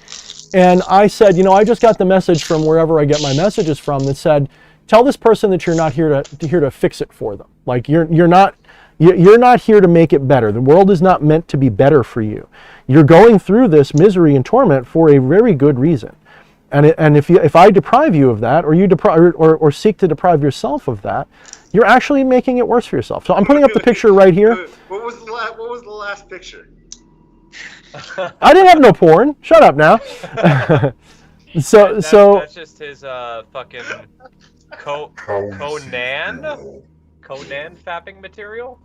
and I said, I just got the message from wherever I get my messages from that said, tell this person that you're not here to fix it for them. Like you're not here to make it better. The world is not meant to be better for you. You're going through this misery and torment for a very good reason. And if I deprive you of that, or you or seek to deprive yourself of that, you're actually making it worse for yourself. So I'm putting up the picture right here. What was the last picture? I didn't have no porn. Shut up now. That's just his fucking Conan fapping material.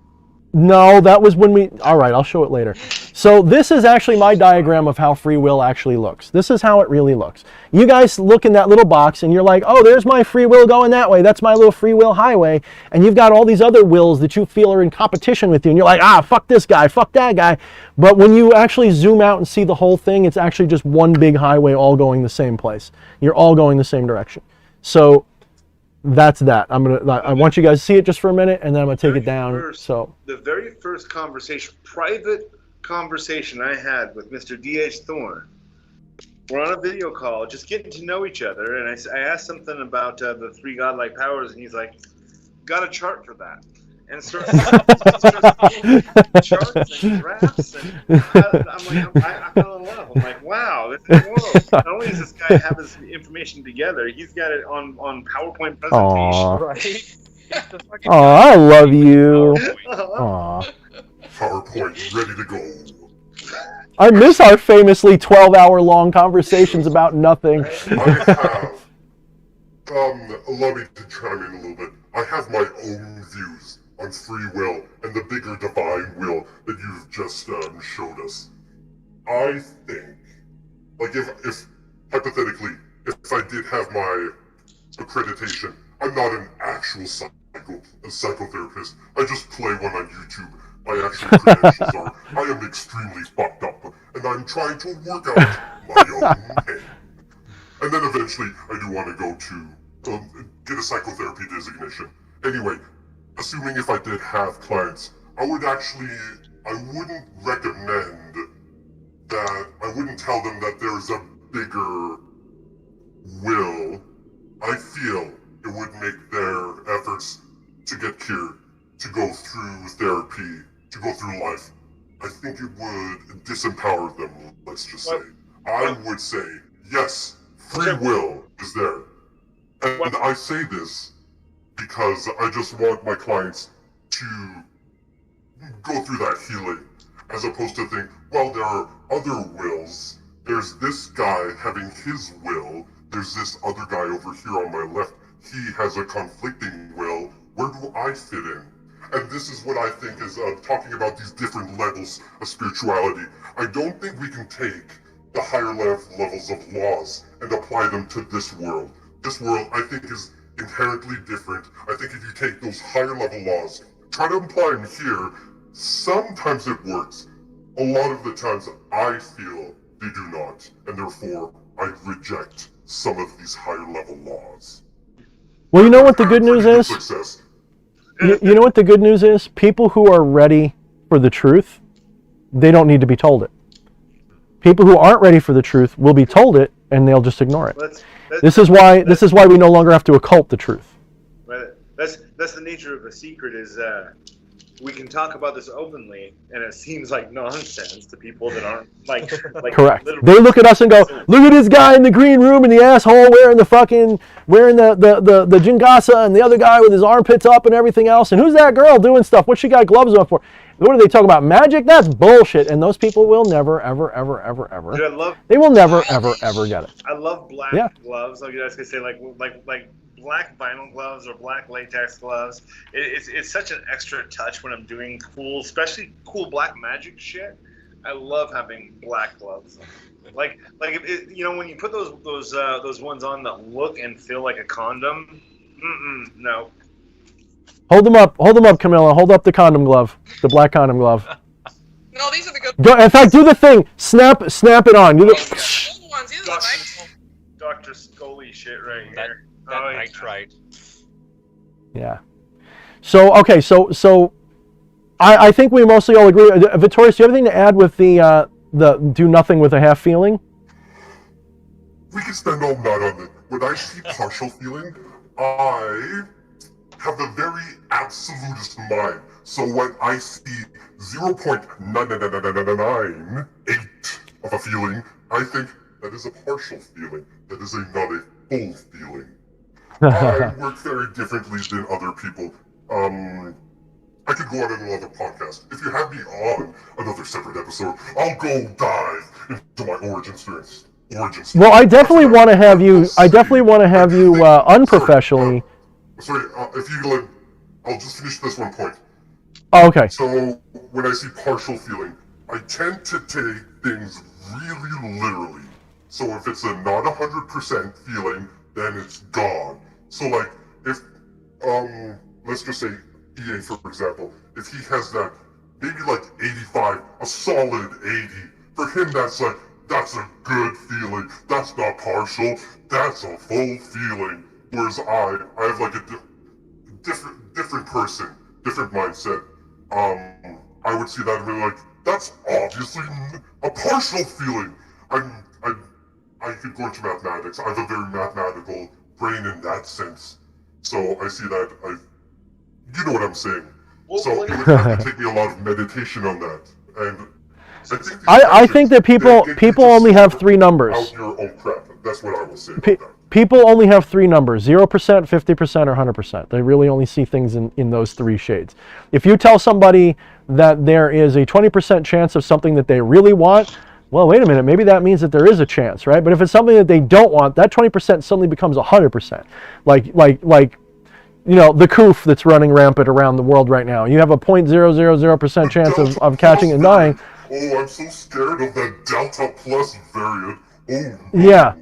No, that was when all right, I'll show it later. So this is actually my diagram of how free will actually looks. This is how it really looks. You guys look in that little box and you're like, oh, there's my free will going that way. That's my little free will highway. And you've got all these other wills that you feel are in competition with you. And you're like, fuck this guy, fuck that guy. But when you actually zoom out and see the whole thing, it's actually just one big highway all going the same place. You're all going the same direction. So that's that. I want you guys to see it just for a minute, and then I'm gonna take it down. The very first private conversation I had with Mr. D.H. Thorne, we're on a video call, just getting to know each other, and I asked something about the 3 godlike powers, and he's like, "Got a chart for that?" And starts charts and graphs, and I'm like, I fell in love. I'm like, wow, whoa! Not only does this guy have his information together, he's got it on PowerPoint presentation. Aw. Right? Oh, I love you. Aw. PowerPoint ready to go. I miss our famously 12-hour-long conversations about nothing. I have, allow me to chime in a little bit. I have my own views on free will and the bigger divine will that you've just showed us. I think, like if hypothetically, if I did have my accreditation, I'm not an actual psychotherapist. I just play one on YouTube. My actual credentials are, I am extremely fucked up, and I'm trying to work out my own pain. And then eventually, I do want to go to get a psychotherapy designation. Anyway, assuming if I did have clients, I wouldn't recommend that, I wouldn't tell them that there's a bigger will. I feel it would make their efforts to get cured, to go through therapy, to go through life, I think it would disempower them, let's just say. I would say, yes, free will is there. And I say this because I just want my clients to go through that healing, as opposed to think, well, there are other wills. There's this guy having his will. There's this other guy over here on my left. He has a conflicting will. Where do I fit in? And this is what I think is talking about these different levels of spirituality. I don't think we can take the higher levels of laws and apply them to this world. This world, I think, is inherently different. I think if you take those higher level laws, try to apply them here, sometimes it works. A lot of the times I feel they do not, and therefore I reject some of these higher level laws. Well, you know what the good news is? Success. You know what the good news is? People who are ready for the truth, they don't need to be told it. People who aren't ready for the truth will be told it, and they'll just ignore it. This is why we no longer have to occult the truth. That's the nature of a secret. Is we can talk about this openly, and it seems like nonsense to people that aren't like correct. They look at us and go, "Look at this guy in the green room in the asshole wearing the jingasa, and the other guy with his armpits up and everything else. And who's that girl doing stuff? What's she got gloves on for? What are they talking about? Magic? That's bullshit." And those people will never, ever, ever, ever, ever. Dude, they will never, ever, ever get it. I love black gloves. Like I was gonna say, like black vinyl gloves or black latex gloves. It's such an extra touch when I'm doing cool, especially cool black magic shit. I love having black gloves. Like when you put those ones on that look and feel like a condom. No. Hold them up, Camilla. Hold up the condom glove, the black condom glove. No, these are the good Go, in fact, do the thing. Snap it on. You look. old ones. These are the nice. Dr. Scully shit right here. That nitrite. Yeah. So okay, so I think we mostly all agree. Vittorius, do you have anything to add with the do nothing with a half feeling? We can spend all night on it. When I see partial feeling, I have a very absolutist mind. So when I see 0.99998 of a feeling, I think that is a partial feeling. That is not a full feeling. I work very differently than other people. I could go on another podcast. If you have me on another separate episode, I'll go dive into my origin stories. Well, I definitely want to have you. Unprofessionally. Sorry, if you let, I'll just finish this one point. Oh, okay. So when I see partial feeling, I tend to take things really literally. So if it's a not 100% feeling, then it's gone. So like if let's just say EA for example, if he has that maybe like 85, a solid 80, for him that's a good feeling. That's not partial. That's a full feeling. Whereas I have like a different person, different mindset. I would see that and be like, that's obviously a partial feeling. I could go into mathematics. I have a very mathematical brain in that sense. So I see that you know what I'm saying. Well, So what it do would you- have to take me a lot of meditation on that. And I think that people only have three numbers. Out your own crap. That's what I will say about that. People only have three numbers, 0%, 50%, or 100%. They really only see things in those three shades. If you tell somebody that there is a 20% chance of something that they really want, well, wait a minute, maybe that means that there is a chance, right? But if it's something that they don't want, that 20% suddenly becomes 100%. Like you know, the coof that's running rampant around the world right now. You have a 0.000% chance of catching and dying. Oh, I'm so scared of that Delta Plus variant. Oh, no. Yeah.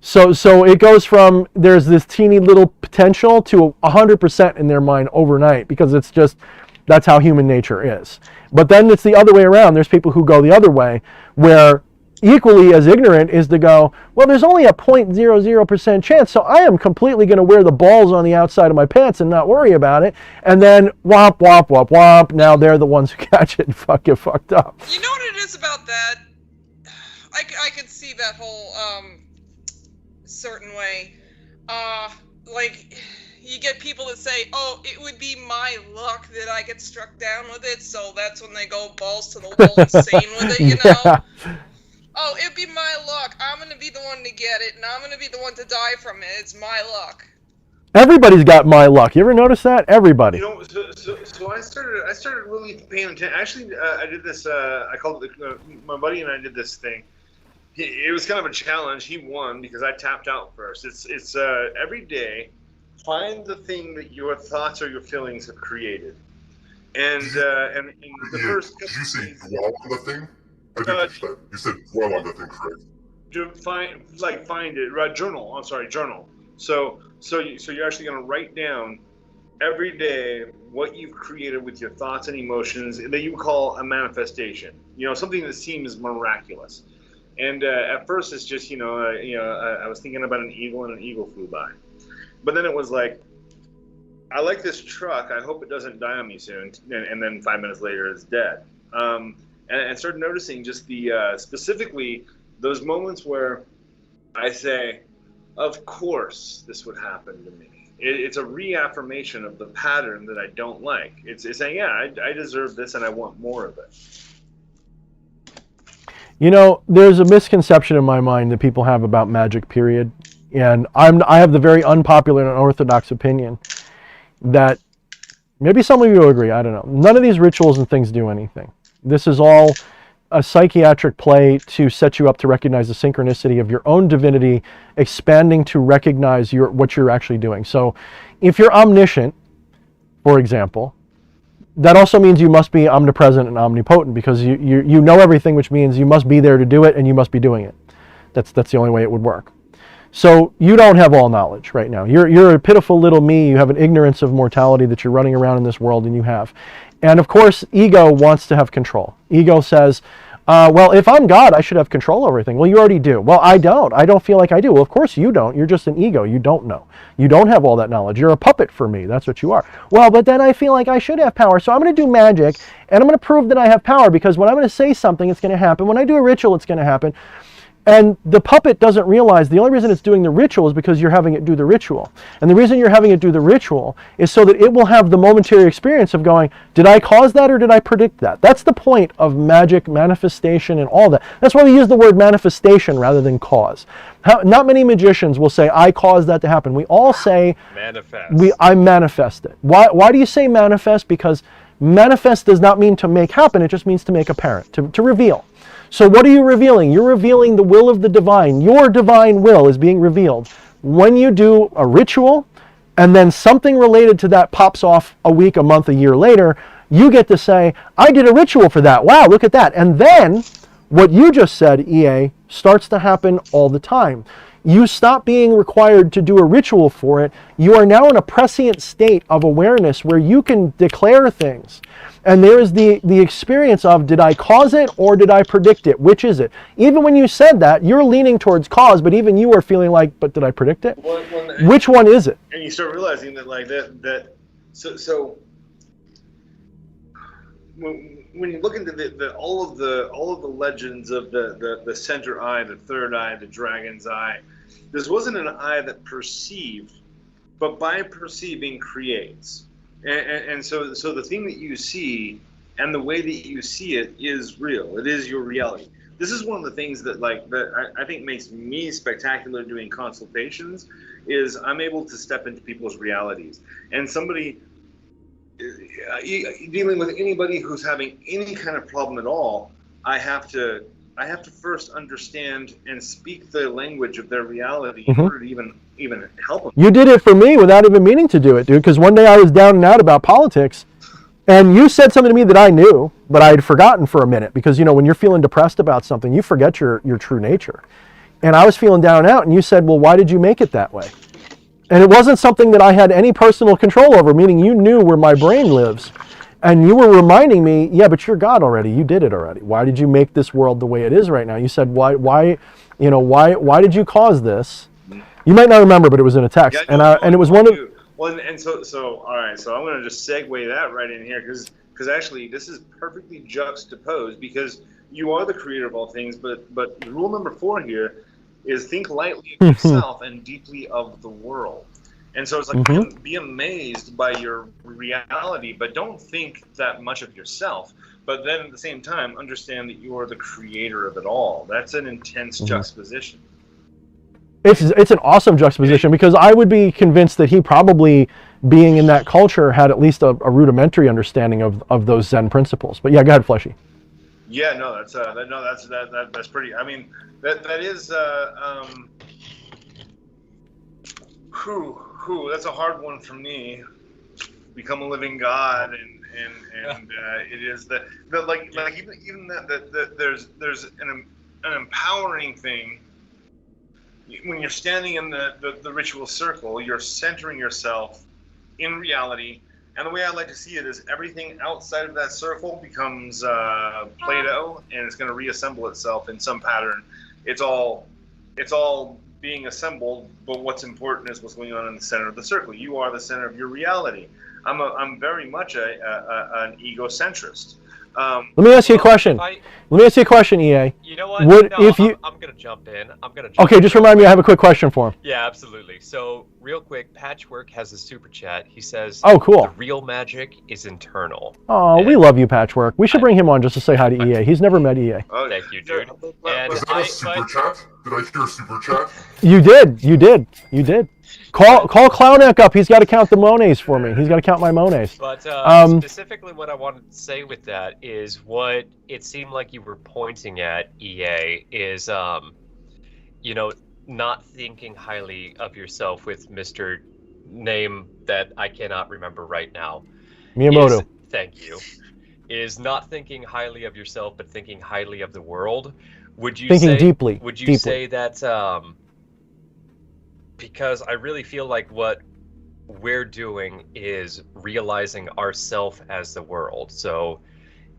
So it goes from there's this teeny little potential to 100% in their mind overnight, because it's just, that's how human nature is. But then it's the other way around. There's people who go the other way, where equally as ignorant is to go, well, there's only a 0.00% chance, so I am completely going to wear the balls on the outside of my pants and not worry about it. And then womp, womp, womp, womp. Now they're the ones who catch it and get fucked up. You know what it is about that? I could see that whole certain way. Like, you get people that say, oh, it would be my luck that I get struck down with it, so that's when they go balls to the wall insane with it, you know? Yeah. Oh, it'd be my luck. I'm gonna be the one to get it, and I'm gonna be the one to die from it. It's my luck. Everybody's got my luck. You ever notice that? Everybody. You know, so I started really paying attention. Actually, I did this. I called it. My buddy and I did this thing. It was kind of a challenge. He won because I tapped out first. It's every day, find the thing that your thoughts or your feelings have created, and the first. Did you say dwell on the thing? I didn't catch that. You said dwell on the thing, correct? Find it. Right, journal. I'm sorry, journal. So you're actually going to write down every day what you've created with your thoughts and emotions that you call a manifestation. You know, something that seems miraculous. And at first, it's just I was thinking about an eagle, and an eagle flew by. But then it was like, I like this truck. I hope it doesn't die on me soon. And then 5 minutes later, it's dead. And started noticing just the specifically those moments where I say, of course this would happen to me. It's a reaffirmation of the pattern that I don't like. It's saying, yeah, I deserve this and I want more of it. You know, there's a misconception in my mind that people have about magic, period. And I have the very unpopular and unorthodox opinion that maybe some of you will agree, I don't know. None of these rituals and things do anything. This is all a psychiatric play to set you up to recognize the synchronicity of your own divinity expanding to recognize what you're actually doing. So if you're omniscient, for example, that also means you must be omnipresent and omnipotent, because you know everything, which means you must be there to do it and you must be doing it. That's the only way it would work. So you don't have all knowledge right now. You're a pitiful little me. You have an ignorance of mortality that you're running around in this world, and you have. And of course, ego wants to have control. Ego says, well, if I'm God, I should have control over everything. Well, you already do. Well, I don't. I don't feel like I do. Well, of course you don't. You're just an ego. You don't know. You don't have all that knowledge. You're a puppet for me. That's what you are. Well, but then I feel like I should have power. So I'm going to do magic, and I'm going to prove that I have power, because when I'm going to say something, it's going to happen. When I do a ritual, it's going to happen. And the puppet doesn't realize the only reason it's doing the ritual is because you're having it do the ritual. And the reason you're having it do the ritual is so that it will have the momentary experience of going, did I cause that or did I predict that? That's the point of magic, manifestation, and all that. That's why we use the word manifestation rather than cause. Not many magicians will say, I caused that to happen. We all say, manifest. I manifest it. Why do you say manifest? Because manifest does not mean to make happen. It just means to make apparent, to reveal. So what are you revealing? You're revealing the will of the divine. Your divine will is being revealed. When you do a ritual, and then something related to that pops off a week, a month, a year later, you get to say, I did a ritual for that. Wow, look at that. And then what you just said, EA, starts to happen all the time. You stop being required to do a ritual for it. You are now in a prescient state of awareness where you can declare things. And there is the experience of, did I cause it or did I predict it? Which is it? Even when you said that, you're leaning towards cause, but even you are feeling like, but did I predict it? Which one is it? And you start realizing that, like, so when you look into all of the legends of the center eye, the third eye, the dragon's eye, this wasn't an eye that perceived, but by perceiving creates. And so the thing that you see and the way that you see it is real. It is your reality. This is one of the things that I think makes me spectacular doing consultations is I'm able to step into people's realities. And somebody dealing with anybody who's having any kind of problem at all, I have to first understand and speak the language of their reality in order to even help them. You did it for me without even meaning to do it, dude, because one day I was down and out about politics, and you said something to me that I knew, but I had forgotten for a minute, because, you know, when you're feeling depressed about something, you forget your true nature. And I was feeling down and out, and you said, well, why did you make it that way? And it wasn't something that I had any personal control over, meaning you knew where my brain lives. And you were reminding me, yeah, but you're God already. You did it already. Why did you make this world the way it is right now? You said, why did you cause this? You might not remember, but it was in a text. Yeah, and it was one of... Well, and so all right, so I'm going to just segue that right in here, because actually this is perfectly juxtaposed, because you are the creator of all things, but rule number 4 here is think lightly of yourself and deeply of the world. And so it's like be amazed by your reality, but don't think that much of yourself. But then at the same time, understand that you are the creator of it all. That's an intense juxtaposition. It's an awesome juxtaposition, because I would be convinced that he probably, being in that culture, had at least a rudimentary understanding of those Zen principles. But yeah, go ahead, Fleshy. Yeah, no, that's pretty. I mean, that is that's a hard one for me. Become a living God, and it is that even that there's an empowering thing. When you're standing in the ritual circle, you're centering yourself in reality. And the way I like to see it is everything outside of that circle becomes Play-Doh, and it's going to reassemble itself in some pattern. It's all being assembled, but what's important is what's going on in the center of the circle. You are the center of your reality. I'm very much an egocentrist. Let me ask you a question. EA. You know what? I'm going to jump in. Okay, just remind me, I have a quick question for him. Yeah, absolutely. So, real quick, Patchwork has a super chat. He says, oh, cool. The real magic is internal. Oh, we love you, Patchwork. We should bring him on just to say hi to EA. He's never met EA. Oh, thank you, dude. Was that a super chat? Did I hear a super chat? You did. Call Clowneck up. He's got to count the Monets for me. He's got to count my Monets. But specifically what I wanted to say with that is what it seemed like you were pointing at, EA, is, not thinking highly of yourself with Mr. Name that I cannot remember right now. Miyamoto. Thank you. Is not thinking highly of yourself, but thinking highly of the world. Would you deeply? Would you say that... because I really feel like what we're doing is realizing ourself as the world. So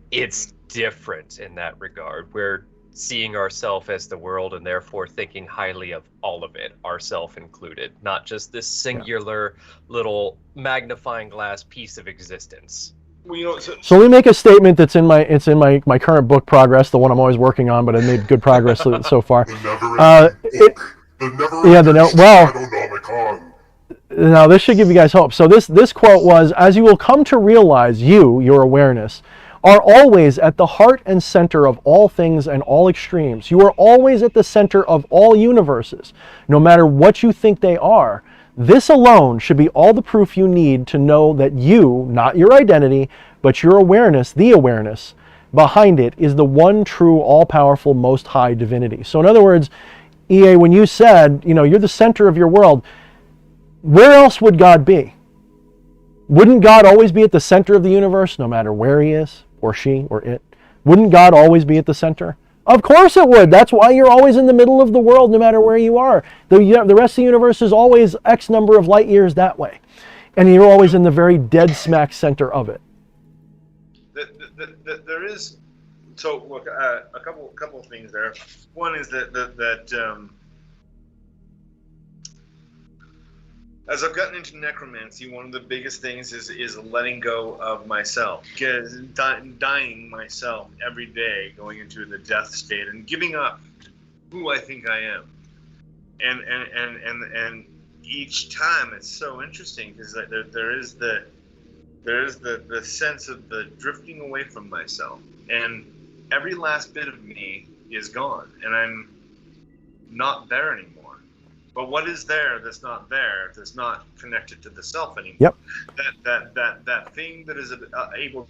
it's different in that regard. We're seeing ourself as the world and therefore thinking highly of all of it, ourself included, not just this singular little magnifying glass piece of existence. Well, so let me make a statement that's in my current book progress, the one I'm always working on, but I made good progress so far. Now this should give you guys hope. So this quote was, as you will come to realize, your awareness, are always at the heart and center of all things and all extremes. You are always at the center of all universes, no matter what you think they are. This alone should be all the proof you need to know that you, not your identity, but your awareness, the awareness behind it, is the one true, all-powerful, most high divinity. So in other words, EA, when you said, you're the center of your world, where else would God be? Wouldn't God always be at the center of the universe, no matter where he is, or she, or it? Wouldn't God always be at the center? Of course it would. That's why you're always in the middle of the world, no matter where you are. The rest of the universe is always X number of light years that way. And you're always in the very dead smack center of it. There is... So look, a couple of things there. One is that As I've gotten into necromancy, one of the biggest things is letting go of myself, dying myself every day, going into the death state, and giving up who I think I am. And each time it's so interesting because there is the sense of the drifting away from myself, and every last bit of me is gone, and I'm not there anymore. But what is there that's not there, that's not connected to the self anymore? Yep. That thing that is able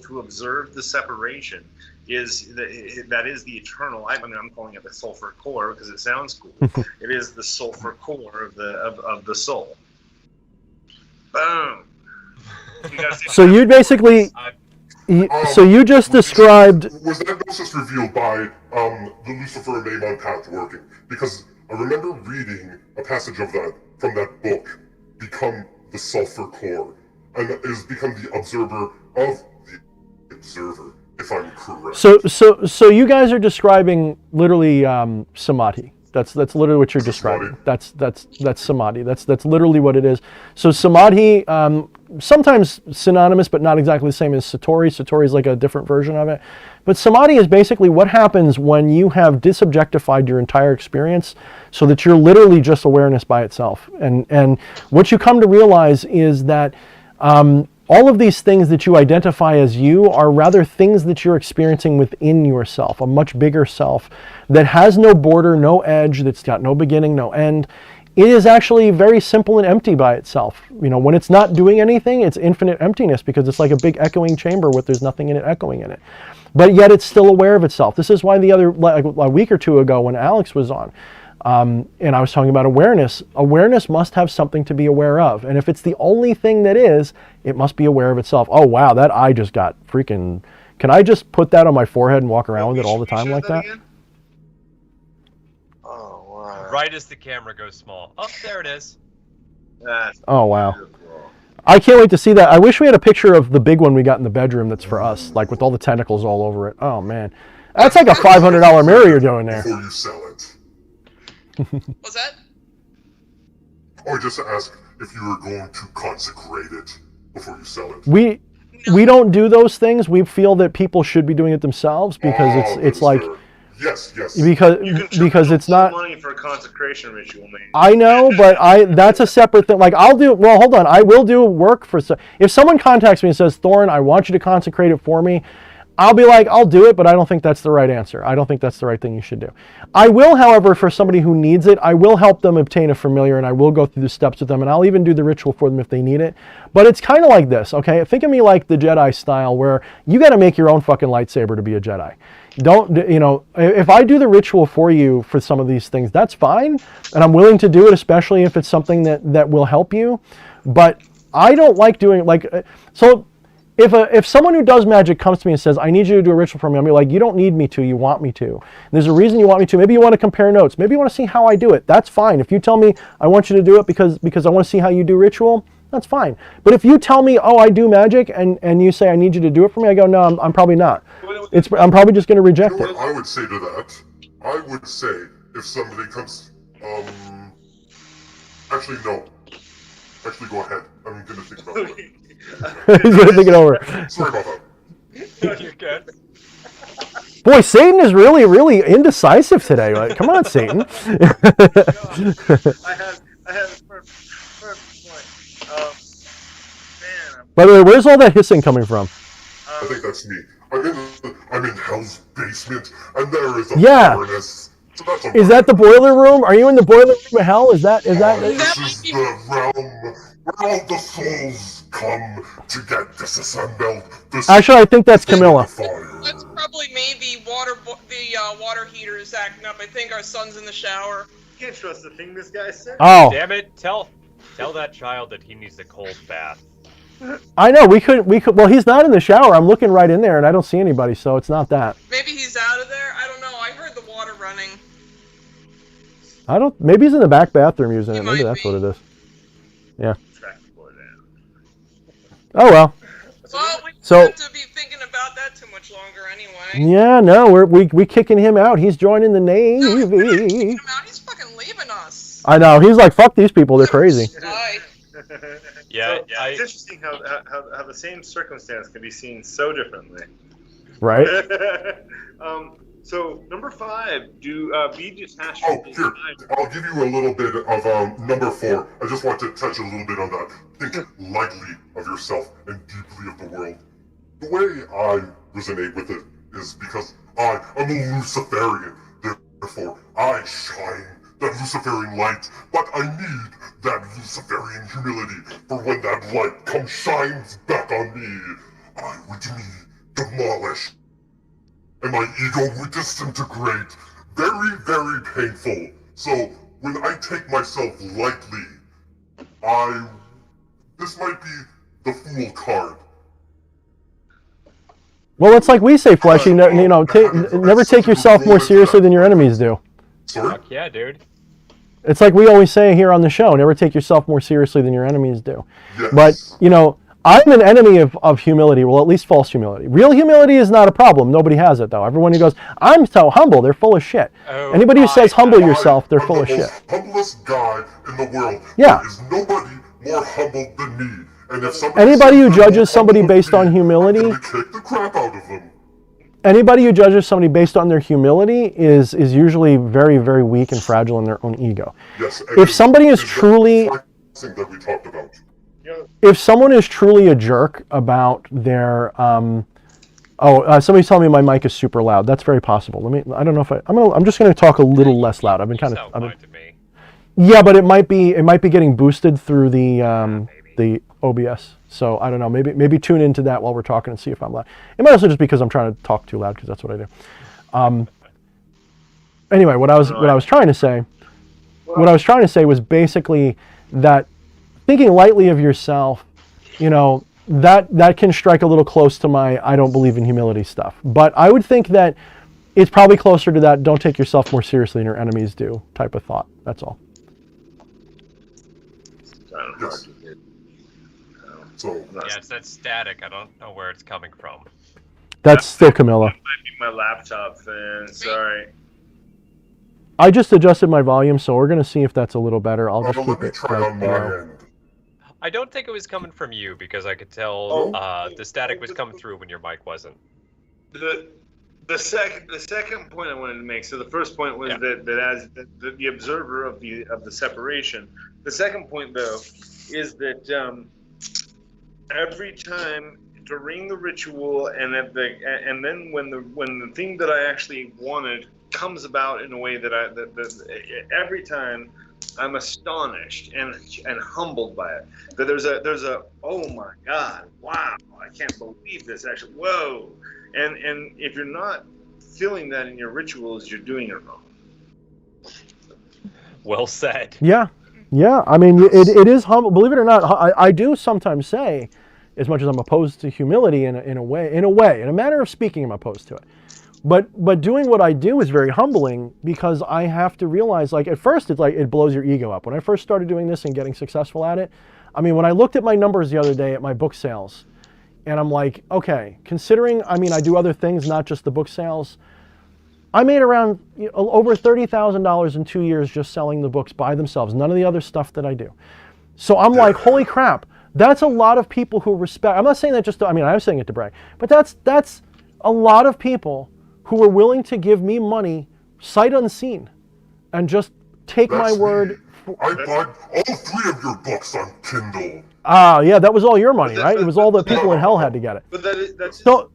to observe the separation that is the eternal. I mean, I'm calling it the sulfur core because it sounds cool. It is the sulfur core of the soul. Boom. So you basically, so you just described. Was that gnosis revealed by the Lucifer and Maimon path working? Because I remember reading a passage of that from that book, become the sulfur core, and is become the observer of the observer, if I'm correct. So you guys are describing literally samadhi. That's literally what you're describing. That's samadhi. That's literally what it is. So samadhi, sometimes synonymous, but not exactly the same as satori. Satori is like a different version of it. But samadhi is basically what happens when you have disobjectified your entire experience so that you're literally just awareness by itself. And what you come to realize is that all of these things that you identify as you are rather things that you're experiencing within yourself, a much bigger self that has no border, no edge, that's got no beginning, no end. It is actually very simple and empty by itself. You know, when it's not doing anything, it's infinite emptiness because it's like a big echoing chamber with there's nothing in it echoing in it. But yet it's still aware of itself. This is why like a week or two ago when Alex was on, and I was talking about awareness. Awareness must have something to be aware of. And if it's the only thing that is, it must be aware of itself. Oh, wow, that eye just got freaking... Can I just put that on my forehead and walk around with it all the time like that? Oh, wow. Right as the camera goes small. Oh, there it is. Oh, wow. I can't wait to see that. I wish we had a picture of the big one we got in the bedroom that's for us, like with all the tentacles all over it. Oh, man. That's like a $500 mirror you're doing there. Before you sell it. What's that? Or just to ask if you were going to consecrate it before you sell it. We don't do those things. We feel that people should be doing it themselves because it's like fair. Yes. because it's not money for a consecration ritual, man. I know, but that's a separate thing. Like hold on, I will do work for if someone contacts me and says, "Thorne, I want you to consecrate it for me." I'll be like, I'll do it, but I don't think that's the right answer. I don't think that's the right thing you should do. I will, however, for somebody who needs it, I will help them obtain a familiar, and I will go through the steps with them, and I'll even do the ritual for them if they need it. But it's kind of like this, okay? Think of me like the Jedi style, where you got to make your own fucking lightsaber to be a Jedi. Don't, you know, if I do the ritual for you for some of these things, that's fine, and I'm willing to do it, especially if it's something that will help you. But I don't like doing, so... If someone who does magic comes to me and says, I need you to do a ritual for me, I'll be like, you don't need me to, you want me to. And there's a reason you want me to. Maybe you want to compare notes. Maybe you want to see how I do it. That's fine. If you tell me I want you to do it because I want to see how you do ritual, that's fine. But if you tell me, oh, I do magic, and you say I need you to do it for me, I go, no, I'm probably not. I'm probably just going to reject it. I would say to that, I would say if somebody comes, actually, no. Actually, go ahead. I'm going to think about it. He's going to think it over. Sorry about that. You're good. Boy, Satan is really, really indecisive today. Like, come on, Satan. I have a perfect point. Man. By the way, where's all that hissing coming from? I think that's me. I'm in Hell's basement, and there is a furnace. So that's is that the boiler room? Are you in the boiler room of hell? Is that? This is the realm where all the souls come to get disassembled. Actually, I think that's Camilla. That's probably me. The water heater is acting up. I think our son's in the shower. You can't trust the thing this guy said. Oh. Damn it! Tell that child that he needs a cold bath. I know, we could, well, he's not in the shower. I'm looking right in there and I don't see anybody, so it's not that. Maybe he's out of there? I don't know. I heard the water running. Maybe he's in the back bathroom using it. Maybe might that's be. what it is. Yeah. Track the board down. Oh, well. Well, we So- don't have to be thinking about that too much longer anyway. Yeah, no, we kicking him out. He's joining the No, we're not Navy. kicking him out. He's fucking leaving us. I know. He's like, fuck these people. They're crazy. Aye. Yeah, So, it's interesting how the same circumstance can be seen so differently. Right? So number 5, be detached. Oh, here, I'll give you a little bit of number 4. I just want to touch a little bit on that. Think lightly of yourself and deeply of the world. The way I resonate with it is because I am a Luciferian. Therefore, I shine that Luciferian light, but I need that Luciferian humility for when that light shines back on me. I would demolish, and my ego would disintegrate. Very, very painful. So when I take myself lightly, this might be the fool card. Well, it's like we say, Fleshy, never take yourself more seriously than your enemies do. Sorry? Fuck yeah, dude. It's like we always say here on the show, never take yourself more seriously than your enemies do. Yes. But, I'm an enemy of humility, well, at least false humility. Real humility is not a problem. Nobody has it, though. Everyone who goes, I'm so humble, they're full of shit. Oh, Anybody who says humble yourself, they're full of I'm the shit. most humblest guy in the world. Yeah. There is nobody more humble than me. And if somebody Anybody who says they're judges more somebody humble based than on me, humility, I'm gonna kick the crap out of them. anybody who judges somebody based on their humility is usually very, very weak and fragile in their own ego. Yes. If somebody is truly, thing that we talked about. if someone is truly a jerk about their, somebody's telling me my mic is super loud. That's very possible. I don't know if I'm just going to talk a little less loud. I've been kind of, to me. yeah, but it might be getting boosted through the OBS. So I don't know. Maybe tune into that while we're talking and see if I'm loud. It might also just because I'm trying to talk too loud because that's what I do. Anyway, what I was trying to say was basically that thinking lightly of yourself, that can strike a little close to my I don't believe in humility stuff. But I would think that it's probably closer to that don't take yourself more seriously than your enemies do type of thought. That's all. Yes. So Yeah, it's that static. I don't know where it's coming from. That's still Camilla. That might be my laptop fan. Sorry. I just adjusted my volume, so we're going to see if that's a little better. I'll just let keep me it try on my end. I don't think it was coming from you because I could tell the static was coming through when your mic wasn't. The second point I wanted to make. So the first point was that as the observer of the separation. The second point, though, is that every time during the ritual and then when the thing that I actually wanted comes about in a way that every time I'm astonished and humbled by it. That there's a oh my God, wow, I can't believe this actually, whoa. And if you're not feeling that in your rituals, you're doing it wrong. Well said. Yeah. I mean, it is humble. Believe it or not, I do sometimes say, as much as I'm opposed to humility in a manner of speaking, I'm opposed to it. But doing what I do is very humbling because I have to realize, like, at first it's like it blows your ego up. When I first started doing this and getting successful at it, I mean, when I looked at my numbers the other day at my book sales, and I'm like, okay, considering, I mean, I do other things, not just the book sales, I made around over $30,000 in 2 years just selling the books by themselves, none of the other stuff that I do. So I'm like, holy crap, that's a lot of people who respect, I'm not saying that just, I mean, I'm saying it to brag, but that's a lot of people who are willing to give me money sight unseen and just take my word. I bought all 3 of your books on Kindle. Yeah, that was all your money, right? It was all the people in hell had to get it. But that's So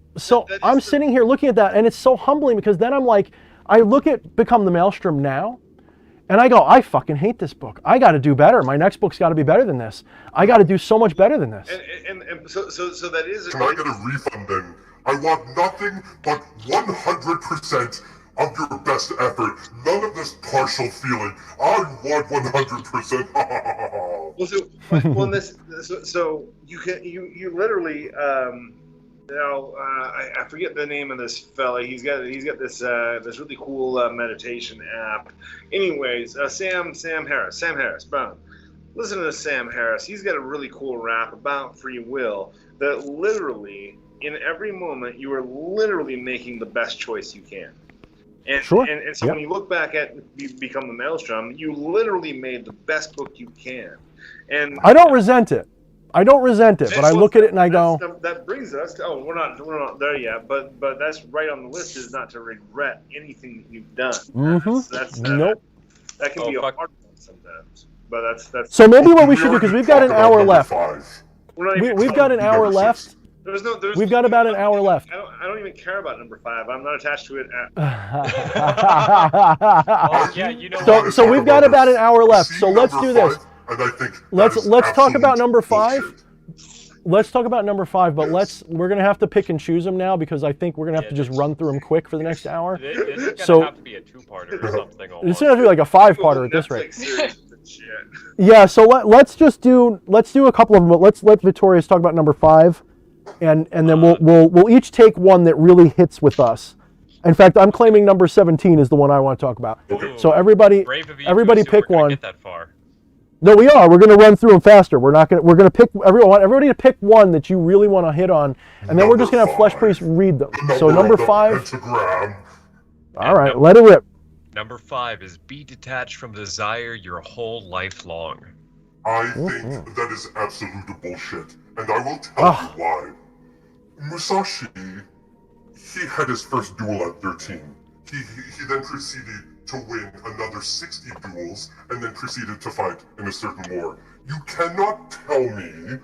I'm sitting here looking at that, and it's so humbling because then I'm like, I look at Become the Maelstrom now, and I go, I fucking hate this book. I got to do better. My next book's got to be better than this. I got to do so much better than this. And so that is. Can I get a refund then? I want nothing but 100% of your best effort. None of this partial feeling. I want 100%. So you literally I forget the name of this fella. He's got this really cool meditation app. Anyways, Sam Harris, boom. Listen to Sam Harris. He's got a really cool rap about free will that literally in every moment you are literally making the best choice you can. And, Sure. and so Yep. when you look back at Become the Maelstrom, you literally made the best book you can. And I don't resent it. But I look at it and I go, that brings us to, we're not there yet, but that's right on the list, is not to regret anything that you've done. Nope. That can be a hard one sometimes, but that's. So maybe what we should do, because we've got an hour left. We've got an hour left. We've got about an hour left. I don't even care about number 5. I'm not attached to it. Oh, yeah, you know. So we've got about an hour left. So let's do this. And I think Let's talk about number 5. bullshit. Let's talk about number 5, but Yes. we're gonna have to pick and choose them now, because I think we're gonna have to just run through them quick for the next hour. This is gonna So- have to be a 2-parter or something. It's gonna have to be like a 5-parter at this rate. Netflix series and shit. Yeah. So let's do a couple of them. But let's let Victorious talk about number 5, and then we'll each take one that really hits with us. In fact, I'm claiming number 17 is the one I want to talk about. Okay. So everybody Brave of you everybody to assume pick we're gonna one. Get that far. No, we are. We're going to run through them faster. We're going to pick everybody to pick one that you really want to hit on, and then we're just going to have Flesh Priest read them. So number 5. Pentagram. All right, let it rip. Number 5 is be detached from desire your whole life long. I think that is absolute bullshit, and I will tell you why. Musashi, he had his first duel at 13. He then proceeded to win another 60 duels, and then proceeded to fight in a certain war. You cannot tell me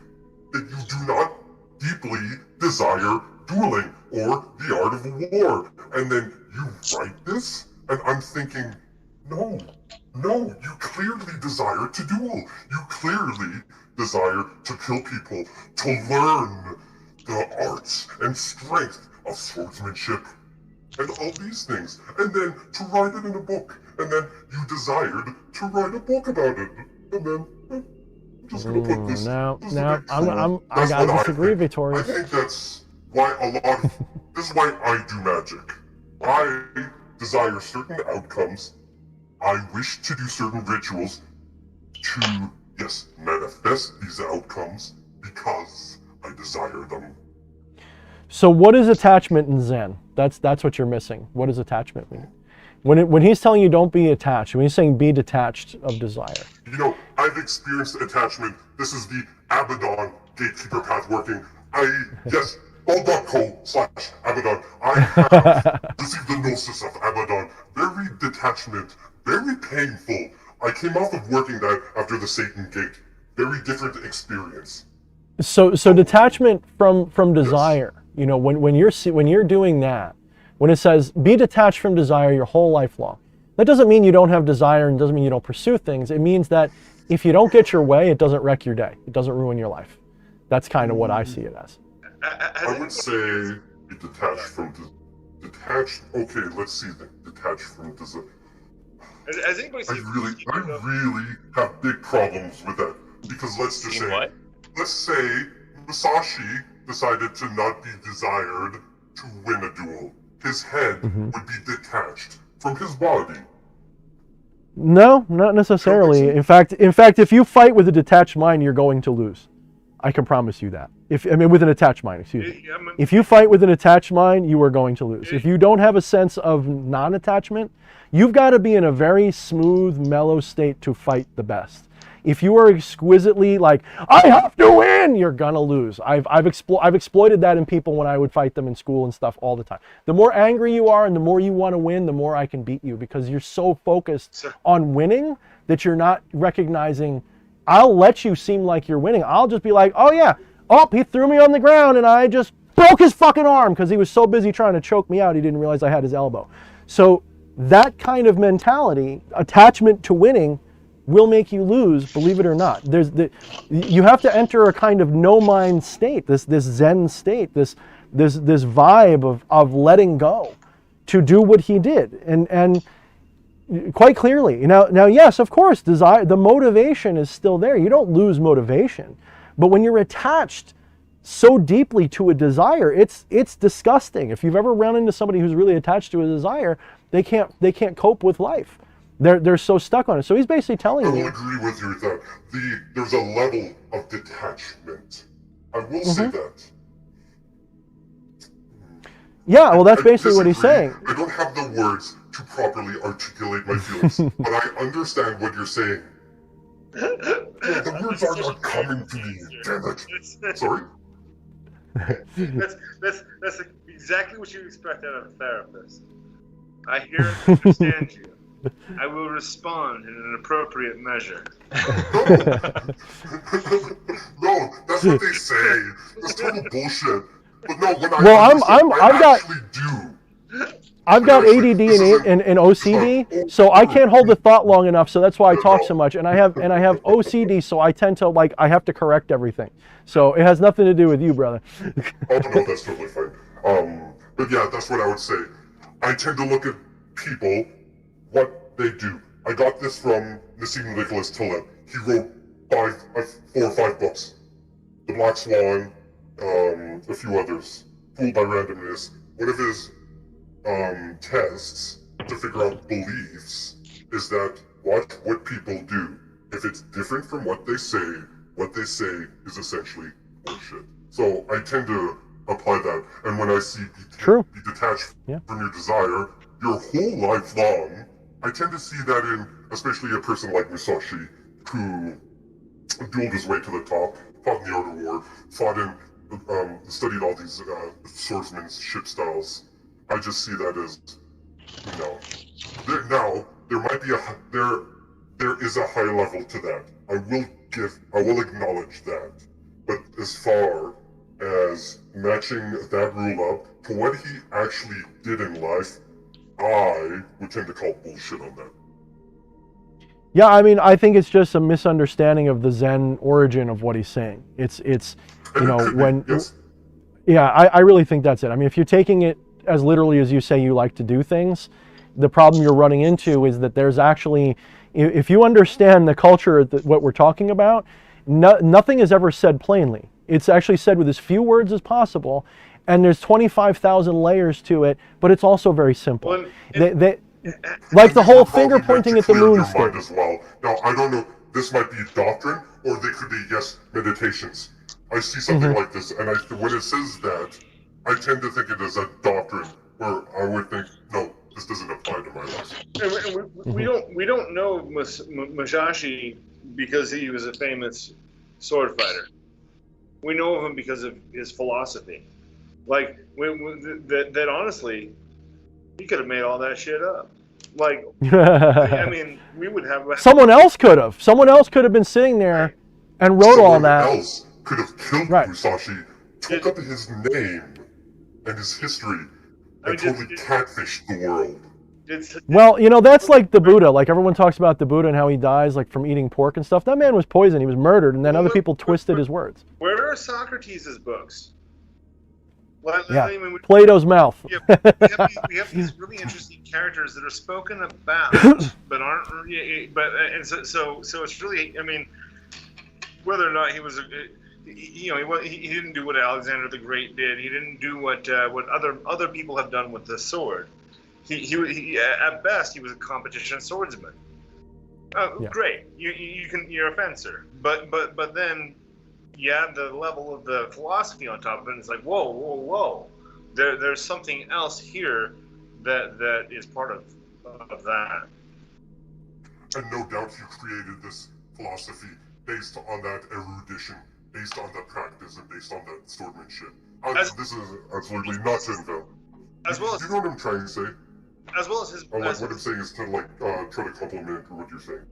that you do not deeply desire dueling or the art of war, and then you write this, and I'm thinking, no, you clearly desire to duel. You clearly desire to kill people, to learn the arts and strength of swordsmanship and all these things, and then to write it in a book, and then you desired to write a book about it, and then I'm just gonna put this. Now, this is a bit I cruel. gotta That's what disagree, think. Victorious. I think that's why a lot of this is why I do magic. I desire certain outcomes. I wish to do certain rituals to, yes, manifest these outcomes because I desire them. So what is attachment in Zen? That's what you're missing. What does attachment mean? When he's telling you don't be attached, when he's saying be detached of desire. You know, I've experienced attachment. This is the Abaddon gatekeeper path working. Yes, all.co/Abaddon. I have received the gnosis of Abaddon. Very detachment, very painful. I came off of working that after the Satan gate. Very different experience. So detachment from desire. You know, when you're doing that, when it says be detached from desire your whole life long, that doesn't mean you don't have desire, and doesn't mean you don't pursue things. It means that if you don't get your way, it doesn't wreck your day. It doesn't ruin your life. That's kind of what I see it as. I would say be detached from detached. Okay, let's see then. Detached from desire. Has anybody I seen really have big problems with that, because let's just say, What? let's say Musashi decided to not be desired to win a duel. His head would be detached from his body. No, not necessarily. In fact, if you fight with a detached mind, you're going to lose. I can promise you that. With an attached mind, excuse me. If you fight with an attached mind, you are going to lose. If you don't have a sense of non-attachment, you've got to be in a very smooth, mellow state to fight the best. If you are exquisitely like, I have to win, you're gonna lose. I've exploited that in people when I would fight them in school and stuff all the time. The more angry you are and the more you want to win, the more I can beat you, because you're so focused on winning that you're not recognizing. I'll let you seem like you're winning. I'll just be like, oh yeah, he threw me on the ground and I just broke his fucking arm because he was so busy trying to choke me out he didn't realize I had his elbow. So that kind of mentality, attachment to winning, will make you lose, believe it or not. You have to enter a kind of no-mind state, this Zen state, this vibe of letting go to do what he did. And quite clearly, now yes, of course, desire, the motivation is still there. You don't lose motivation. But when you're attached so deeply to a desire, it's disgusting. If you've ever run into somebody who's really attached to a desire, they can't cope with life. They're so stuck on it. So he's basically telling you. I will agree with you that there's a level of detachment. I will say that. Yeah, well, that's basically what he's saying. I don't have the words to properly articulate my feelings, but I understand what you're saying. The words are not coming to me, damn it. Sorry? That's exactly what you expect out of a therapist. I hear and understand you. I will respond in an appropriate measure. No, that's what they say. That's total bullshit. But no, when I've got ADD and OCD, so I can't hold the thought long enough. So that's why I talk so much. And I have OCD, so I tend to I have to correct everything. So it has nothing to do with you, brother. Oh no, that's totally fine. But yeah, that's what I would say. I tend to look at people, what they do. I got this from Nassim Nicholas Taleb. He wrote 4 or 5 books. The Black Swan, a few others. Fooled by Randomness. One of his tests to figure out beliefs is that watch what people do. If it's different from what they say is essentially bullshit. So I tend to apply that. And when I see be detached from your desire your whole life long, I tend to see that in especially a person like Musashi, who dueled his way to the top, fought in the Art of War, studied all these swordsmanship styles. I just see that as, there is a high level to that. I will acknowledge that. But as far as matching that rule up to what he actually did in life, I would tend to call bullshit on that. Yeah, I mean, I think it's just a misunderstanding of the Zen origin of what he's saying. It's I really think that's it. I mean, if you're taking it as literally as you say you like to do things, the problem you're running into is that there's actually, if you understand the culture, what we're talking about, nothing is ever said plainly. It's actually said with as few words as possible, and there's 25,000 layers to it, but it's also very simple. Well, like the whole finger pointing at the moon thing. As well. Now, I don't know, this might be doctrine, or they could be, meditations. I see something like this, and when it says that, I tend to think it is a doctrine, where I would think, no, this doesn't apply to my life. And we don't know Musashi because he was a famous sword fighter. We know of him because of his philosophy. That honestly, he could have made all that shit up. I mean, we would have. Someone else could have. Someone else could have been sitting there and wrote all that. Someone else could have killed Musashi, took up his name and his history, and totally catfished the world. Well, that's like the Buddha. Like everyone talks about the Buddha and how he dies, like from eating pork and stuff. That man was poisoned. He was murdered, and then other people twisted his words. Where are Socrates' books? Plato's mouth. We have these really interesting characters that are spoken about, but aren't. So it's really. I mean, whether or not he was, he didn't do what Alexander the Great did. He didn't do what other people have done with the sword. He at best he was a competition swordsman. Great, you're a fencer, but then. You add the level of the philosophy on top of it, and it's like, whoa. There's something else here that is part of that. And no doubt you created this philosophy based on that erudition, based on that practice, and based on that swordmanship. This is absolutely not to invent. You know what I'm trying to say? As well as his... what I'm saying is to, try to compliment what you're saying.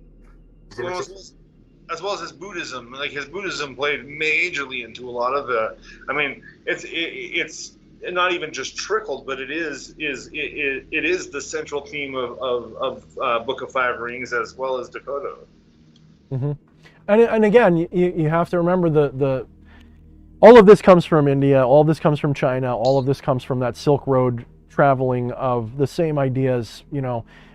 Does that make sense? As well as his Buddhism, his Buddhism played majorly into a lot of the. I mean, it's not even just trickled, but it is the central theme of Book of Five Rings as well as Dokkodo. Mm-hmm. And again, you have to remember the all of this comes from India, all of this comes from China, all of this comes from that Silk Road traveling of the same ideas.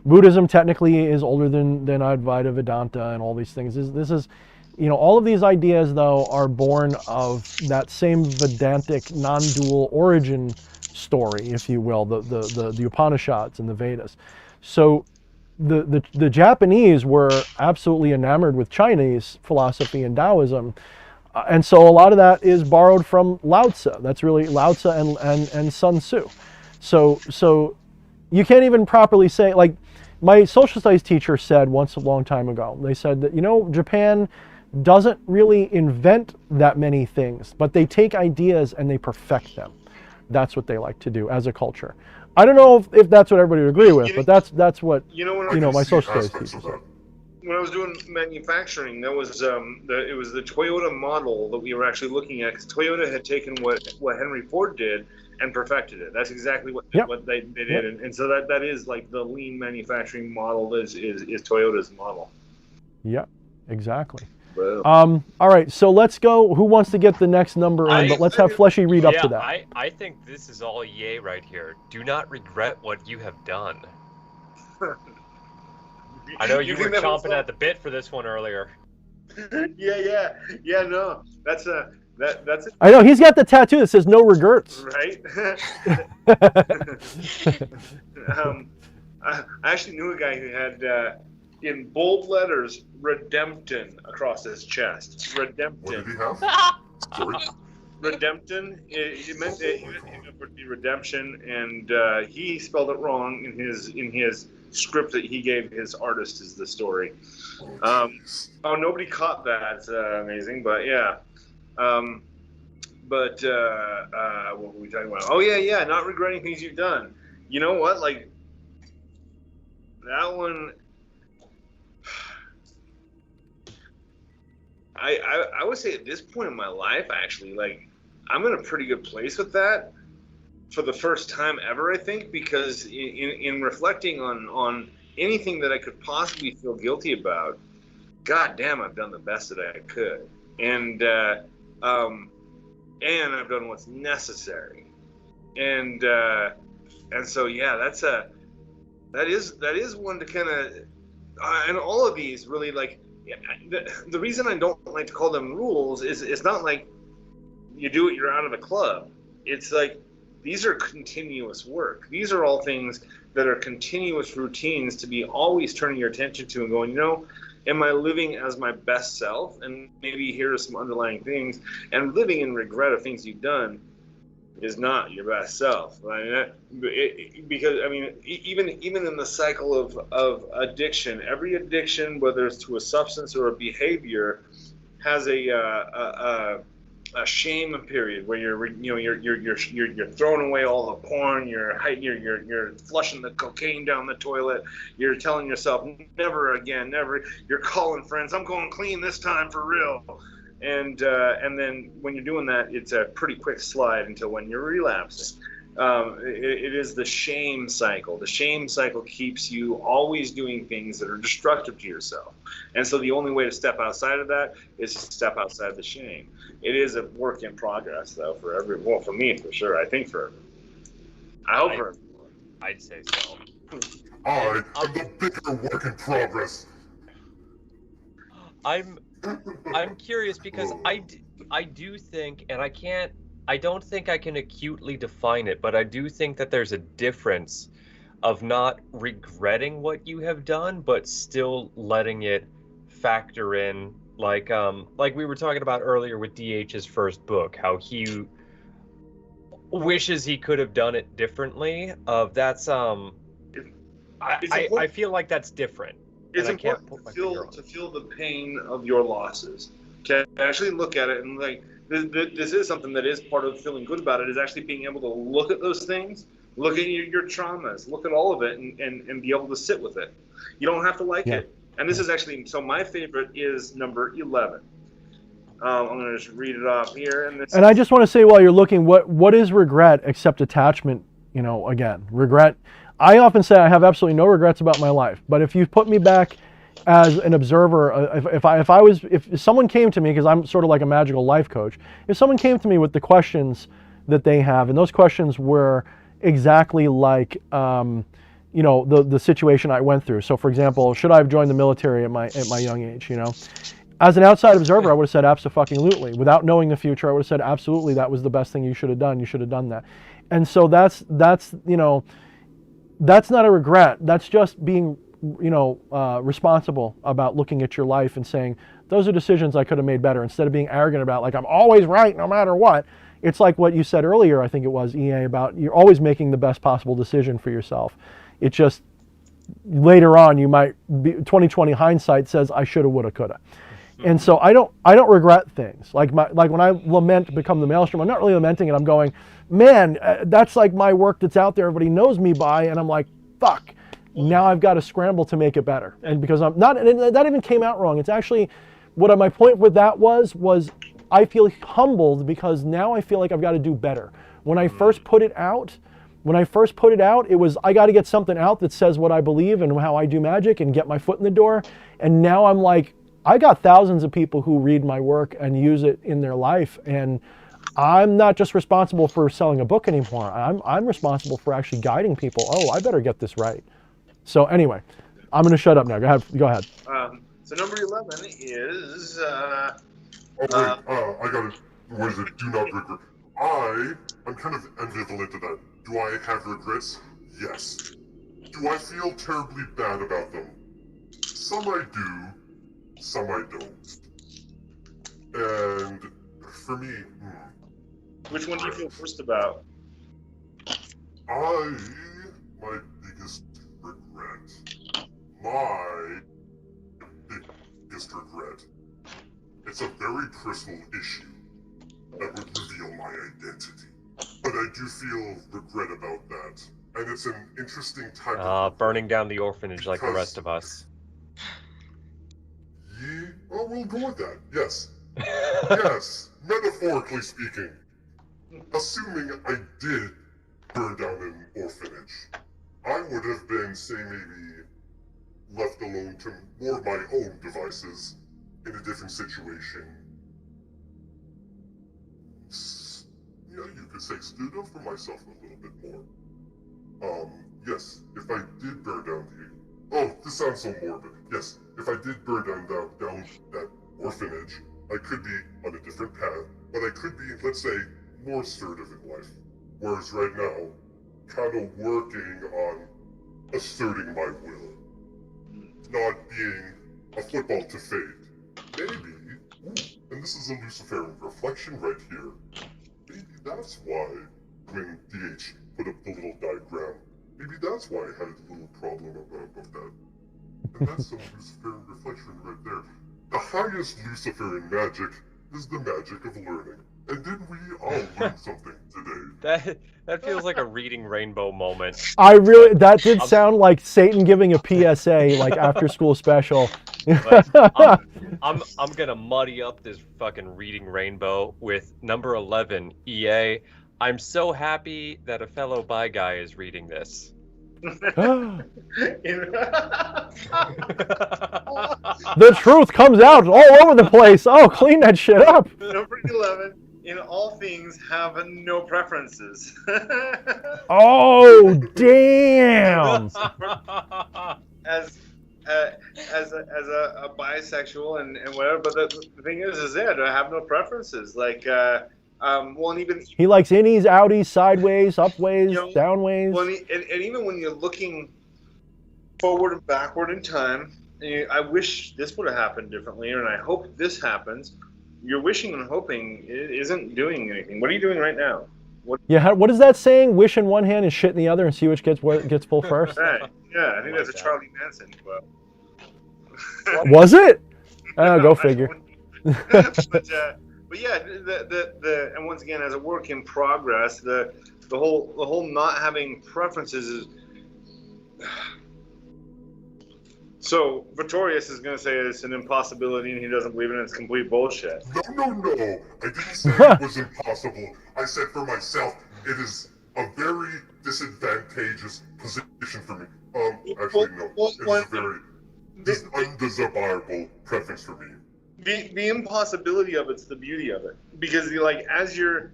Buddhism technically is older than Advaita Vedanta and all these things. This is, all of these ideas though are born of that same Vedantic non-dual origin story, if you will, the Upanishads and the Vedas. So the Japanese were absolutely enamored with Chinese philosophy and Taoism. And so a lot of that is borrowed from Lao Tzu. That's really Lao Tzu and Sun Tzu. So you can't even properly say, like, my social studies teacher said once a long time ago, they said that, Japan doesn't really invent that many things, but they take ideas and they perfect them. That's what they like to do as a culture. I don't know if that's what everybody would agree with, but that's what, my social studies teacher said. When I was doing manufacturing, that was it was the Toyota model that we were actually looking at, because Toyota had taken what Henry Ford did and perfected it. That's exactly what they did, and so that is like the lean manufacturing model is Toyota's model. Yeah, exactly. Wow. All right, so let's go. Who wants to get the next number in? But let's have Fleshy read up to that. I think this is all yay right here. Do not regret what you have done. I know you were chomping at the bit for this one earlier. Yeah. No, that's it. I know he's got the tattoo that says "No regrets." Right. I actually knew a guy who had in bold letters "Redemption" across his chest. Redemption. What did he have? Sorry. Redemption. It meant it would be redemption, and he spelled it wrong in his script that he gave his artist is the story. Nobody caught that. It's amazing, but yeah. What were we talking about? Oh yeah, not regretting things you've done. You know what? Like that one. I would say at this point in my life, actually, like I'm in a pretty good place with that for the first time ever, I think, because in reflecting on anything that I could possibly feel guilty about, God damn, I've done the best that I could, and I've done what's necessary, and so yeah, that is one to kind of, and all of these really like. The reason I don't like to call them rules is it's not like you do it, you're out of the club. It's like these are continuous work. These are all things that are continuous routines to be always turning your attention to and going, am I living as my best self? And maybe here are some underlying things. And living in regret of things you've done is not your best self. Because even in the cycle of addiction, every addiction, whether it's to a substance or a behavior, has a shame period where you're throwing away all the porn, you're flushing the cocaine down the toilet, you're telling yourself never again, never. You're calling friends, I'm going clean this time for real. And then when you're doing that, it's a pretty quick slide until when you're relapsing. It is the shame cycle. The shame cycle keeps you always doing things that are destructive to yourself. And so the only way to step outside of that is to step outside the shame. It is a work in progress, though, for everyone. Well, for me, for sure. I think for everyone. I hope for everyone. I'd say so. I am the bigger work in progress. I'm curious because I do think, and I don't think I can acutely define it, but I do think that there's a difference of not regretting what you have done, but still letting it factor in, like we were talking about earlier with DH's first book, how he wishes he could have done it differently. I feel like that's different. It's important to feel the pain of your losses. To actually look at it and like, this is something that is part of feeling good about it, is actually being able to look at those things, look at your traumas, look at all of it, and be able to sit with it. You don't have to like it. And this is actually, so my favorite is number 11. I'm going to just read it off here. And I just want to say while you're looking, what is regret except attachment? Again, regret. I often say I have absolutely no regrets about my life, but if you put me back as an observer, if someone came to me, because I'm sort of like a magical life coach, if someone came to me with the questions that they have, and those questions were exactly like, the situation I went through. So, for example, should I have joined the military at my young age? As an outside observer, I would have said absolutely. Without knowing the future, I would have said absolutely. That was the best thing you should have done. You should have done that. And so that's not a regret. That's just being, responsible about looking at your life and saying, those are decisions I could have made better, instead of being arrogant about, like, I'm always right no matter what. it's like what you said earlier, I think it was, EA, about you're always making the best possible decision for yourself. It just, later on, you might be, 2020 hindsight says, I shoulda, woulda, coulda. And so I don't regret things. Like when I lament Become the Maelstrom, I'm not really lamenting it. I'm going, man, that's like my work that's out there, everybody knows me by, and I'm like, fuck. Now I've got to scramble to make it better. And because I'm not, and that even came out wrong. It's actually, what my point with that was I feel humbled because now I feel like I've got to do better. When I first put it out, it was, I got to get something out that says what I believe and how I do magic and get my foot in the door. And now I'm like, I got thousands of people who read my work and use it in their life, and I'm not just responsible for selling a book anymore. I'm responsible for actually guiding people. Oh, I better get this right. So anyway, I'm going to shut up now. Go ahead. So number 11 is. Oh wait, I got it. What is it? Do not regret. I'm kind of ambivalent to that. Do I have regrets? Yes. Do I feel terribly bad about them? Some I do. Some I don't. And for me, Which one do you feel worst about? my biggest regret. My biggest regret. It's a very personal issue that would reveal my identity. But I do feel regret about that. And it's an interesting type of... burning down the orphanage like the rest of us. Oh, we'll go with that. Yes. Yes. Metaphorically speaking. Assuming I did burn down an orphanage, I would have been, say, maybe left alone to more of my own devices in a different situation. Yeah, you could say stood up for myself a little bit more. Yes, if I did burn down the... Oh, this sounds so morbid. Yes, if I did burn down that orphanage, I could be on a different path, but I could be, let's say, more assertive in life. Whereas right now, kind of working on asserting my will. Not being a football to fate. Maybe, and this is a Luciferian reflection right here, maybe that's why when DH put up the little diagram, maybe that's why I had a little problem about that. And that's some Luciferian reflection right there. The highest Luciferian magic is the magic of learning. And did we all learn something today? That feels like a reading rainbow moment. That did sound like Satan giving a PSA, like after school special. I'm gonna muddy up this fucking reading rainbow with number 11, EA. I'm so happy that a fellow bi guy is reading this. The truth comes out all over the place. Oh, clean that shit up. Number 11, in all things have no preferences. Oh, damn. As a bisexual and whatever, but the thing is it, I have no preferences. Like, well, and even he likes innies, outies, sideways, upways, downways. Well, and even when you're looking forward and backward in time, I wish this would have happened differently, and I hope this happens. You're wishing and hoping isn't doing anything. What are you doing right now? What is that saying? Wish in one hand and shit in the other, and see which gets full first. Right. Yeah, I think that's a Charlie Manson quote. Was it? Go figure. But yeah, and once again, as a work in progress, the whole not having preferences is. So Victorious is going to say it's an impossibility and he doesn't believe in it. It's complete bullshit. No. I didn't say it was impossible. I said for myself, it is a very disadvantageous position for me. Actually, no. It's a very undesirable preference for me. The impossibility of it's the beauty of it, because as you're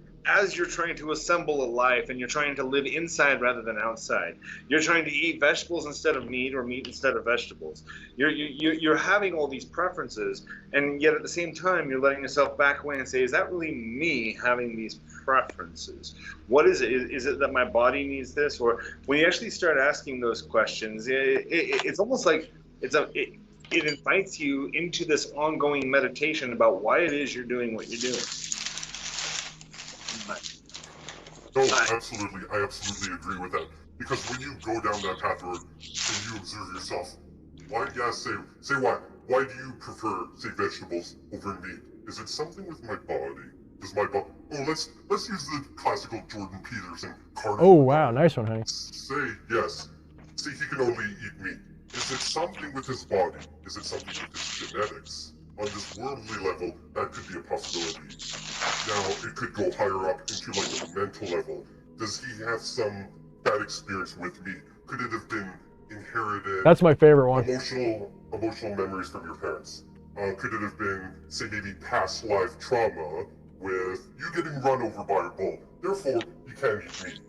trying to assemble a life and you're trying to live inside rather than outside, you're trying to eat vegetables instead of meat or meat instead of vegetables. You're having all these preferences, and yet at the same time you're letting yourself back away and say, is that really me having these preferences? What is it? Is it that my body needs this? Or when you actually start asking those questions, it's almost like it invites you into this ongoing meditation about why it is you're doing what you're doing. No, absolutely. I absolutely agree with that. Because when you go down that path road and you observe yourself, why, yeah, say why. Why do you prefer, say, vegetables over meat? Is it something with my body? Does my body... Oh, let's use the classical Jordan Peterson carnivore Oh, wow. diet. Nice one, honey. Say, yes. Say he can only eat meat. Is it something with his body? Is it something with his genetics? On this worldly level, that could be a possibility. Now, it could go higher up into like the mental level. Does he have some bad experience with meat? Could it have been inherited? That's my favorite one. Emotional memories from your parents. Could it have been, say, maybe past life trauma with you getting run over by a bull? Therefore, you can't eat meat.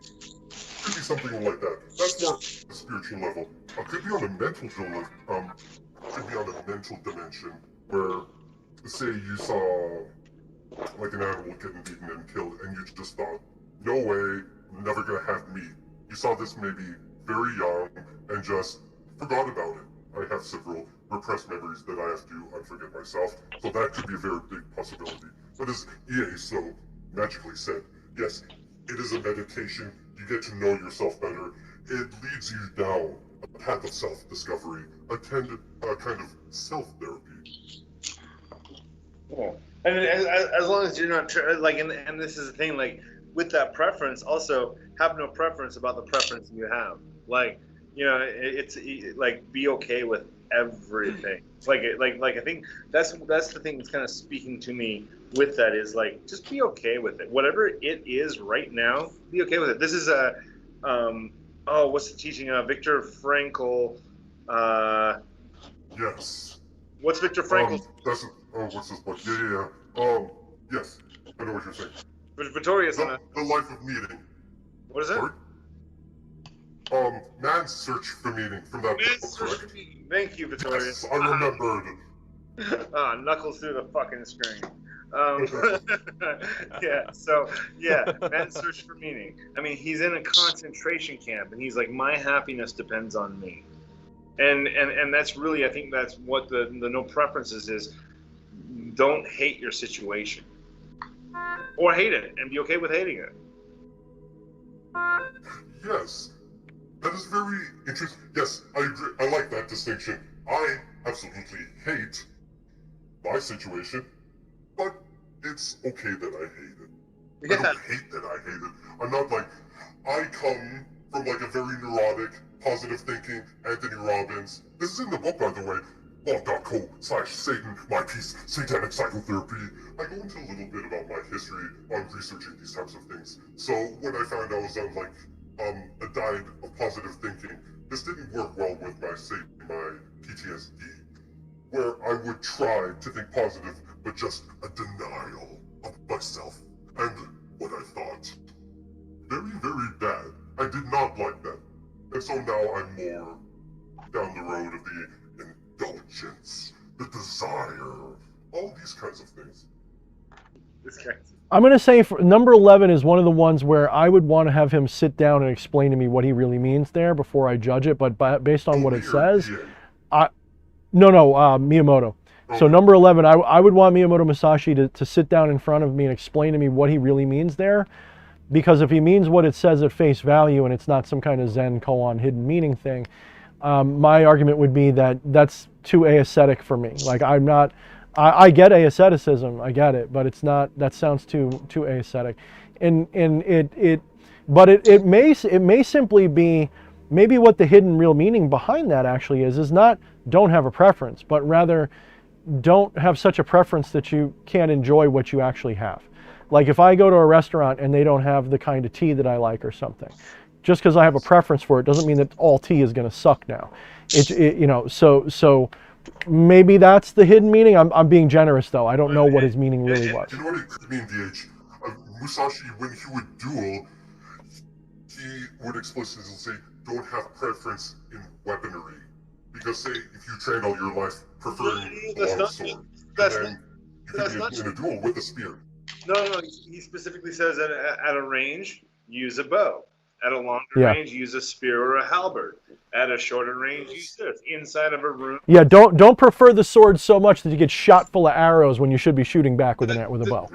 Could be something like that. That's more a spiritual level. Could be on a mental level. Could be on a mental dimension where, say, you saw like an animal getting beaten and killed, and you just thought, no way, I'm never gonna have meat. You saw this maybe very young and just forgot about it. I have several repressed memories that I have to unforget myself, so that could be a very big possibility. But as EA so magically said, yes, it is a meditation. You get to know yourself better. It leads you down a path of self-discovery, a kind of self-therapy. Yeah. And as long as you're not like, and this is the thing, like with that preference, also have no preference about the preference you have. Like, you know, it's like be okay with everything. Like I think that's the thing that's kind of speaking to me with that is like just be okay with it. Whatever it is right now, be okay with it. This is a what's the teaching? Viktor Frankl. Yes. What's Viktor Frankl? What's this book? Yeah. Yes. I know what you're saying. Victorious. The Life of Meaning. What is it? Sorry? Man's Search for Meaning from that book, correct? Thank you, Victoria. Yes, I remembered. Knuckles through the fucking screen. Man's Search for Meaning. I mean, he's in a concentration camp, and he's like, my happiness depends on me. And that's really, I think that's what the no preferences is. Don't hate your situation. Or hate it, and be okay with hating it. Yes. That is very interesting. Yes, I agree. I like that distinction. I absolutely hate my situation, but it's okay that I hate it. Yeah. I don't hate that I hate it. I'm not like, I come from like a very neurotic, positive thinking Anthony Robbins. This is in the book, by the way. Blog.co/Satan, my piece, Satanic Psychotherapy. I go into a little bit about my history on researching these types of things. So when I found I was on like a diet of positive thinking, this didn't work well with my PTSD, where I would try to think positive, but just a denial of myself and what I thought. Very, very bad. I did not like that. And so now I'm more down the road of the indulgence, the desire, all these kinds of things. I'm going to say number 11 is one of the ones where I would want to have him sit down and explain to me what he really means there before I judge it. But based on what it says, Miyamoto. Okay. So number 11, I would want Miyamoto Musashi to sit down in front of me and explain to me what he really means there. Because if he means what it says at face value and it's not some kind of Zen koan hidden meaning thing, my argument would be that that's too aesthetic for me. Like I get asceticism, I get it, but it's not. That sounds too aesthetic, and it may simply be maybe what the hidden real meaning behind that actually is not don't have a preference, but rather don't have such a preference that you can't enjoy what you actually have. Like if I go to a restaurant and they don't have the kind of tea that I like or something, just because I have a preference for it doesn't mean that all tea is going to suck now. So maybe that's the hidden meaning. I'm being generous though. I don't know what his meaning really was. You know what it could mean, DH? Musashi, when he would duel, he would explicitly say, don't have preference in weaponry. Because say, if you trained all your life preferring a longsword, then you could be in a duel with a spear. No. He specifically says that at a range, use a bow. At a longer Yeah. range, use a spear or a halberd. At a shorter range, use this. Inside of a room. Yeah, don't prefer the sword so much that you get shot full of arrows when you should be shooting back with a bow.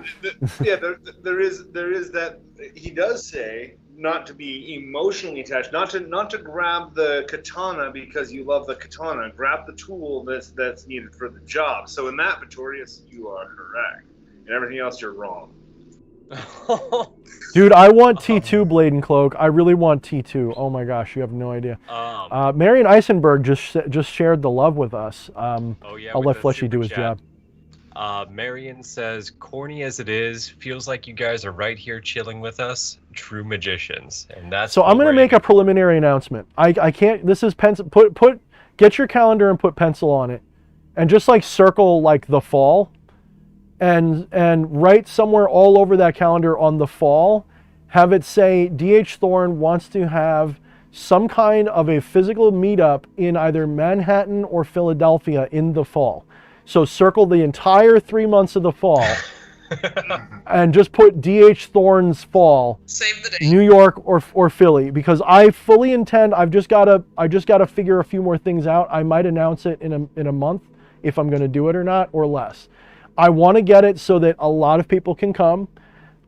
There is that. He does say not to be emotionally attached, not to grab the katana because you love the katana. Grab the tool that's needed for the job. So in that, Victorious, you are correct. And everything else, you're wrong. Dude, I want T2 Blade and Cloak. I really want T2. Oh my gosh, you have no idea. Marion Eisenberg just shared the love with us. I'll let Fleshy do his job. Marion says, corny as it is, feels like you guys are right here chilling with us, true magicians. And that's so I'm going to make a preliminary announcement. I can't, this is pencil, get your calendar and put pencil on it. And just like circle like the fall. And write somewhere all over that calendar on the fall, have it say D.H. Thorne wants to have some kind of a physical meetup in either Manhattan or Philadelphia in the fall. So circle the entire 3 months of the fall and just put D.H. Thorne's fall, Save the day. New York or Philly, because I fully intend, I just gotta figure a few more things out. I might announce it in a month if I'm gonna do it or not, or less. I want to get it so that a lot of people can come.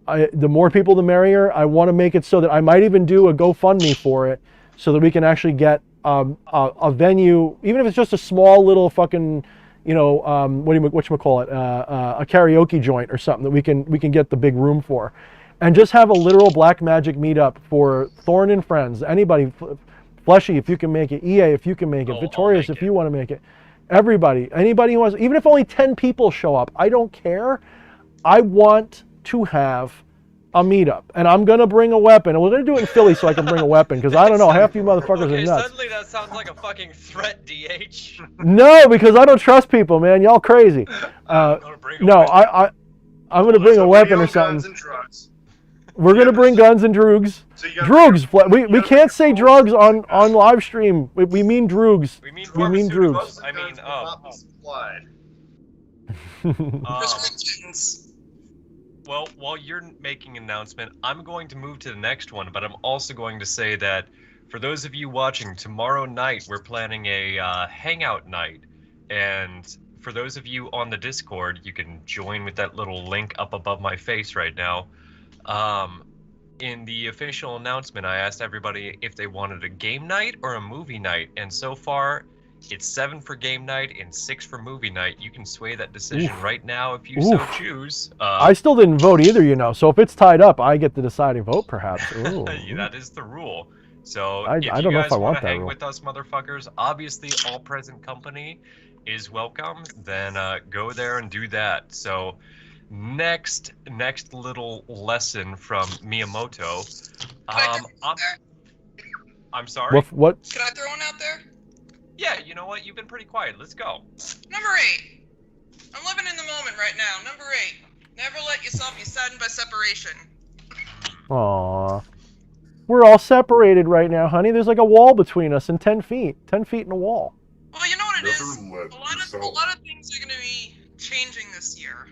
The more people, the merrier. I want to make it so that I might even do a GoFundMe for it so that we can actually get a venue, even if it's just a small little fucking, whatchamacallit, a karaoke joint or something that we can get the big room for. And just have a literal black magic meetup for Thorne and friends. Anybody, Fleshy, if you can make it. EA, if you can make it. Victorious, if you want to make it. Everybody, anybody who wants, even if only 10 people show up, I don't care. I want to have a meetup, and I'm gonna bring a weapon, and we're gonna do it in Philly so I can bring a weapon, because I don't know, half you motherfuckers are nuts. Suddenly that sounds like a fucking threat, DH. No, because I don't trust people, man. Y'all crazy. I'm gonna bring a weapon or something. We're gonna bring guns and droogs. Droogs. We can't say drugs on live stream. We mean droogs. We mean droogs. I mean, well, while you're making an announcement, I'm going to move to the next one, but I'm also going to say that for those of you watching, tomorrow night we're planning a hangout night, and for those of you on the Discord, you can join with that little link up above my face right now. In the official announcement, I asked everybody if they wanted a game night or a movie night, and so far, it's 7 for game night and 6 for movie night. You can sway that decision right now if you so choose. I still didn't vote either, so if it's tied up, I get the deciding vote, perhaps. That is the rule. So I if you don't know guys if I want want to that hang rule. with us, motherfuckers, obviously all present company is welcome. Then go there and do that. So next little lesson from Miyamoto. I'm sorry. What? Can I throw one out there? Yeah, you know what? You've been pretty quiet. Let's go. Number 8. I'm living in the moment right now. Number 8. Never let yourself be saddened by separation. Aww. We're all separated right now, honey. There's like a wall between us and 10 feet. 10 feet in a wall. Well, you know what it is? Never A let lot of things are going to be changing this year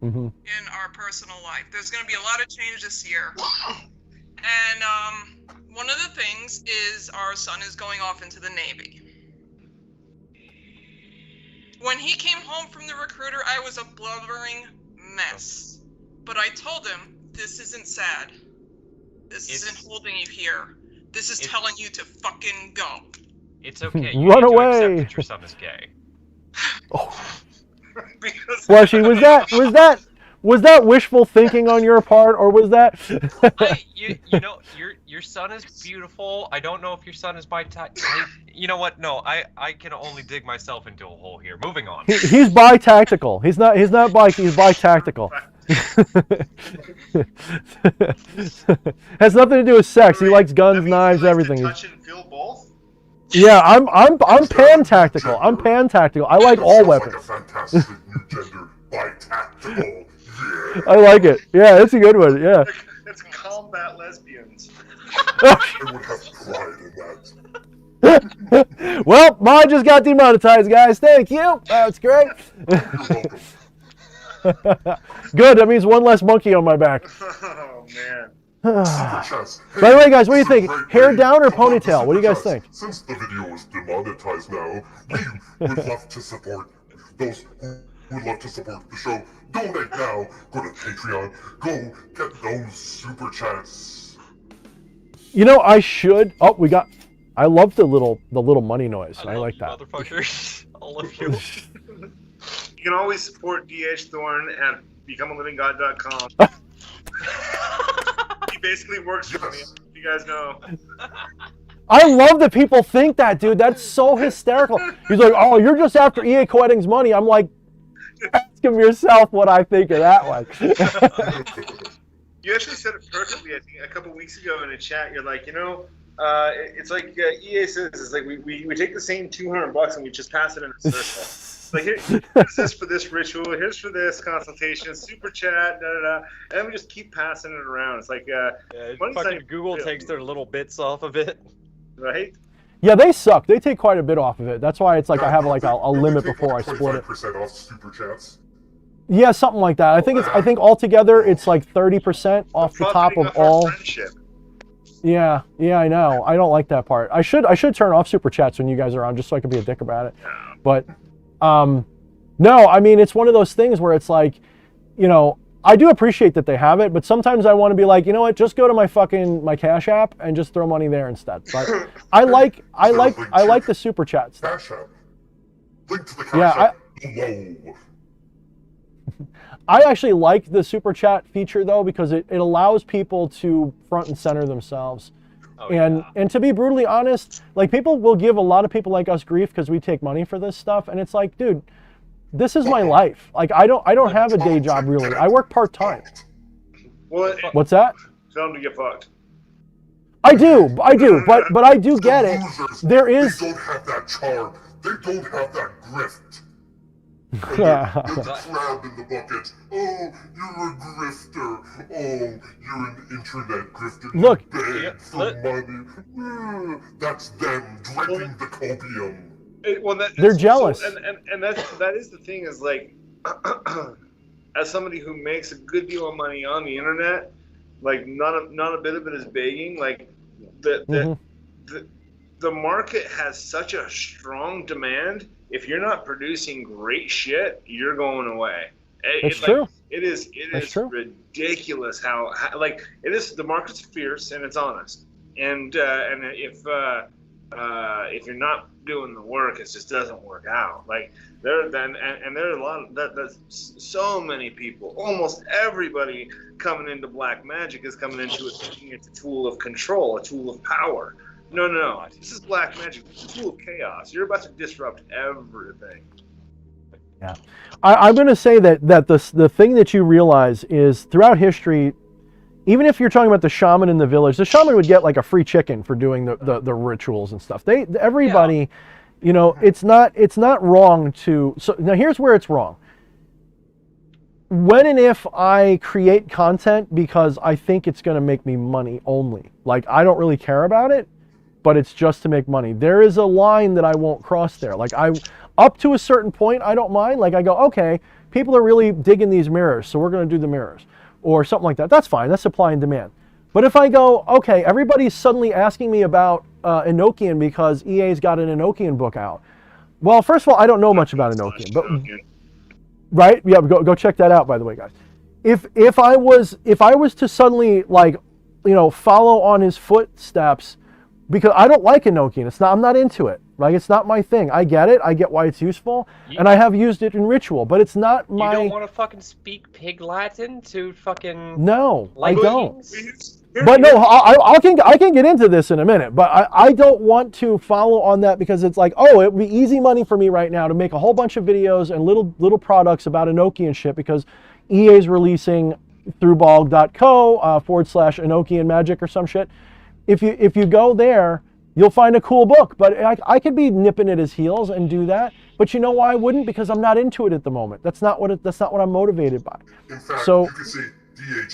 Mm-hmm. in our personal life. There's going to be a lot of change this year. And one of the things is our son is going off into the Navy. When he came home from the recruiter, I was a blubbering mess. But I told him, this isn't sad. This isn't holding you here. This is telling you to fucking go. It's okay. You Run need to away. accept that your son is gay. Fleshy, was that wishful thinking on your part, or was that? You know, your son is beautiful. I don't know if your son is you know what? No, I can only dig myself into a hole here. Moving on. He's bi-tactical. He's not bi. He's bi-tactical. Has nothing to do with sex. He likes guns, knives, everything. Touch and feel both? Yeah, I'm pan-tactical. I'm pan-tactical. I like all weapons. Like a fantastic new gender, bi-tactical. Yeah. I like it. Yeah, it's a good one. Yeah. It's combat lesbians. I would have pride in that. Well, mine just got demonetized, guys. Thank you. That's great. You're welcome. Good. That means one less monkey on my back. Oh man. Super chats. By the way, guys, what do you think? Great Hair way down or to love the ponytail? What do you guys super think? chats. Since the video is demonetized now, we would love to support those who would love to support the show. Donate now. Go to Patreon. Go get those super chats. You know, I should. Oh, we got. I love the little money noise. I like that. Motherfuckers, all of you. You can always support DH Thorne at becomealivinggod.com. He basically works for me. You guys know. I love that people think that, dude. That's so hysterical. He's like, oh, you're just after EA Coetting's money. I'm like, ask him yourself what I think of that one. You actually said it perfectly, I think, a couple weeks ago in a chat. You're like, it's like EA says, it's like we take the same $200 and we just pass it in a circle. Like, here's this for this ritual, here's for this consultation, super chat, and then we just keep passing it around. It's like, fucking Google takes their little bits off of it. Right? Yeah, they suck. They take quite a bit off of it. That's why it's like I have like a limit before I split it. 25% off super chats. Yeah, something like that. I think altogether it's like 30% off the top of all. Yeah, I know. I don't like that part. I should turn off super chats when you guys are on, just so I can be a dick about it. But no, I mean, it's one of those things where it's like, I do appreciate that they have it, but sometimes I want to be like, you know what, just go to my Cash App and just throw money there instead. But I like the super chat stuff. Cash App. Link to the Cash App below. I actually like the super chat feature though, because it allows people to front and center themselves. Oh, and to be brutally honest, like, people will give a lot of people like us grief because we take money for this stuff, and it's like, dude, this is my life. Like, I don't have a day job really. I work part-time. What's that? Tell them to get fucked. I do, but I do get it. There is. They don't have that charm. They don't have that grift. They're crab in the bucket. Oh, you're a grifter. Oh, you're an internet grifter. Look, you beg for money. That's them drinking the copium. They're jealous. And that is the thing, is like, as somebody who makes a good deal of money on the internet, like, not a bit of it is begging. Like, the market has such a strong demand. If you're not producing great shit, you're going away. It's true. It is ridiculous how like, it is. The market's fierce and it's honest. And if you're not doing the work, it just doesn't work out. Like, there are a lot of that's so many people. Almost everybody coming into black magic is coming into it thinking it's a tool of control, a tool of power. No. This is black magic. This is a tool of chaos. You're about to disrupt everything. Yeah, I'm going to say that the thing that you realize is, throughout history, even if you're talking about the shaman in the village, the shaman would get like a free chicken for doing the rituals and stuff. Everybody, it's not wrong to. So now here's where it's wrong. When and if I create content because I think it's going to make me money only, like, I don't really care about it, but it's just to make money, there is a line that I won't cross there. Like, up to a certain point, I don't mind. Like, I go, okay, people are really digging these mirrors, so we're going to do the mirrors, or something like that. That's fine. That's supply and demand. But if I go, okay, everybody's suddenly asking me about Enochian because EA's got an Enochian book out. Well, first of all, I don't know much about Enochian, but right? Yeah, go check that out, by the way, guys. If I was to suddenly, like, follow on his footsteps, because I don't like Enochian. I'm not into it. Like, it's not my thing. I get it. I get why it's useful, and I have used it in ritual, but it's not my. You don't want to fucking speak pig Latin to fucking. No, I don't. Vikings? But no, I can get into this in a minute. But I don't want to follow on that, because it's like, oh, it would be easy money for me right now to make a whole bunch of videos and little products about Enochian shit, because EA's releasing throughball.co /Enochian magic or some shit. If you go there, you'll find a cool book. But I could be nipping at his heels and do that. But you know why I wouldn't? Because I'm not into it at the moment. That's not what I'm motivated by. In fact, so you could say, DH,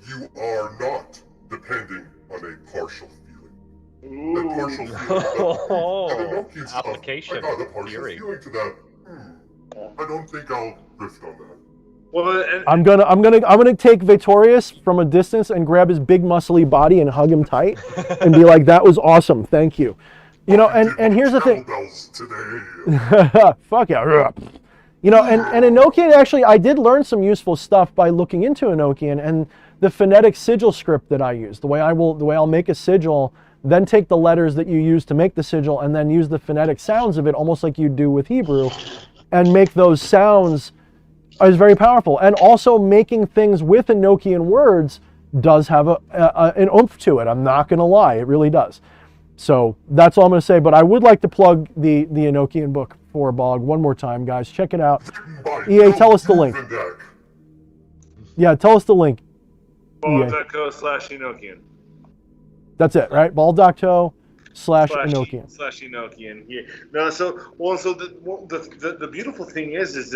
you are not depending on a partial feeling. That partial feeling. And Application I got a partial theory. feeling to that. I don't think I'll riff on that. Well, and, I'm gonna take Victorious from a distance and grab his big muscly body and hug him tight and be like, that was awesome, thank you. You know, and here's the thing. Kettlebells today. Fuck yeah. You know, and Enochian, actually, I did learn some useful stuff by looking into Enochian and the phonetic sigil script that I use. The way I'll make a sigil, then take the letters that you use to make the sigil, and then use the phonetic sounds of it, almost like you do with Hebrew, and make those sounds is very powerful. And also making things with Enochian words does have an oomph to it. I'm not going to lie, it really does. So that's all I'm going to say. But I would like to plug the Enochian book for Bog one more time, guys. Check it out. EA, tell us the link. Yeah, tell us the link. Ball.co/Enochian. That's it, right? Ball.co/Enochian. /Enochian. Yeah. No, so the beautiful thing is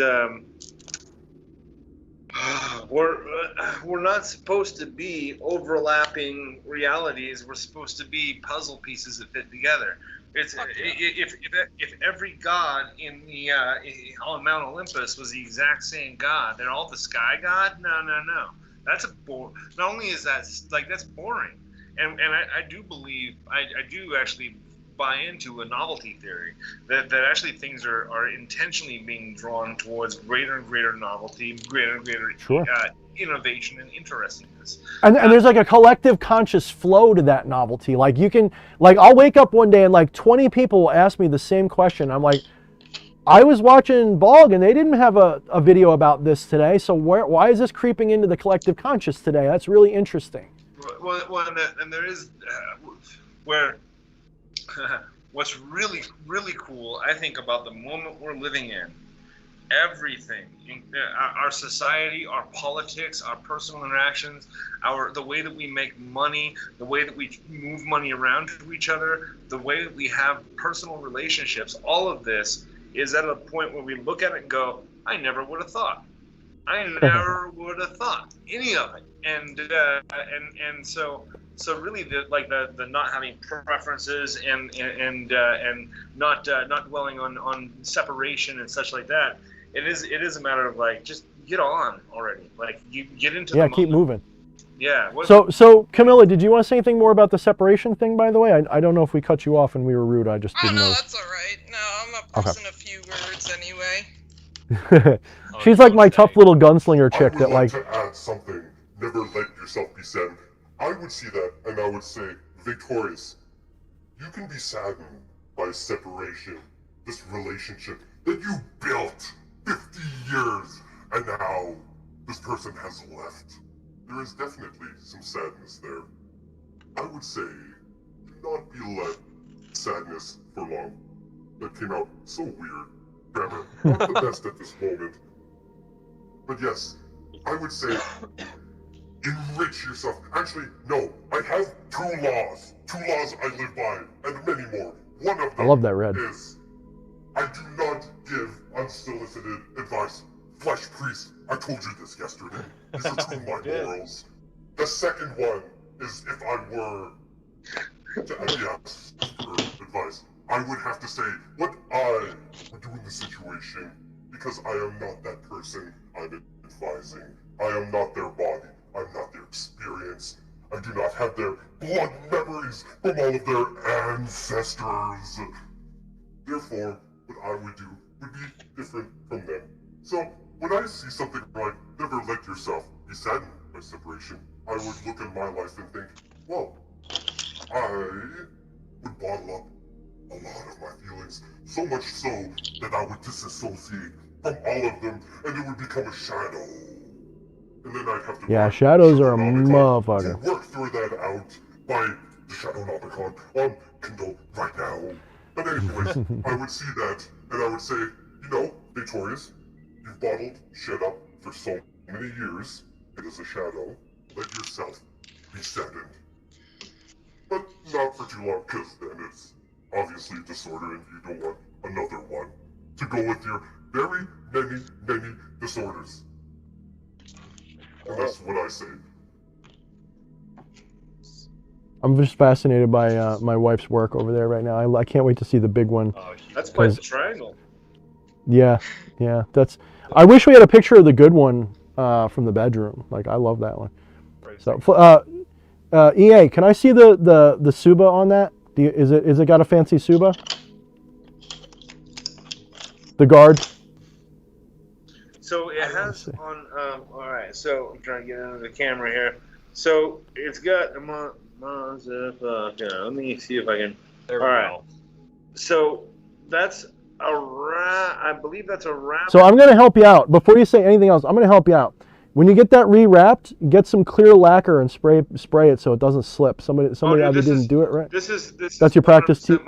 we're not supposed to be overlapping realities. We're supposed to be puzzle pieces that fit together. It's if every god in the on Mount Olympus was the exact same god, they're all the sky god. No. That's not only is that like that's boring, and I do believe I do actually buy into a novelty theory that actually things are intentionally being drawn towards greater and greater novelty, greater and greater innovation and interestingness. And there's like a collective conscious flow to that novelty. Like you can, like I'll wake up one day and like 20 people will ask me the same question. I'm like, I was watching Bog and they didn't have a video about this today. So why is this creeping into the collective conscious today? That's really interesting. Well, and there is where what's really, really cool, I think, about the moment we're living in, everything, our society, our politics, our personal interactions, the way that we make money, the way that we move money around to each other, the way that we have personal relationships, all of this is at a point where we look at it and go, I never would have thought. I never would have thought any of it. And so really the not having preferences and not dwelling on separation and such like that. It is a matter of like just get on already. Like you get into the keep moving. Yeah. So Camilla, did you want to say anything more about the separation thing? By the way, I don't know if we cut you off and we were rude. I just didn't know. That's all right. No, I'm a person of few words anyway. She's like my tough little gunslinger chick that like. To add something. Never let yourself be saddened. I would see that and I would say, Victorious, you can be saddened by separation, this relationship that you built 50 years and now this person has left. There is definitely some sadness there. I would say, do not be let sadness for long. That came out so weird. Grammar, not the best at this moment. But yes, I would say, enrich yourself. Actually, no, I have two laws. Two laws I live by, and many more. One of them I love that red. is, I do not give unsolicited advice. Flesh priest, I told you this yesterday. These are two of my morals. The second one is if I were to ask for advice, I would have to say what I would do in the situation, because I am not that person I'm advising. I am not their body. I'm not their experience. I do not have their blood memories from all of their ancestors. Therefore, what I would do would be different from them. So, when I see something like never let yourself be saddened by separation, I would look at my life and think, well, I would bottle up a lot of my feelings, so much so that I would disassociate from all of them, and it would become a shadow. And then I'd have to shadows are a motherfucker. to work through that out by the Shadownomicon on Kindle right now. But anyways, I would see that, and I would say, Victorious, you've bottled shit up for so many years. It is a shadow. Let yourself be saddened. But not for too long, because then it's obviously a disorder and you don't want another one to go with your very many disorders. And that's what I say. I'm just fascinated by my wife's work over there right now. I can't wait to see the big one. That's quite the triangle. Yeah. That's. I wish we had a picture of the good one from the bedroom. Like, I love that one. Right. So, EA, can I see the Suba on that? Is it got a fancy Suba? The guard. So it has on. All right. So I'm trying to get into the camera here. So it's got a motherfucker. Let me see if I can. There All we right. go. So that's a I believe that's a rabbit. So I'm going to help you out. Before you say anything else, I'm going to help you out. When you get that rewrapped, get some clear lacquer and spray it so it doesn't slip. Somebody either didn't do it right. That's your practice too.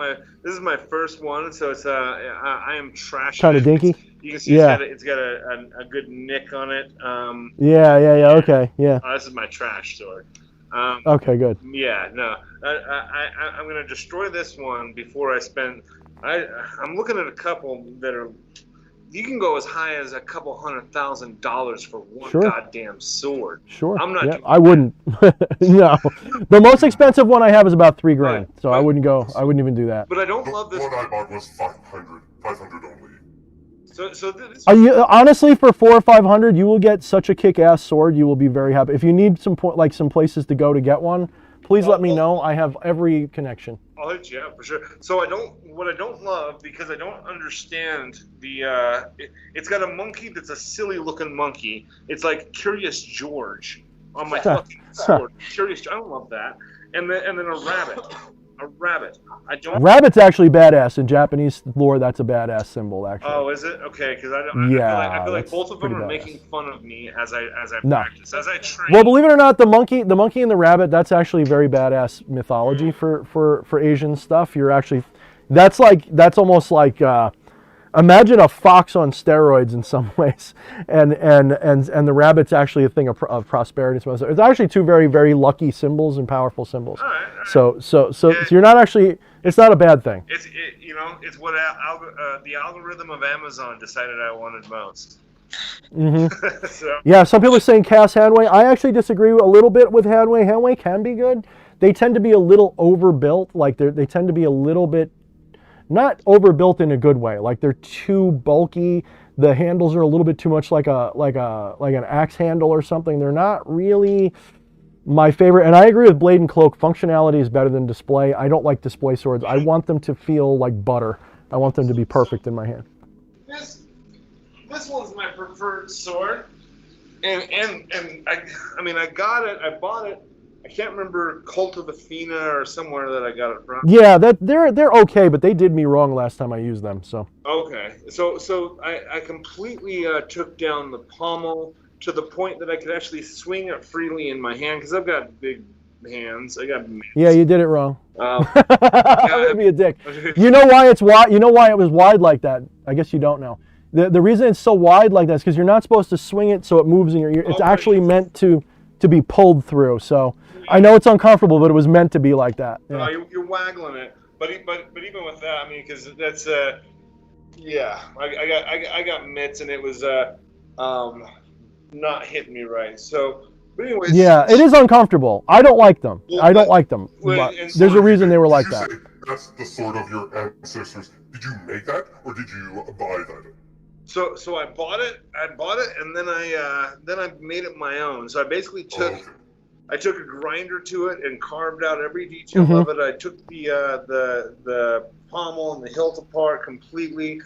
This is my first one, so it's I am trashing. Kind of dinky. You can see it's got a good nick on it. Yeah. Okay. Yeah. This is my trash sword. Okay. Good. Yeah. No. I'm gonna destroy this one before I spend. I'm looking at a couple that are. You can go as high as a couple $100,000 for one goddamn sword. Sure. I'm not. Yeah, I wouldn't. No. The most expensive one I have is about $3,000. Right. So I wouldn't go. I wouldn't even do that. But I don't love this. One I bought was 500 only. So this. Honestly, for $400 or $500, you will get such a kick-ass sword. You will be very happy. If you need some places to go to get one, please let me know. I have every connection. I'll hit you up for sure. So what I don't love, because I don't understand it's got a monkey that's a silly looking monkey. It's like Curious George on my fucking sword. Curious, I don't love that. And then a rabbit. A rabbit. I don't. Rabbit's actually badass in Japanese lore. That's a badass symbol, actually. Oh, is it? Okay, because I feel like both of them are making fun of me as I practice, as I train. Well, believe it or not, the monkey and the rabbit, that's actually very badass mythology for Asian stuff. You're actually, that's almost like imagine a fox on steroids in some ways, and the rabbit's actually a thing of prosperity. It's actually two very, very lucky symbols and powerful symbols. All right. So you're not actually. It's not a bad thing. It's what the algorithm of Amazon decided I wanted most. Mm-hmm. So. Yeah, some people are saying cast Hanway. I actually disagree a little bit with Hanway. Hanway can be good. They tend to be a little overbuilt. Like they tend to be a little bit. Not overbuilt in a good way. Like they're too bulky. The handles are a little bit too much like an axe handle or something. They're not really my favorite. And I agree with Blade and Cloak. Functionality is better than display. I don't like display swords. I want them to feel like butter. I want them to be perfect in my hand. This one's my preferred sword, and I got it. I bought it. I can't remember Cult of Athena or somewhere that I got it from. Yeah, they're okay, but they did me wrong last time I used them. So okay, so I completely took down the pommel to the point that I could actually swing it freely in my hand because I've got big hands. I got mitts. Yeah, you did it wrong. I'm gonna be a dick. You know why it's wide? You know why it was wide like that? I guess you don't know. The reason it's so wide like that is because you're not supposed to swing it so it moves in your ear. It's actually meant to be pulled through. So I know it's uncomfortable, but it was meant to be like that. Yeah. You're waggling it, but even with that, I mean, because that's I got mitts and it was not hitting me right. So, but anyways. Yeah, it is uncomfortable. I don't like them. I don't like them. But there's a reason they were like that. That's the sword of your ancestors. Did you make that, or did you buy that? So I bought it, and then I made it my own. So I basically took a grinder to it and carved out every detail of it. I took the pommel and the hilt apart completely,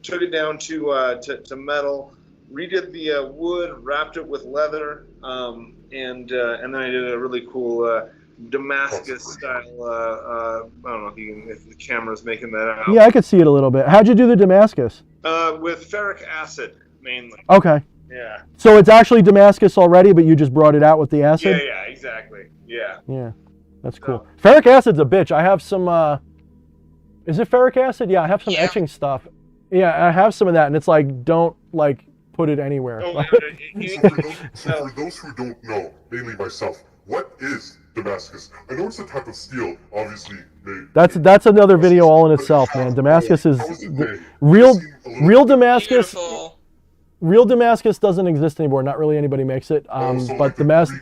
took it down to metal, redid the wood, wrapped it with leather, and then I did a really cool Damascus style. I don't know if the camera's making that out. Yeah, I could see it a little bit. How'd you do the Damascus? With ferric acid mainly. Okay. Yeah. So it's actually Damascus already, but you just brought it out with the acid? Yeah, exactly. Yeah. Yeah. That's cool. Ferric acid's a bitch. I have some is it ferric acid? Yeah, I have some etching stuff. Yeah, I have some of that, and it's like, don't put it anywhere. For those who don't know, mainly myself, what is Damascus? I know it's a type of steel, obviously made. That's another video all in itself, man. Damascus is real Damascus. Beautiful. Real Damascus doesn't exist anymore. Not really anybody makes it. But Damascus.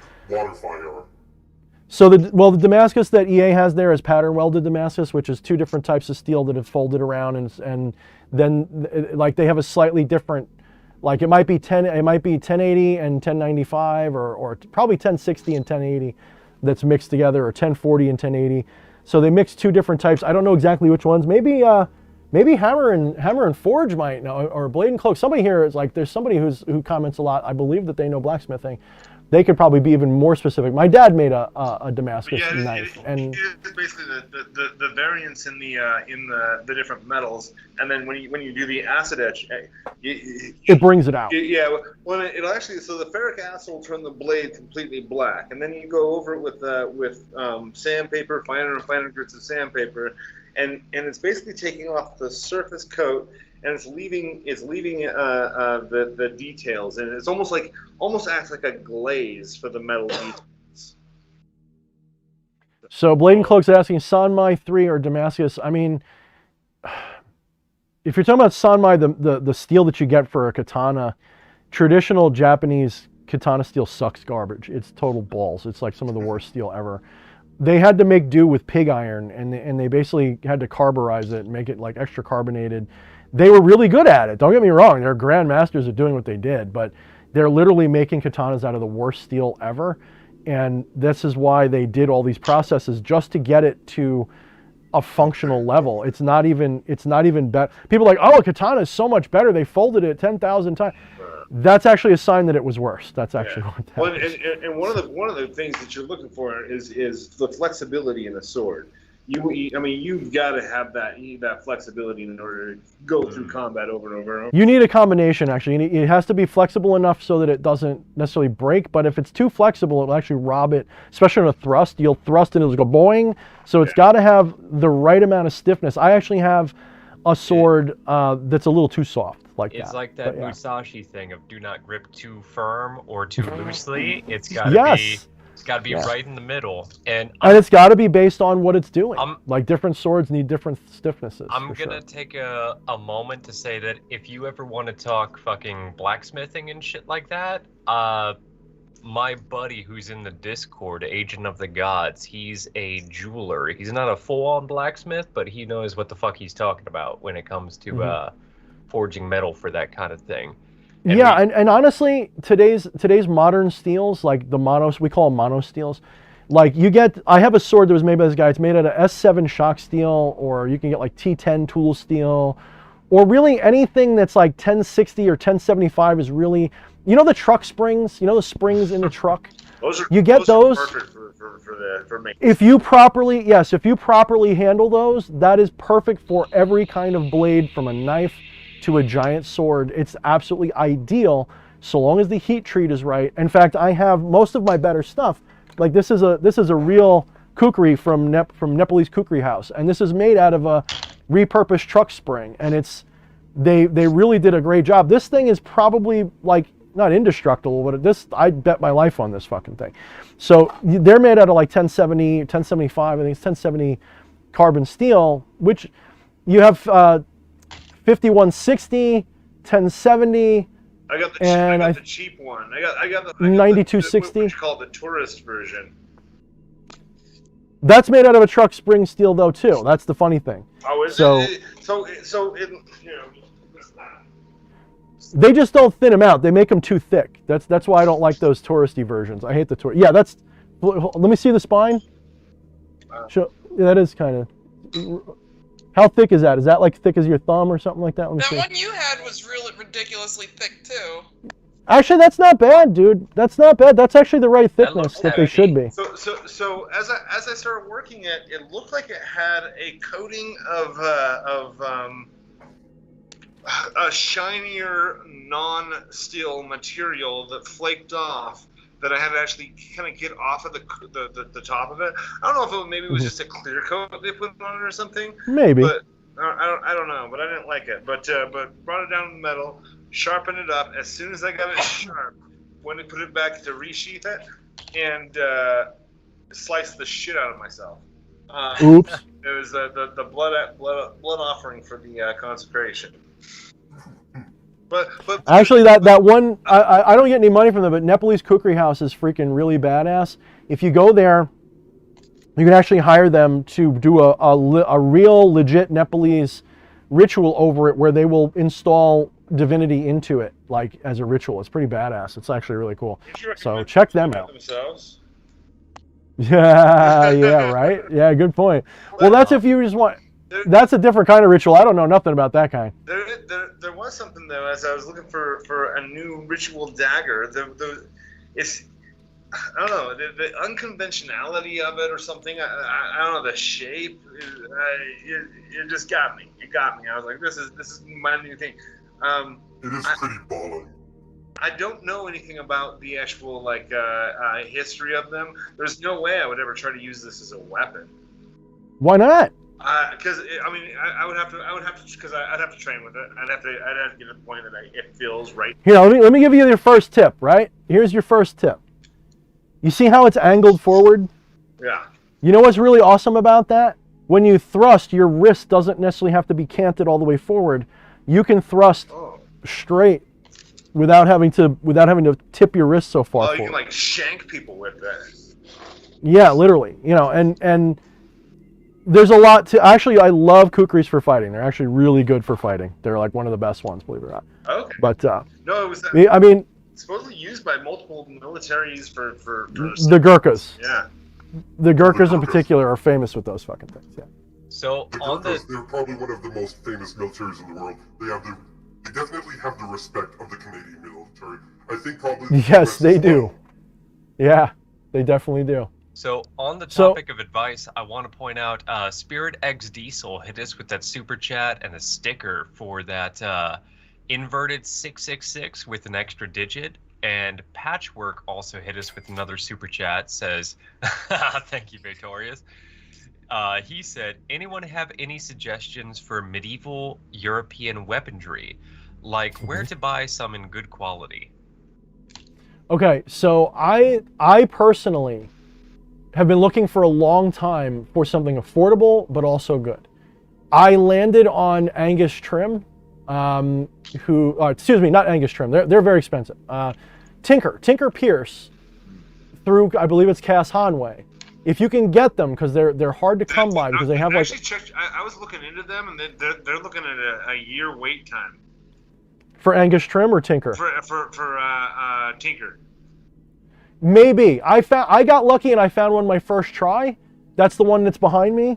So the Damascus that EA has there is pattern welded Damascus, which is two different types of steel that have folded around, and then like they have a slightly different Like it might be 1080 and 1095, or probably 1060 and 1080 that's mixed together, or 1040 and 1080. So they mix two different types. I don't know exactly which ones. Maybe Hammer and Forge might know, or Blade and Cloak. Somebody here is like, there's somebody who comments a lot. I believe that they know blacksmithing. They could probably be even more specific. My dad made a Damascus knife, and it's basically the variance in the different metals, and then when you do the acid etch, it brings it out. Yeah, well, it'll actually, so the ferric acid will turn the blade completely black, and then you go over it with sandpaper, finer and finer grits of sandpaper, and it's basically taking off the surface coat, and it's leaving the details, and it's almost acts like a glaze for the metal details. So Blade and Cloak's asking Sanmai 3 or Damascus. I mean, if you're talking about Sanmai, the steel that you get for a katana, traditional Japanese katana steel sucks garbage. It's total balls. It's like some of the worst steel ever. They had to make do with pig iron, and they basically had to carburize it and make it like extra carbonated. They were really good at it. Don't get me wrong. They're grandmasters of doing what they did, but they're literally making katanas out of the worst steel ever. And this is why they did all these processes, just to get it to a functional level. It's not even better. People are like, oh, a katana is so much better. They folded it 10,000 times. That's actually a sign that it was worse. That's actually what that is. And one of the things that you're looking for is the flexibility in a sword. You've got to have that flexibility in order to go through combat over and over and over. You need a combination, actually. It has to be flexible enough so that it doesn't necessarily break, but if it's too flexible, it'll actually rob it, especially on a thrust. You'll thrust and it'll go boing, so it's got to have the right amount of stiffness. I actually have a sword that's a little too soft. It's like that Musashi thing of do not grip too firm or too loosely. It's got to be... It's got to be right in the middle, and it's got to be based on what it's doing. Like different swords need different stiffnesses. I'm gonna take a moment to say that if you ever want to talk fucking blacksmithing and shit like that, my buddy who's in the Discord, Agent of the Gods, he's a jeweler. He's not a full-on blacksmith, but he knows what the fuck he's talking about when it comes to forging metal for that kind of thing. And honestly, today's modern steels, like the we call them mono steels. Like I have a sword that was made by this guy. It's made out of S7 shock steel, or you can get like T10 tool steel, or really anything that's like 1060 or 1075 is really, the truck springs, the springs in the truck. Those are perfect for making. If you properly handle those, that is perfect for every kind of blade, from a knife to a giant sword. It's absolutely ideal, so long as the heat treat is right. In fact, I have most of my better stuff. Like this is a real kukri from Nepalese kukri house, and this is made out of a repurposed truck spring, and they really did a great job. This thing is probably like not indestructible, but I bet my life on this fucking thing. So they're made out of like 1070, 1075, I think it's 1070 carbon steel, which you have 5160, 1070. I got the cheap one. I got the 9260. What you call the tourist version. That's made out of a truck spring steel though too. That's the funny thing. Oh, is it? So they just don't thin them out. They make them too thick. That's why I don't like those touristy versions. I hate the tour. Yeah, that's. Let me see the spine. That is kind of. How thick is that? Is that like thick as your thumb or something like that? That one you had was really ridiculously thick too. Actually, that's not bad, dude. That's not bad. That's actually the right thickness that they should be. So as I started working it looked like it had a coating of a shinier non-steel material that flaked off, that I had to actually kind of get off of the top of it. I don't know if maybe it was just a clear coat they put on it or something. Maybe. But I don't know. But I didn't like it. But brought it down to the metal, sharpened it up. As soon as I got it sharp, went to put it back to resheath it, and sliced the shit out of myself. Oops. It was the blood offering for the consecration. But actually, that one, I don't get any money from them, but Nepalese Kukri House is freaking really badass. If you go there, you can actually hire them to do a real legit Nepalese ritual over it, where they will install divinity into it, like as a ritual. It's pretty badass. It's actually really cool. So recommend check them out. Themselves? Yeah, right. Yeah, good point. Well, that's if you just want. That's a different kind of ritual. I don't know nothing about that kind. There was something though, as I was looking for a new ritual dagger. It's I don't know the unconventionality of it or something. I don't know the shape. It just got me. It got me. I was like, this is my new thing. It is pretty balling. I don't know anything about the actual history of them. There's no way I would ever try to use this as a weapon. Why not? Because I would have to because I'd have to train with it. I'd have to get to the point that it feels right. Here, let me give you your first tip. Right here's your first tip. You see how it's angled forward? Yeah. You know what's really awesome about that? When you thrust, your wrist doesn't necessarily have to be canted all the way forward. You can thrust straight without having to tip your wrist so far forward. You can like shank people with that. Yeah, literally. You know, and there's a lot to. Actually, I love kukris for fighting. They're actually really good for fighting. They're like one of the best ones, believe it or not. Okay. But no, it was. I mean, supposedly used by multiple militaries for the Gurkhas. Yeah. The Gurkhas in particular are famous with those fucking things. Yeah. So The on Gurkhas, they're probably one of the most famous militaries in the world. They definitely have the respect of the Canadian military. I think probably. Yes, they do. Yeah, they definitely do. So on the topic of advice, I want to point out Spirit X Diesel hit us with that super chat and a sticker for that inverted 666 with an extra digit. And Patchwork also hit us with another super chat. Says, "Thank you, Victorious." He said, "Anyone have any suggestions for medieval European weaponry, like where to buy some in good quality?" Okay, so I personally have been looking for a long time for something affordable but also good. I landed on Angus Trim, excuse me, not Angus Trim. They're very expensive. Tinker Pierce through, I believe it's Cass Hanway. If you can get them, because they're hard to come by, because they have like. I was looking into them, and they're looking at a year wait time. For Angus Trim or Tinker? For Tinker. Maybe. I got lucky and I found one my first try. That's the one that's behind me.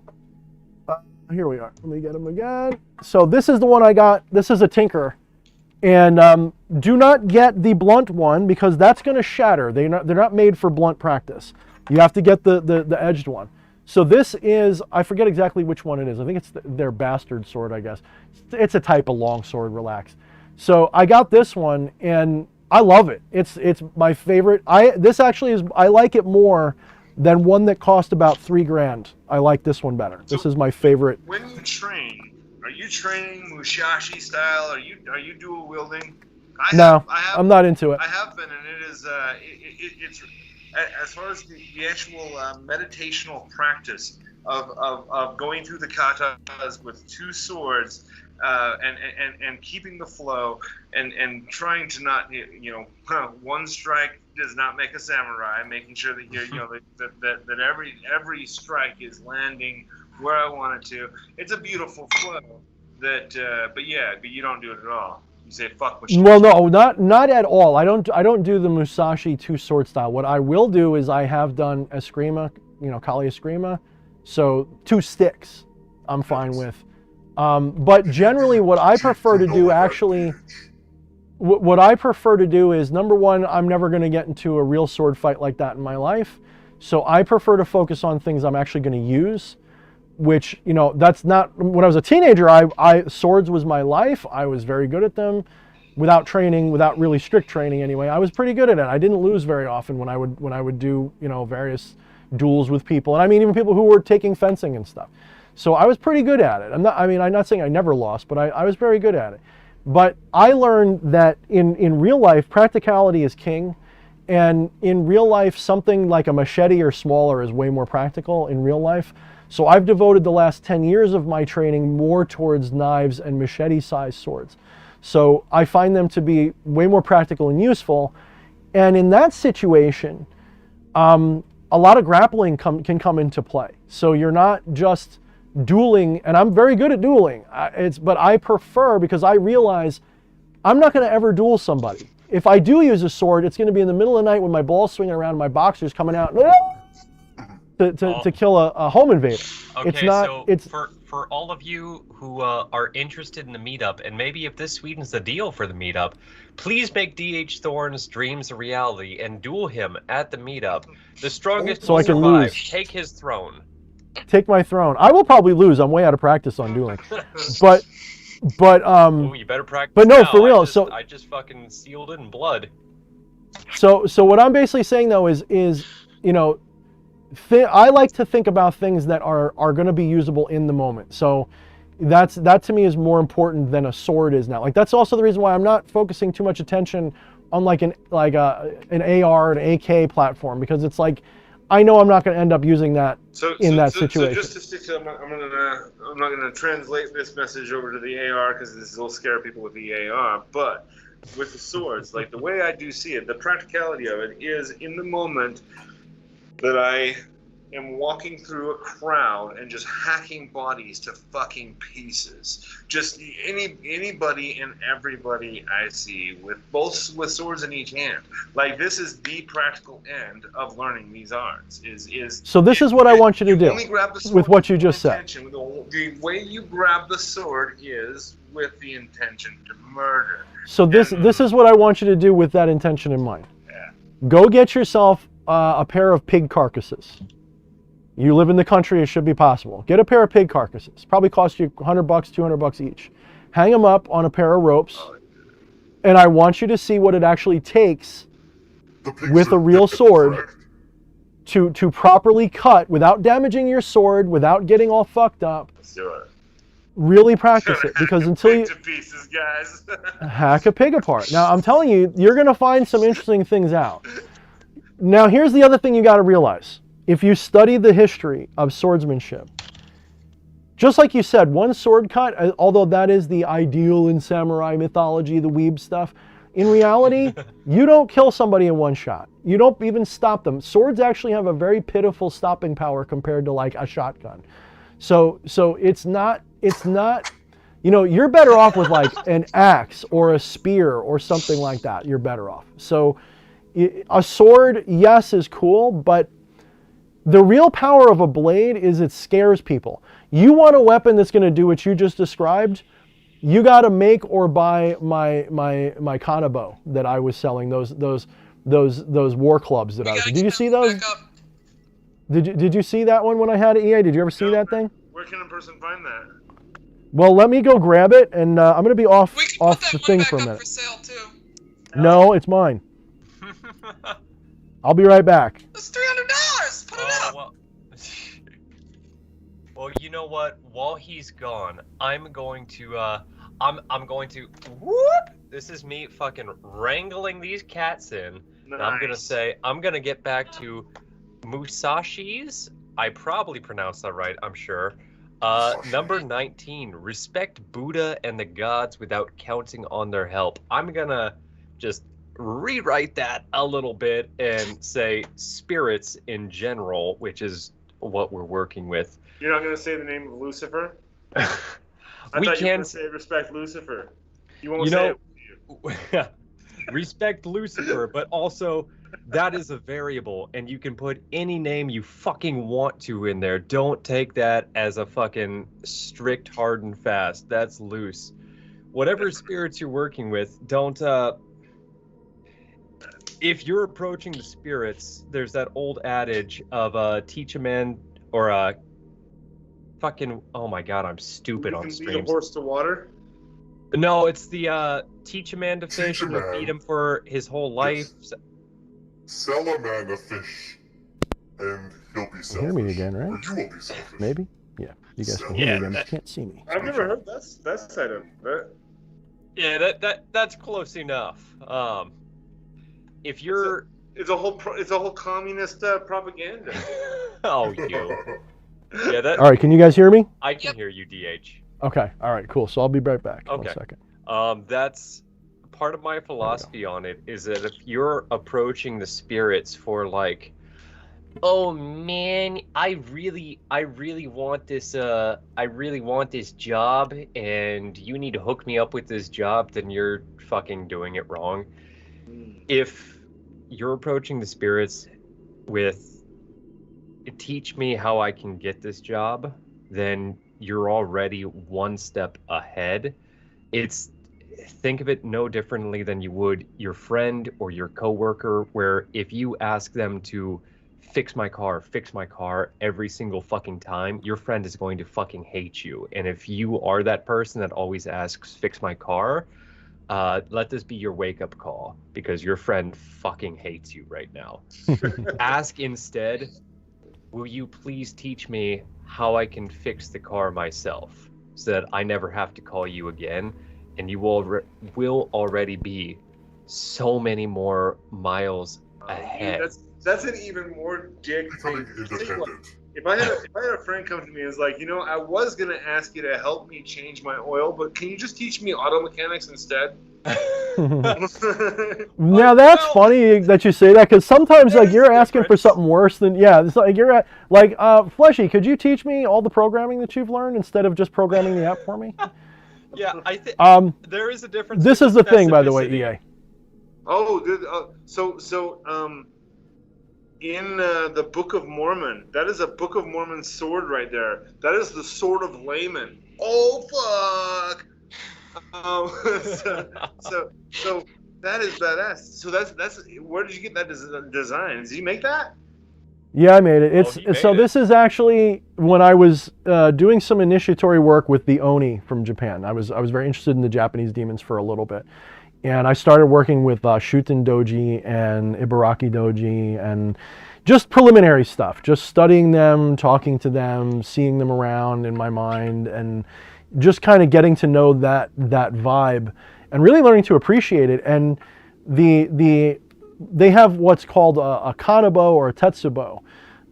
Here we are. Let me get them again. So this is the one I got. This is a Tinker. And do not get the blunt one because that's going to shatter. They're not made for blunt practice. You have to get the edged one. So this is, I forget exactly which one it is. I think it's their bastard sword, I guess. It's a type of long sword, relax. So I got this one and I love it. It's my favorite. This actually is, I like it more than one that cost about $3,000. I like this one better. This is my favorite. When you train, are you training Musashi style? Are you dual wielding? I'm not into it. I have been, and it is it's as far as the actual meditational practice of going through the katas with two swords. And keeping the flow and trying to not, one strike does not make a samurai, making sure that that every strike is landing where I want it to. It's a beautiful flow but you don't do it at all. You say fuck Musashi. Well, no, not at all. I don't do the Musashi two sword style. What I will do is I have done Eskrima, Kali Eskrima, so two sticks I'm fine with. But generally what I prefer to do what I prefer to do is, number one, I'm never going to get into a real sword fight like that in my life. So I prefer to focus on things I'm actually going to use, which, that's not, when I was a teenager, swords was my life. I was very good at them without training, without really strict training anyway. I was pretty good at it. I didn't lose very often when I would do, various duels with people. And I mean, even people who were taking fencing and stuff. So I was pretty good at it. I'm not saying I never lost, but I was very good at it. But I learned that in real life, practicality is king. And in real life, something like a machete or smaller is way more practical in real life. So I've devoted the last 10 years of my training more towards knives and machete-sized swords. So I find them to be way more practical and useful. And in that situation, a lot of grappling can come into play. So you're not just dueling, and I'm very good at dueling. But I prefer, because I realize I'm not going to ever duel somebody. If I do use a sword, it's going to be in the middle of the night when my ball's swinging around and my boxer's coming out to kill a home invader. Okay, It's not. so It's for all of you who are interested in the meetup, and maybe if this sweetens the deal for the meetup, please make DH Thorne's dreams a reality and duel him at the meetup. The strongest So will I can survive. lose. Take his throne. take my throne. I will probably lose. I'm way out of practice on dueling, but Oh, you better practice. but no, now. for real. I just fucking sealed it in blood. So what I'm basically saying though is you know, I like to think about things that are going to be usable in the moment. So that to me is more important than a sword is now. Like that's also the reason why I'm not focusing too much attention on like an AR, an AK platform, because it's like I know I'm not going to end up using that in that situation. So just to stick to, I'm not gonna translate this message over to the AR because this will scare people with the AR. But with the swords, like the way I do see it, the practicality of it is in the moment that I am walking through a crowd and just hacking bodies to fucking pieces. Just anybody and everybody I see with swords in each hand. Like this is the practical end of learning these arts. So this is what I want you to do only grab the sword with what you with just said. intention. The way you grab the sword is with the intention to murder. So this is what I want you to do with that intention in mind. Yeah. Go get yourself a pair of pig carcasses. You live in the country, it should be possible. Get a pair of pig carcasses. Probably cost you $100, $200 each. Hang them up on a pair of ropes, and I want you to see what it actually takes with a real sword to properly cut without damaging your sword, without getting all fucked up. Let's do it. Really practice it, because until you to pieces, guys. hack a pig apart. Now I'm telling you, you're gonna find some interesting things out. Now here's the other thing you gotta realize. If you study the history of swordsmanship, just like you said, one sword cut, although that is the ideal in samurai mythology, the weeb stuff, in reality, you don't kill somebody in one shot. You don't even stop them. Swords actually have a very pitiful stopping power compared to like a shotgun. So it's not, you know, you're better off with like an axe or a spear or something like that. You're better off. So a sword, yes, is cool, but the real power of a blade is it scares people. You want a weapon that's going to do what you just described, you got to make or buy my kana bow that I was selling, those war clubs that I was. Did you see those? Did you see that one when I had it, EA? Did you ever see that thing? Where can a person find that? Well, let me go grab it, and I'm going to be off We can put that the one thing back for a up minute. for sale too. No, it's mine. I'll be right back. It's $300. Put it up. Well, you know what? While he's gone, I'm going to I'm going to whoop. This is me fucking wrangling these cats in. And I'm gonna say I'm gonna get back to Musashi's. I probably pronounced that right, I'm sure. Number 19, respect Buddha and the gods without counting on their help. I'm gonna just rewrite that a little bit and say spirits in general, which is what we're working with. You're not going to say the name of Lucifer? I We thought you were can going to say respect Lucifer. You won't say it. Respect Lucifer, but also that is a variable, and you can put any name you fucking want to in there. Don't take that as a fucking strict, hard and fast. That's loose. Whatever spirits you're working with, don't if you're approaching the spirits, there's that old adage of teach a man or fucking, oh my god, I'm stupid on You can streams. lead a horse to water? No, it's the teach a man to fish and man. feed him for his whole life. Sell a man a fish, and he'll be selfish. You hear me again, right? Or you will be selfish. Maybe? Yeah. You guys can hear me again, but you can't see me. I've never heard that side of it. Yeah, that's close enough. If you're It's a whole communist propaganda. oh you yeah that All right, can you guys hear me? I can hear you, DH. Okay. All right, cool. So I'll be right back. Okay. 1 second. That's part of my philosophy on it is that if you're approaching the spirits for like oh man, I really want this job, and you need to hook me up with this job, then you're fucking doing it wrong. If you're approaching the spirits with teach me how I can get this job, then you're already one step ahead. It's think of it no differently than you would your friend or your coworker, where if you ask them to fix my car every single fucking time, your friend is going to fucking hate you. And if you are that person that always asks fix my car, let this be your wake-up call, because your friend fucking hates you right now. Ask instead, will you please teach me how I can fix the car myself, so that I never have to call you again, and you will already be so many more miles ahead. That's an even more dick thing. Becoming independent. If I had a friend come to me and was like, I was gonna ask you to help me change my oil, but can you just teach me auto mechanics instead? Now that's funny that you say that, because sometimes like you're asking for something worse than it's like you're at like Fleshy, could you teach me all the programming that you've learned instead of just programming the app for me? Yeah, I think there is a difference. This is the thing, by the way, EA. In the Book of Mormon, that is a Book of Mormon sword right there. That is the sword of layman. Oh fuck! So that is badass. So that's where did you get that design? Did you make that? Yeah, I made it. This is actually when I was doing some initiatory work with the Oni from Japan. I was very interested in the Japanese demons for a little bit. And I started working with Shuten Doji and Ibaraki Doji and just preliminary stuff, just studying them, talking to them, seeing them around in my mind, and just kind of getting to know that vibe and really learning to appreciate it. And they have what's called a kanabo or a tetsubo.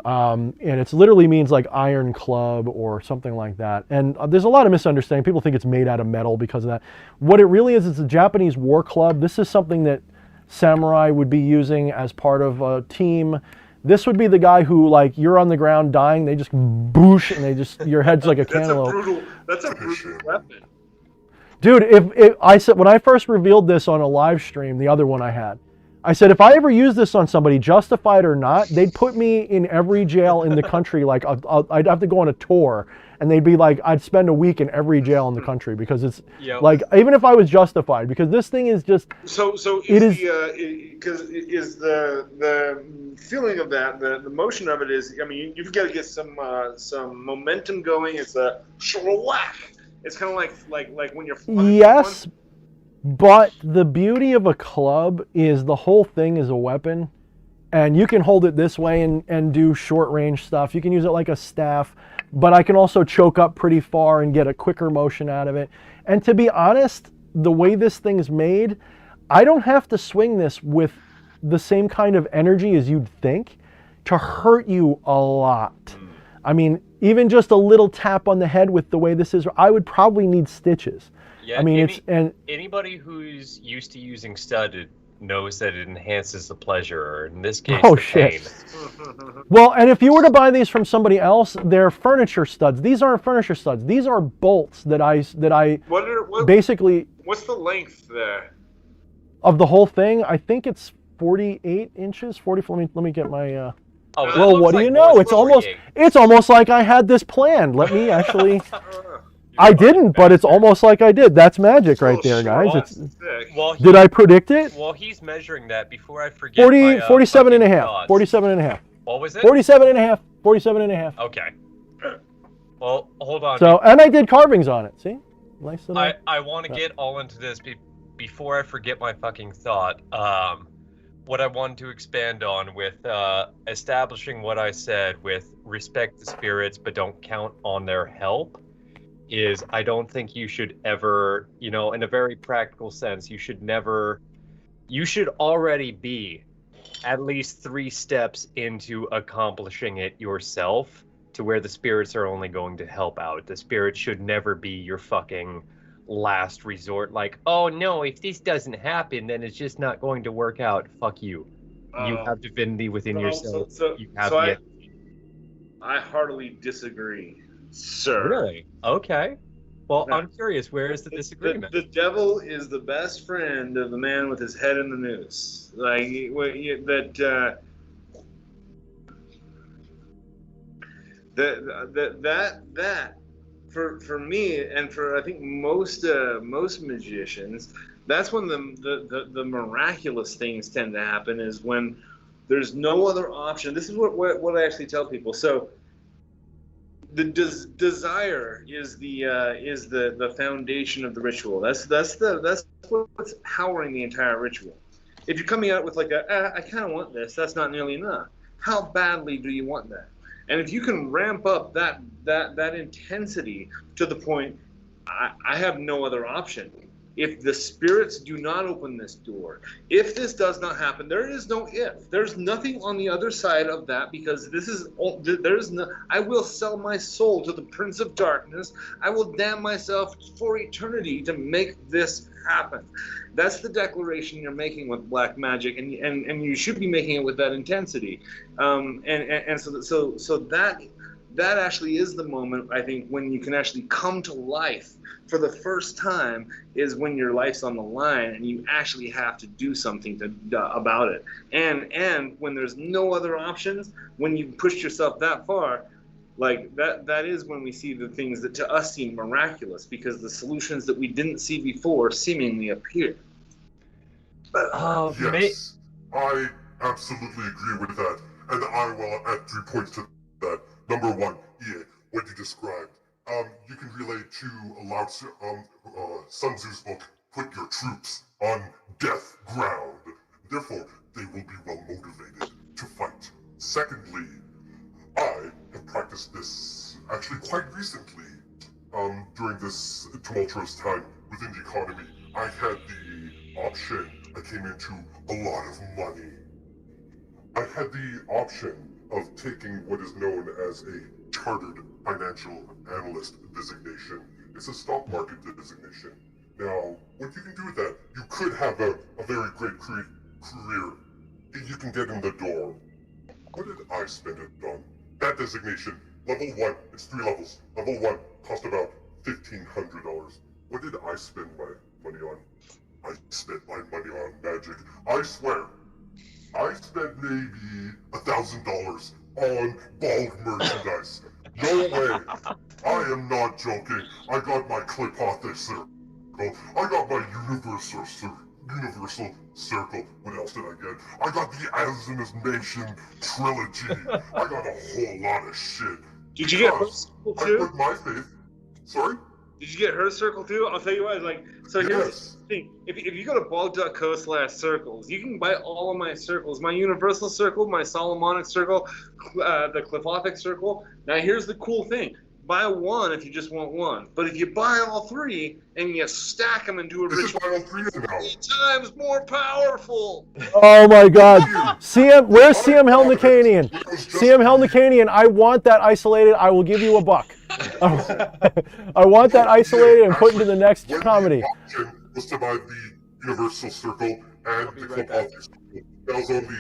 And it literally means like iron club or something like that. And there's a lot of misunderstanding. People think it's made out of metal because of that. What it really is, it's a Japanese war club. This is something that samurai would be using as part of a team. This would be the guy who, like, you're on the ground dying, they just boosh, and your head's like a cantaloupe. That's a brutal weapon. Dude, if I said, when I first revealed this on a live stream, the other one I had, I said, if I ever use this on somebody, justified or not, they'd put me in every jail in the country. Like, I'd have to go on a tour, and they'd be like, I'd spend a week in every jail in the country, because it's like, even if I was justified, because this thing is just. So is the feeling of that, the motion of it is, I mean, you've got to get some momentum going. It's a whack. It's kind of like when you're flying. Yes. But the beauty of a club is the whole thing is a weapon, and you can hold it this way and do short range stuff. You can use it like a staff, but I can also choke up pretty far and get a quicker motion out of it. And to be honest, the way this thing's made, I don't have to swing this with the same kind of energy as you'd think to hurt you a lot. I mean, even just a little tap on the head with the way this is, I would probably need stitches. Yeah, I mean, anybody who's used to using studded knows that it enhances the pleasure, or in this case, the pain. Well, and if you were to buy these from somebody else, they're furniture studs. These aren't furniture studs. These are bolts that I basically. What's the length there? Of the whole thing, I think it's 48 inches. 40. Let me get my. Well, what do you know? It's almost like I had this planned. Let me actually. I didn't, but it's almost like I did. That's magic right there, guys. Did I predict it? Well, he's measuring that before I forget. 47 and a half. 47 and a half. What was it? 47 and a half. 47 and a half. Okay. Well, hold on. So, and I did carvings on it. See? Nice little. I want to get all into this before I forget my fucking thought. What I wanted to expand on with establishing what I said with respect the spirits, but don't count on their help. Is I don't think you should ever, in a very practical sense, you should already be at least 3 steps into accomplishing it yourself, to where the spirits are only going to help out. The spirits should never be your fucking last resort. Like, oh no, if this doesn't happen, then it's just not going to work out. Fuck you. You have divinity within so- yourself. so- You have so the. I heartily disagree, sir. Really? Okay. Well, Yeah. I'm curious. Where is the disagreement? The devil is the best friend of the man with his head in the noose. Like that for me and for I think most magicians, that's when the miraculous things tend to happen, is when there's no other option. This is what I actually tell people. So the desire is the foundation of the ritual. That's what's powering the entire ritual. If you're coming out with like I kind of want this, that's not nearly enough. How badly do you want that? And if you can ramp up that intensity to the point, I have no other option. If the spirits do not open this door, if this does not happen, there is no if. There's nothing on the other side of that, because I will sell my soul to the Prince of Darkness. I will damn myself for eternity to make this happen. That's the declaration you're making with black magic, and you should be making it with that intensity. So that actually is the moment, I think, when you can actually come to life for the first time, is when your life's on the line and you actually have to do something about it. And when there's no other options, when you push yourself that far, like that is when we see the things that to us seem miraculous, because the solutions that we didn't see before seemingly appear. Yes, I absolutely agree with that, and I will add 3 points to that. Number one, what you described. You can relate to Lao Tzu, Sun Tzu's book, "Put your troops on death ground." Therefore, they will be well motivated to fight. Secondly, I have practiced this actually quite recently. During this tumultuous time within the economy, I had the option. I came into a lot of money. I had the option of taking what is known as a chartered financial analyst designation. It's a stock market designation. Now, what you can do with that, you could have a very great career. You can get in the door. What did I spend it on? That designation, level 1, it's 3 levels. Level 1 cost about $1,500. What did I spend my money on? I spent my money on magic. I swear, I spent maybe $1,000 on bulk merchandise. No way. I am not joking. I got my Clipothic circle. I got my universal circle. What else did I get? I got the Asinus Nation trilogy. I got a whole lot of shit. Did you get her circle I too? put my faith. Sorry? Did you get her circle too? I'll tell you what. Here's the thing. If you go to bog.co/circles, you can buy all of my circles. My universal circle, my Solomonic circle, the Clipothic circle. Now here's the cool thing. Buy one if you just want one. But if you buy all 3 and you stack them and do a This is ritual, why all 3 now. 3 times more powerful. Oh my God. CM, where's CM Helnicanian? CM Helnicanian, I want that isolated. I will give you $1. I want that isolated and put into the next comedy. The option was to buy the universal circle and the Clipothic circle. That was only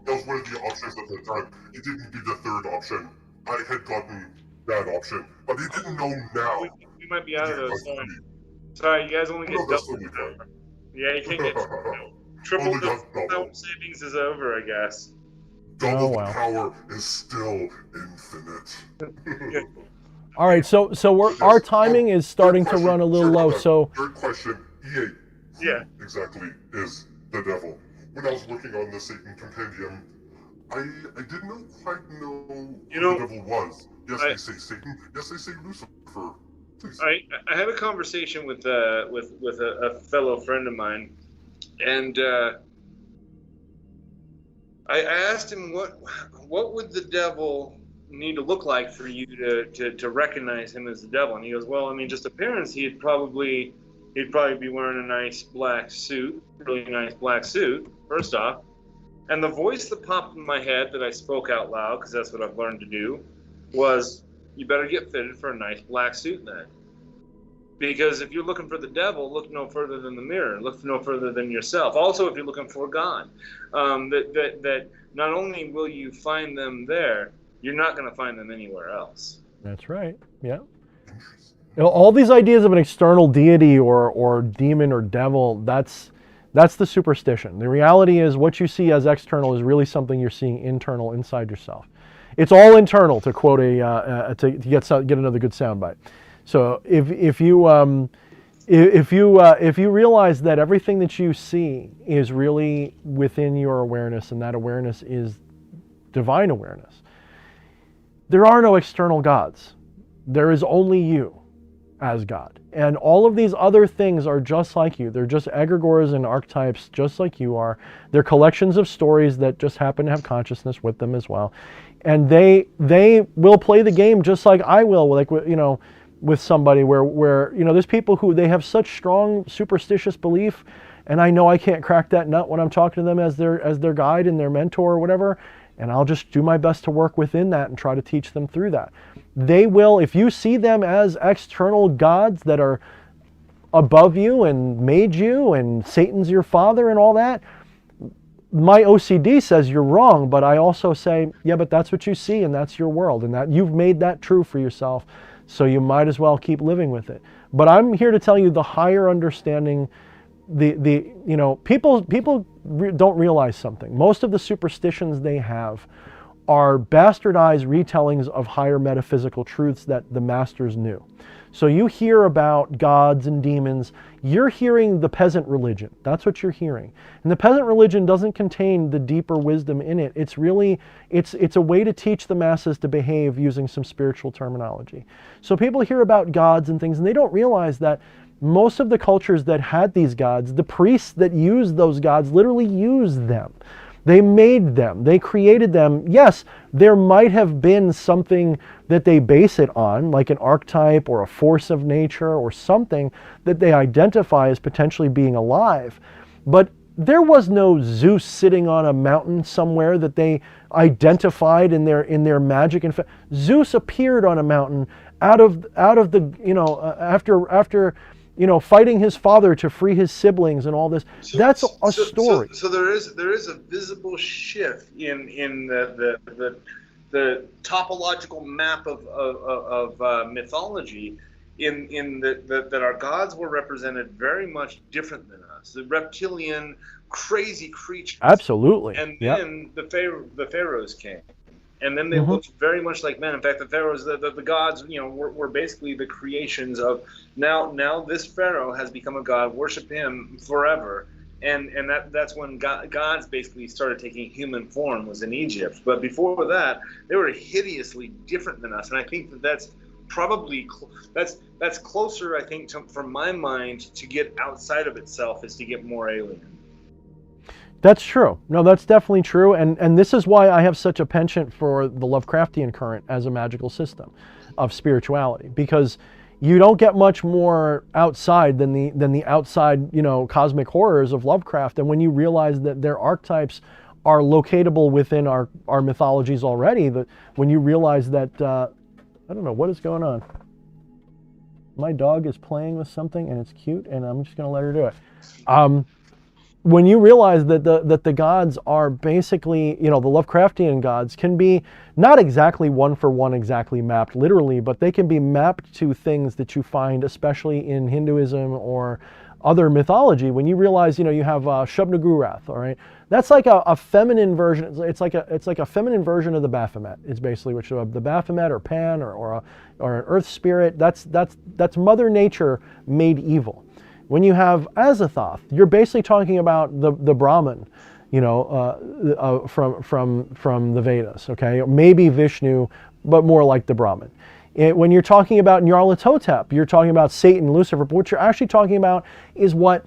that was one of the options at the time. It didn't be the third option. I had gotten that option, but he didn't know now. We might be out of those. Sorry, you guys only get No, that's double. totally fine. Yeah, you can't get triple. Only got double. Savings is over, I guess. Double Oh, wow. the power is still infinite. All right, so our timing is starting to run a little low. So Third question, EA. Yeah. Exactly is the devil. When I was working on the Satan Compendium, I didn't quite know who the devil was. Yes, they say Satan. Yes, they say Lucifer. Please. I had a conversation with a fellow friend of mine, and I asked him what would the devil need to look like for you to recognize him as the devil, and he goes, well, I mean, just appearance, he'd probably be wearing a nice black suit, really nice black suit, first off, and the voice that popped in my head that I spoke out loud, because that's what I've learned to do, was, you better get fitted for a nice black suit then. Because if you're looking for the devil, look no further than the mirror. Look no further than yourself. Also, if you're looking for God, that not only will you find them there, you're not going to find them anywhere else. That's right. Yeah. All these ideas of an external deity or demon or devil, that's the superstition. The reality is what you see as external is really something you're seeing internal inside yourself. It's all internal, to quote to get another good soundbite. So if you realize that everything that you see is really within your awareness, and that awareness is divine awareness, there are no external gods. There is only you as God. And all of these other things are just like you. They're just egregores and archetypes just like you are. They're collections of stories that just happen to have consciousness with them as well. And they will play the game just like I will, like, you know, with somebody where you know, there's people who they have such strong superstitious belief, and I know I can't crack that nut when I'm talking to them as their guide and their mentor or whatever, and I'll just do my best to work within that and try to teach them through that. They will, if you see them as external gods that are above you and made you, and Satan's your father and all that, my OCD says you're wrong, but I also say, yeah, but that's what you see and that's your world, and that you've made that true for yourself. So you might as well keep living with it. But I'm here to tell you the higher understanding, you know, people don't realize something. Most of the superstitions they have are bastardized retellings of higher metaphysical truths that the masters knew. So you hear about gods and demons, you're hearing the peasant religion. That's what you're hearing. And the peasant religion doesn't contain the deeper wisdom in it. It's really, it's a way to teach the masses to behave using some spiritual terminology. So people hear about gods and things, and they don't realize that most of the cultures that had these gods, the priests that used those gods literally used them. They made them. They created them. Yes, there might have been something that they base it on, like an archetype or a force of nature or something that they identify as potentially being alive. But there was no Zeus sitting on a mountain somewhere that they identified in their magic. In fact, Zeus appeared on a mountain out of the, you know, after you know, fighting his father to free his siblings and all this. That's a story. So there is a visible shift in the topological map of mythology, in that our gods were represented very much different than us. The reptilian, crazy creatures. Absolutely. And then the pharaohs came. And then they looked very much like men. In fact, the pharaohs, the gods, you know, were basically the creations of now this pharaoh has become a god. Worship him forever, and that's when gods basically started taking human form, was in Egypt. But before that, they were hideously different than us. And I think that's probably that's closer, I think, from my mind, to get outside of itself is to get more alien. That's true. No, that's definitely true. And this is why I have such a penchant for the Lovecraftian current as a magical system of spirituality, because you don't get much more outside than the outside, you know, cosmic horrors of Lovecraft. And when you realize that their archetypes are locatable within our mythologies already, that when you realize that, I don't know what is going on. My dog is playing with something and it's cute, and I'm just going to let her do it. When you realize that the gods are basically, you know, the Lovecraftian gods can be not exactly one for one exactly mapped literally, but they can be mapped to things that you find especially in Hinduism or other mythology. When you realize, you know, you have Shub-Niggurath, all right? That's like a feminine version. It's like a feminine version of the Baphomet. It's basically what the Baphomet or Pan or an earth spirit. That's Mother Nature made evil. When you have Azathoth, you're basically talking about the Brahman, you know, from the Vedas, okay? Maybe Vishnu, but more like the Brahman. When you're talking about Nyarlathotep, you're talking about Satan, Lucifer, but what you're actually talking about is what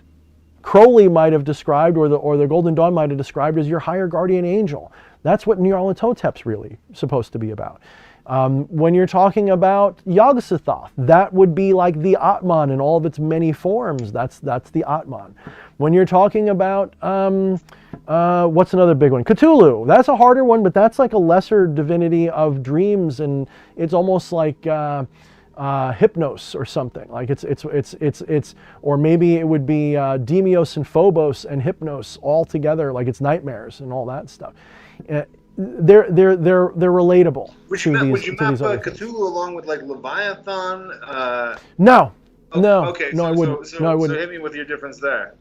Crowley might have described, or the Golden Dawn might have described as your higher guardian angel. That's what Nyarlathotep's really supposed to be about. When you're talking about Yog-Sothoth, that would be like the Atman in all of its many forms. That's the Atman. When you're talking about, what's another big one? Cthulhu. That's a harder one, but that's like a lesser divinity of dreams, and it's almost like Hypnos or something. Like it's or maybe it would be Demios and Phobos and Hypnos all together, like it's nightmares and all that stuff. They're relatable. Would you map Cthulhu along with like Leviathan? No. Okay. No, I wouldn't. So hit me with your difference there.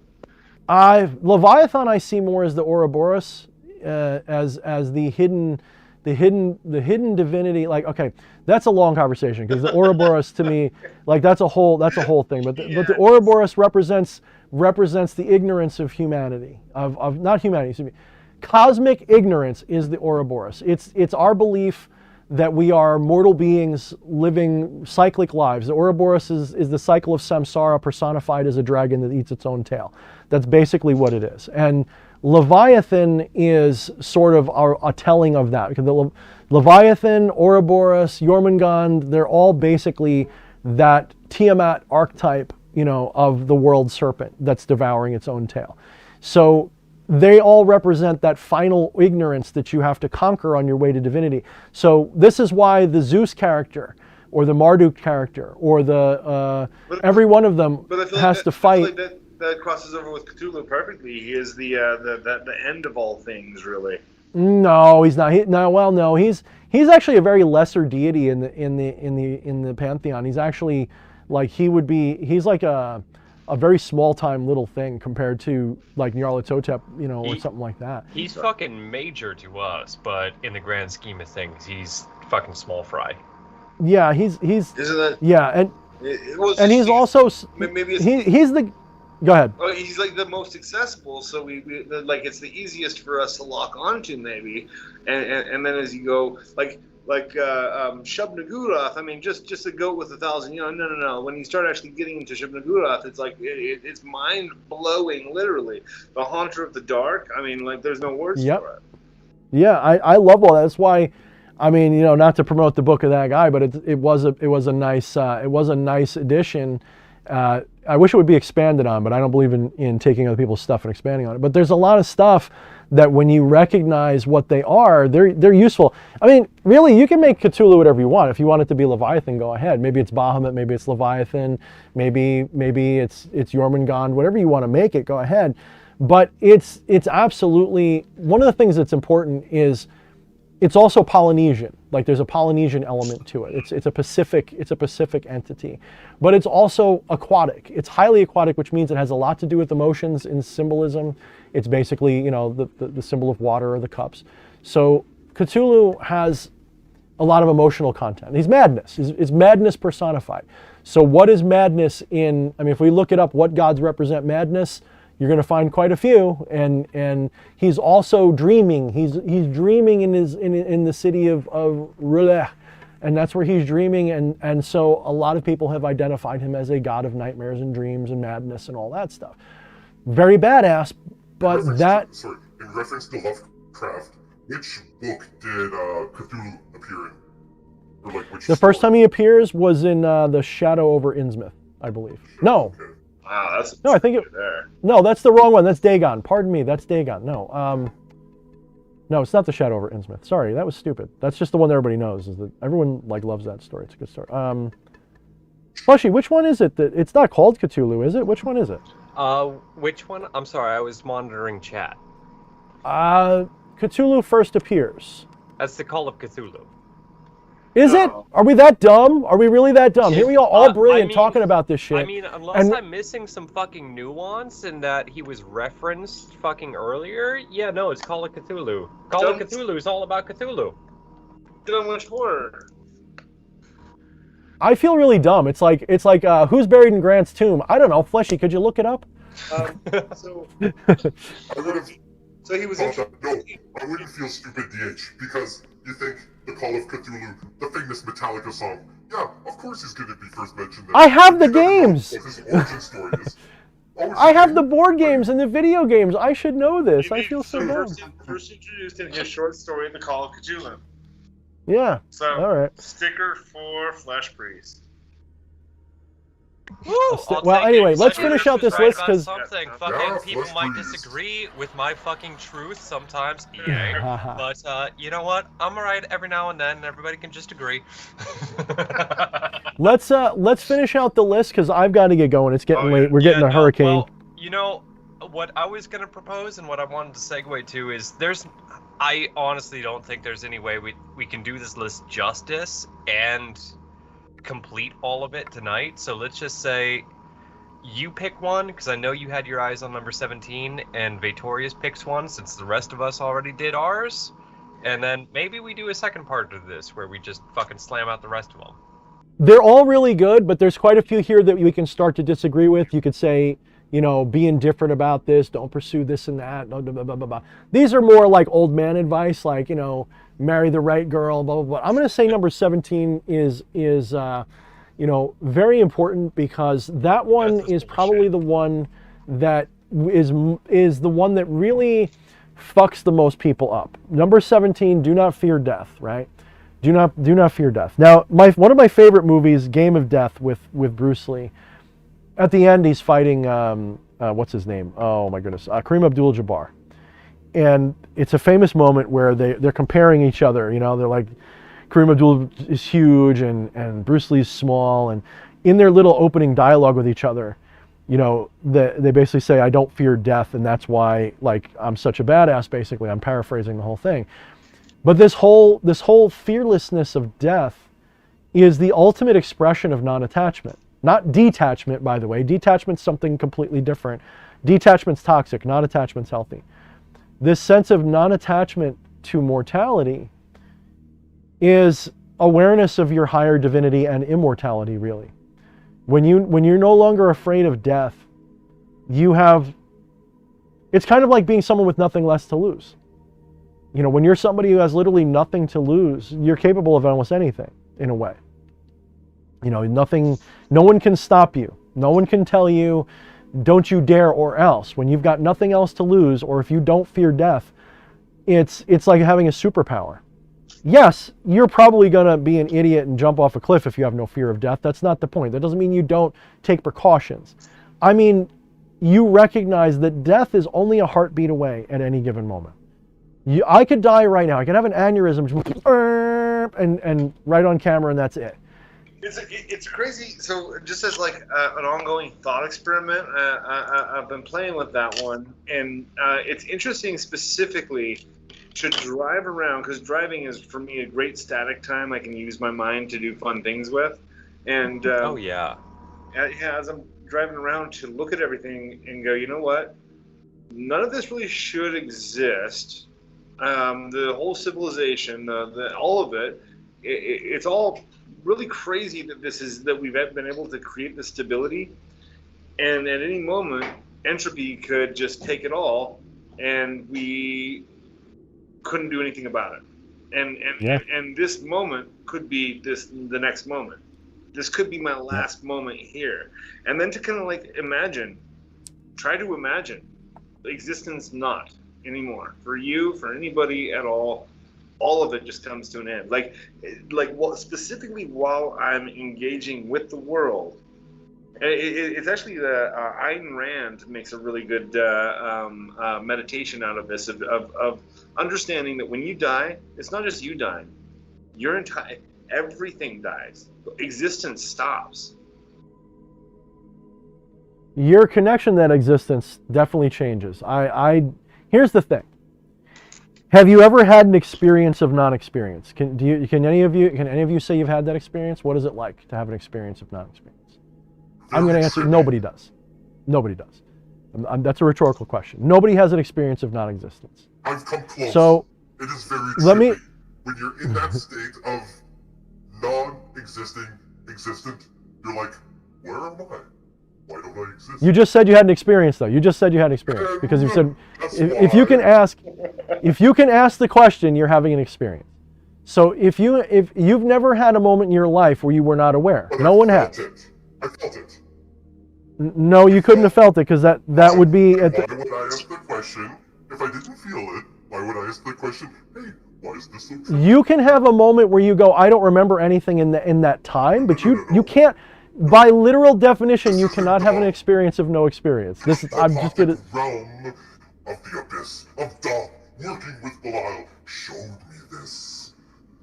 Leviathan I see more as the Ouroboros, as the hidden divinity. Like, okay, that's a long conversation because the Ouroboros to me, like that's a whole thing. But the Ouroboros represents the ignorance of humanity, of not humanity. Excuse me. Cosmic ignorance is the Ouroboros. It's our belief that we are mortal beings living cyclic lives. The Ouroboros is the cycle of samsara personified as a dragon that eats its own tail. That's basically what it is. And Leviathan is sort of a telling of that. Because the Leviathan, Ouroboros, Jormungand, they're all basically that Tiamat archetype, of the world serpent that's devouring its own tail. So they all represent that final ignorance that you have to conquer on your way to divinity. So this is why the Zeus character, or the Marduk character, or the every one of them has to fight. I feel like that crosses over with Cthulhu perfectly. He is the end of all things, really. No, he's not. He's actually a very lesser deity in the pantheon. He's actually like he's like a very small time little thing compared to like Nyarlathotep, or something like that. He's fucking major to us, but in the grand scheme of things, he's fucking small fry. Yeah, he's Isn't that? Yeah, and he's also maybe he's the. Go ahead. Well, he's like the most accessible, so we like it's the easiest for us to lock onto, maybe, and then as you go like Shub-Niggurath, I mean, just a goat with 1,000. No. When you start actually getting into Shub-Niggurath, it's like it's mind blowing, literally. The haunter of the dark. I mean, like there's no words for it. Yeah, I love all that. That's why. I mean, not to promote the book of that guy, but it was a nice addition. I wish it would be expanded on, but I don't believe in taking other people's stuff and expanding on it. But there's a lot of stuff that when you recognize what they are, they're useful. I mean, really, you can make Cthulhu whatever you want. If you want it to be Leviathan, go ahead. Maybe it's Bahamut, maybe it's Leviathan, maybe it's Jormungand, whatever you want to make it, go ahead. But it's absolutely, one of the things that's important is it's also Polynesian. Like there's a Polynesian element to it. It's a Pacific entity, but it's also aquatic. It's highly aquatic, which means it has a lot to do with emotions and symbolism. It's basically, the symbol of water or the cups. So Cthulhu has a lot of emotional content. He's madness. It's madness personified. So what is madness if we look it up, what gods represent madness? You're going to find quite a few, and he's also dreaming. He's dreaming in the city of R'lyeh, and that's where he's dreaming. And so a lot of people have identified him as a god of nightmares and dreams and madness and all that stuff. Very badass, but in reference to Lovecraft, which book did Cthulhu appear in? Or like which? The first time he appears was in The Shadow over Innsmouth, I believe. No. Okay. Wow, that's no. I think there. No, that's the wrong one. That's Dagon. Pardon me. That's Dagon. No, no, it's not The Shadow over Innsmouth. Sorry, that was stupid. That's just the one that everybody knows. Is that everyone loves that story? It's a good story. Fleshy, which one is it? It's not called Cthulhu, is it? Which one is it? Which one? I'm sorry, I was monitoring chat. Cthulhu first appears. That's the Call of Cthulhu. Is it? Are we that dumb? Are we really that dumb? Here we are, all brilliant, talking about this shit. I mean, unless I'm missing some fucking nuance in that he was referenced fucking earlier, yeah, no, it's Call of Cthulhu. Call of Cthulhu is all about Cthulhu. Done much horror. I feel really dumb. It's like who's buried in Grant's tomb? I don't know. Fleshy, could you look it up? So he was. No, I wouldn't feel stupid, DH, because you think the Call of Cthulhu, the famous Metallica song. Yeah, of course he's going to be first mentioned there. I have the games. What his origin story is. I have the board games and the video games. I should know this. I feel so dumb. First introduced in his short story, The Call of Cthulhu. Yeah. So, all right. Sticker for Flesh Priest. Woo! I'll Well, take anyway, it. let's Someone finish out was this right list, about 'cause- something. Yeah, Fucking people let's might breeze. disagree with my fucking truth sometimes, EA. But you know what? I'm alright every now and then. Everybody can just agree. Let's finish out the list because I've got to get going. It's getting Oh, late. yeah. We're getting a hurricane. Well, you know, what I was gonna propose and what I wanted to segue to is I honestly don't think there's any way we can do this list justice and complete all of it tonight. So let's just say you pick one, because I know you had your eyes on number 17, and Victorious picks one, since the rest of us already did ours. And then maybe we do a second part of this, where we just fucking slam out the rest of them. They're all really good, but there's quite a few here that we can start to disagree with. You could say, you know, be indifferent about this, don't pursue this and that, blah, blah, blah, blah, blah. These are more like old man advice, like, you know, marry the right girl, blah, blah, blah. I'm going to say number 17 is you know, very important, because that one is probably the one that is the one that really fucks the most people up. Number 17, do not fear death, right? Do not fear death. Now, one of my favorite movies, Game of Death with Bruce Lee. At the end, he's fighting what's his name? Oh my goodness, Kareem Abdul-Jabbar. And it's a famous moment where they're comparing each other. You know, they're like, Kareem Abdul is huge and Bruce Lee's small. And in their little opening dialogue with each other, you know, they basically say, I don't fear death, and that's why, like, I'm such a badass, basically. I'm paraphrasing the whole thing. But this whole fearlessness of death is the ultimate expression of non-attachment. Not detachment, by the way. Detachment's something completely different. Detachment's toxic, non-attachment's healthy. This sense of non-attachment to mortality is awareness of your higher divinity and immortality, really. When you're no longer afraid of death, it's kind of like being someone with nothing less to lose. You know, when you're somebody who has literally nothing to lose, you're capable of almost anything, in a way. You know, no one can stop you. No one can tell you, don't you dare or else. When you've got nothing else to lose, or if you don't fear death, it's like having a superpower. Yes, you're probably going to be an idiot and jump off a cliff if you have no fear of death. That's not the point. That doesn't mean you don't take precautions. I mean, you recognize that death is only a heartbeat away at any given moment. I could die right now. I could have an aneurysm and right on camera, and that's it. It's crazy. So just as like an ongoing thought experiment, I've been playing with that one, and it's interesting specifically to drive around, because driving is for me a great static time I can use my mind to do fun things with. And oh yeah, as I'm driving around, to look at everything and go, you know what? None of this really should exist. The whole civilization, all of it, it's all really crazy that we've been able to create this stability, and at any moment entropy could just take it all, and we couldn't do anything about it. And this moment could be the next moment. This could be my last moment here. And then to kind of like try to imagine existence not anymore for you, for anybody at all of it just comes to an end. Like specifically while I'm engaging with the world. It's actually Ayn Rand makes a really good meditation out of this, of understanding that when you die, it's not just you dying. Everything dies. Existence stops. Your connection to that existence definitely changes. Here's the thing. Have you ever had an experience of non-experience? Can any of you say you've had that experience? What is it like to have an experience of non-experience? I'm going to answer. Nobody does. Nobody does. That's a rhetorical question. Nobody has an experience of non-existence. I've come close. So it is very trippy. When you're in that state of non-existent, you're like, where am I? Why don't I exist? You just said you had an experience, though. You just said you had an experience because you said if you can ask the question, you're having an experience. So if you've never had a moment in your life where you were not aware, no one has. I felt it. No, you couldn't have felt it, because that would be. Why would I ask the question if I didn't feel it? Why would I ask the question? Hey, why is this so true? You can have a moment where you go, I don't remember anything in that time, but you can't. By literal definition, you cannot have an experience of no experience. This is, I'm just gonna. Realm of the abyss of Doth working with Belial showed me this.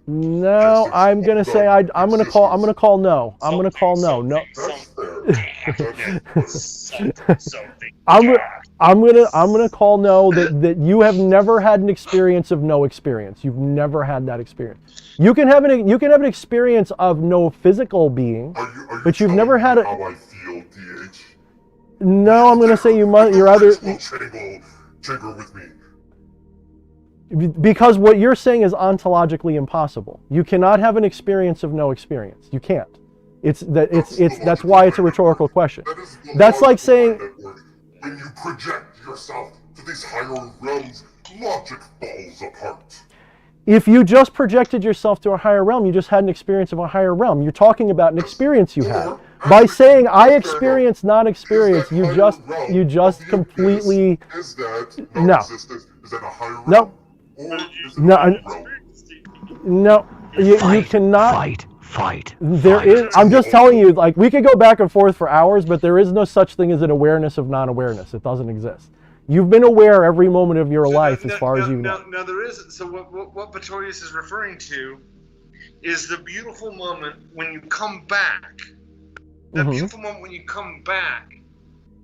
No, I'm gonna say I'm gonna call no. I'm gonna call no. No. That's fair. I'm gonna call no that you have never had an experience of no experience. You've never had that experience. You can have an experience of no physical being, Are you but you've never had how I feel, DH? No, I'm gonna say you're either Trigger with me. because what you're saying is ontologically impossible. You cannot have an experience of no experience. You can't. That's why it's a rhetorical question. That's like saying When you project yourself to these higher realms, logic falls apart. if you just projected yourself to a higher realm, you just had an experience of a higher realm. You're talking about an experience you had. By saying I experience not experience, you just completely Is that No. non-existence? Is that a higher realm? No. Or is it No, a realm? no. You cannot. Fight. There is. I'm just telling you. Like we could go back and forth for hours, but there is no such thing as an awareness of non-awareness. It doesn't exist. You've been aware every moment of your life, as far as you know. Now there is. So what Pretorius is referring to is the beautiful moment when you come back. The beautiful moment when you come back,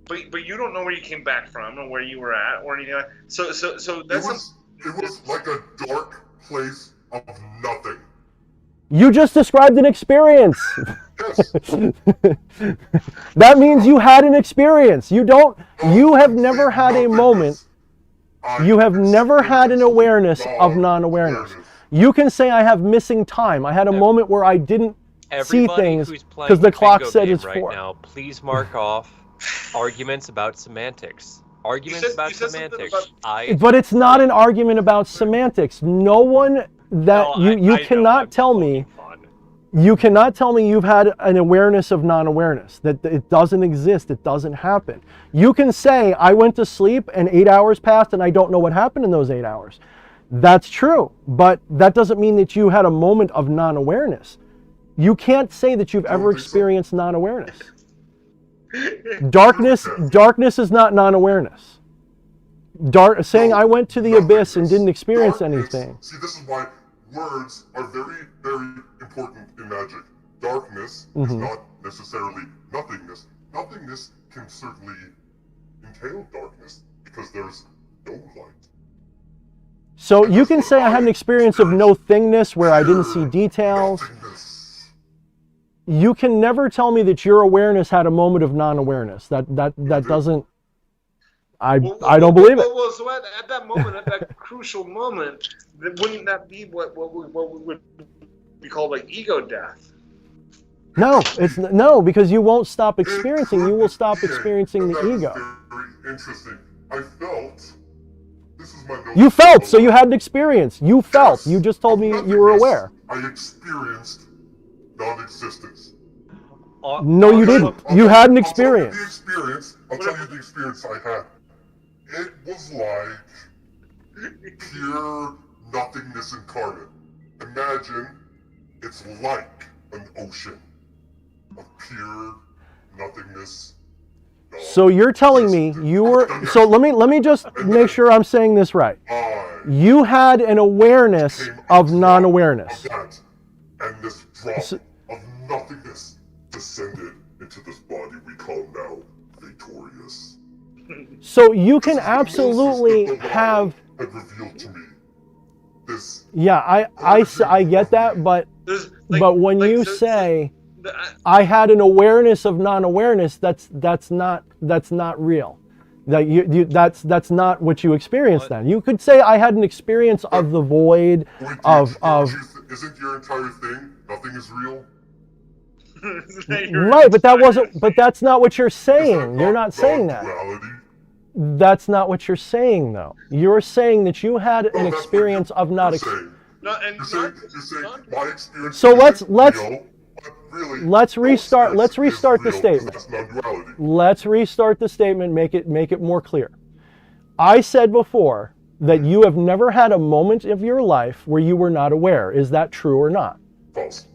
but you don't know where you came back from or where you were at or anything. So that's It was like a dark place of nothing. You just described an experience. Yes. That means you had an experience. You have never had a moment. You have never had an awareness of non-awareness. You can say I have missing time. I had a moment where I didn't see things because the clock said it's right 4. now, please mark off arguments about semantics. Arguments about semantics. But it's not an argument about semantics. No one that you cannot tell me. You cannot tell me you've had an awareness of non-awareness, that it doesn't exist, it doesn't happen. You can say, I went to sleep and 8 hours passed and I don't know what happened in those 8 hours. That's true, but that doesn't mean that you had a moment of non-awareness. You can't say that you've ever experienced non-awareness. Darkness is not non-awareness. Saying I went to the abyss and didn't experience anything. See, this is why words are very, very important in magic. Darkness is not necessarily nothingness. Nothingness can certainly entail darkness because there's no light. So you can say I had an experience of no thingness where I didn't see details. Nothingness. You can never tell me that your awareness had a moment of non-awareness. That doesn't. I don't believe it. Well, so at that moment, at that crucial moment, wouldn't that be what would be called like ego death? No, because you won't stop experiencing. You will stop experiencing the ego. Very interesting. I felt. This is my note. You felt, so you had an experience. You felt. You just told me you were aware. I experienced non-existence. No, you didn't. You had an experience. I'll tell you the experience I had. It was like pure nothingness incarnate. Imagine it's like an ocean of pure nothingness. So you're telling me you were. So let me just make sure I'm saying this right. You had an awareness of non-awareness. And this drop of nothingness descended into this body we call now Victorious. So you can absolutely have. Had revealed to me this. Yeah, I get that, but when you say I had an awareness of non-awareness, that's not real. That's not what you experienced then. You could say I had an experience of the void of. Isn't your entire thing nothing is real? Right, but that's not what you're saying. You're not saying that. Duality? That's not what you're saying, though. You're saying that you had an experience of not. You're saying my experience. So let's real, really, let's restart. Let's restart the real, statement. that's non-duality. Let's restart the statement. Make it more clear. I said before that you have never had a moment of your life where you were not aware. Is that true or not? False.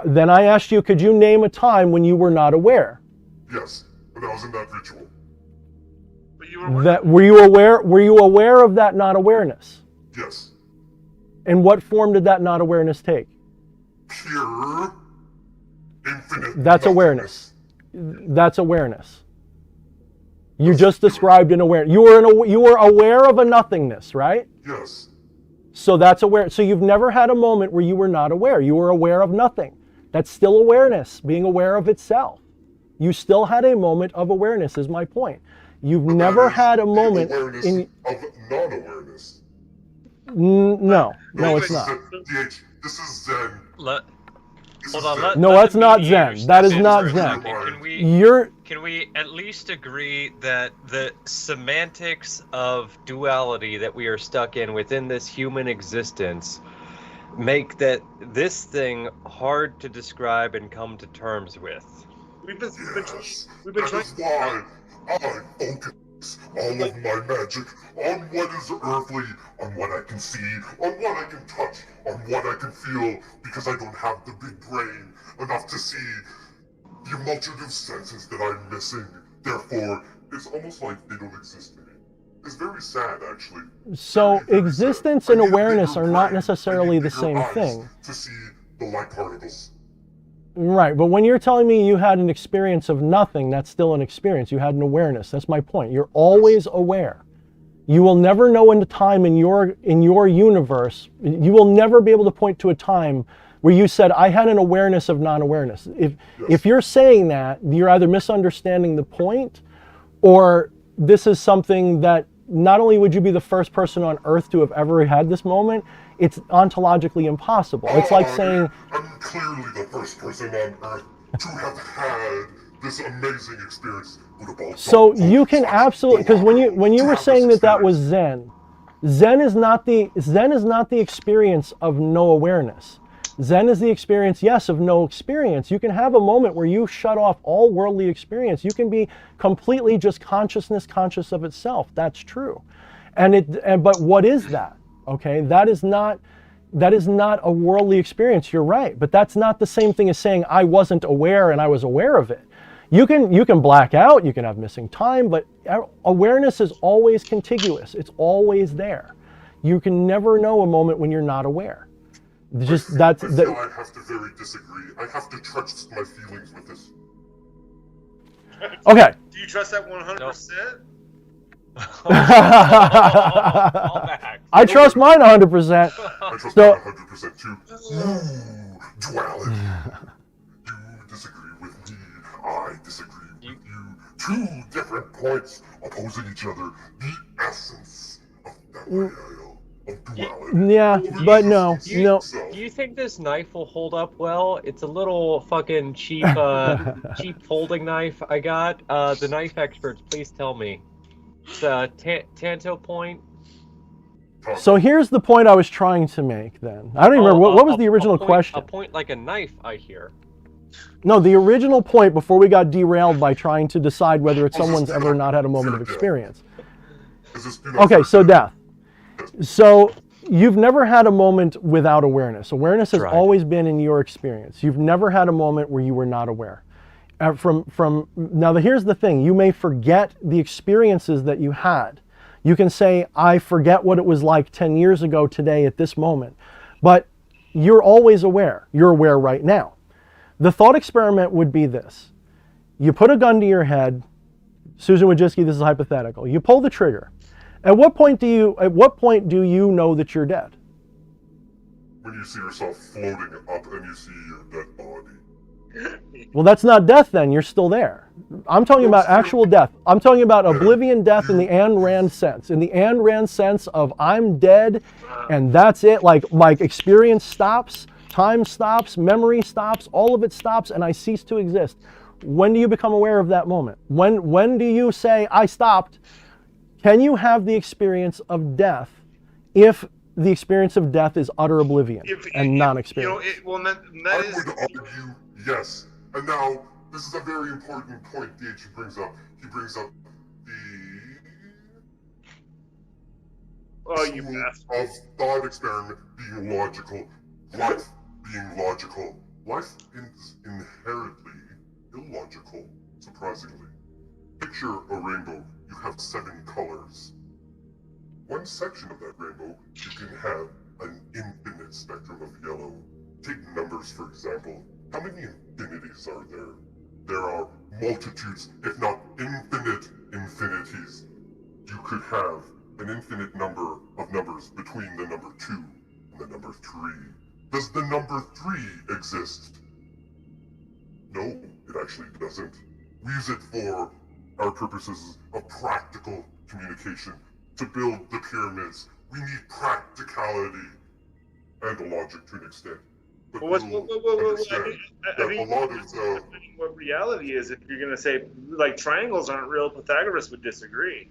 Then I asked you, could you name a time when you were not aware? Yes, but I was in that ritual. But you were That were you aware? Were you aware of that not awareness? Yes. And what form did that not awareness take? Pure, infinite. That's awareness. That's awareness. You just described an awareness. You were aware of a nothingness, right? Yes. So that's aware. So you've never had a moment where you were not aware. You were aware of nothing. That's still awareness, being aware of itself. You still had a moment of awareness, is my point. You've never had a moment awareness in. of non-awareness. No, it's not. DH, this is Zen. Hold on. No, that's not Zen. That is not Zen. Can we at least agree that the semantics of duality that we are stuck in within this human existence make this thing hard to describe and come to terms with? We've been Yes. trying. That is why I focus all of my magic on what is earthly, on what I can see, on what I can touch, on what I can feel, because I don't have the big brain enough to see the multitude of senses that I'm missing. Therefore, it's almost like they don't exist to me. It's very sad, actually. So Very existence sad. and I need a awareness bigger are not brain. necessarily I need the bigger same eyes thing. to see the light particles. Right, but when you're telling me you had an experience of nothing, that's still an experience. You had an awareness. That's my point. You're always aware. You will never know in the time in your universe. You will never be able to point to a time where you said, I had an awareness of non-awareness. If you're saying that, you're either misunderstanding the point, or this is something that not only would you be the first person on Earth to have ever had this moment, it's ontologically impossible. It's like saying, I'm clearly the first person on Earth to have had this amazing experience with a ball. so you can absolutely, because when you were saying that was Zen, Zen is not the experience of no awareness. Zen is the experience, yes, of no experience. You can have a moment where you shut off all worldly experience. You can be completely just conscious of itself. That's true. But what is that? Okay, that is not a worldly experience. You're right, but that's not the same thing as saying I wasn't aware and I was aware of it. You can black out, you can have missing time, but awareness is always contiguous. It's always there. You can never know a moment when you're not aware. I feel I have to very disagree. I have to trust my feelings with this. Okay. Do you trust that 100%? I trust mine 100%. I trust mine 100% too. Ooh, duality. You disagree with me. I disagree with you. Two different points opposing each other. The essence of that reality. Yeah, but no. Do you think this knife will hold up well? It's a little fucking cheap, cheap folding knife I got. The knife experts, please tell me. It's a Tanto point. So here's the point I was trying to make then. I don't even remember. What was the original question? A point like a knife, I hear. No, the original point before we got derailed by trying to decide whether someone's ever not had a moment of experience. Okay, so death. So you've never had a moment without awareness. Awareness has always been in your experience. You've never had a moment where you were not aware. Now here's the thing. You may forget the experiences that you had. You can say, I forget what it was like 10 years ago today at this moment. But you're always aware. You're aware right now. The thought experiment would be this. You put a gun to your head. Susan Wojcicki, this is hypothetical. You pull the trigger. At what point do you know that you're dead? When you see yourself floating up and you see your dead body. Well, that's not death then. You're still there. I'm talking about actual death. I'm talking about oblivion death in the Ayn Rand sense. In the Ayn Rand sense of I'm dead and that's it. Like experience stops, time stops, memory stops, all of it stops and I cease to exist. When do you become aware of that moment? When do you say I stopped? Can you have the experience of death if the experience of death is utter oblivion and non-experience? I would argue yes. And now, this is a very important point DH brings up. He brings up the of thought experiment being logical, life being logical, life is inherently illogical, surprisingly. Picture a rainbow. You have 7 colors. One section of that rainbow, you can have an infinite spectrum of yellow. Take numbers, for example. How many infinities are there? There are multitudes, if not infinite infinities. You could have an infinite number of numbers between the number 2 and the number 3. Does the number 3 exist? No, it actually doesn't. We use it for our purposes of practical communication. To build the pyramids, we need practicality and logic to an extent. But Well, you'll understand I that mean, a lot of the... what reality is, if you're going to say, like, triangles aren't real, Pythagoras would disagree.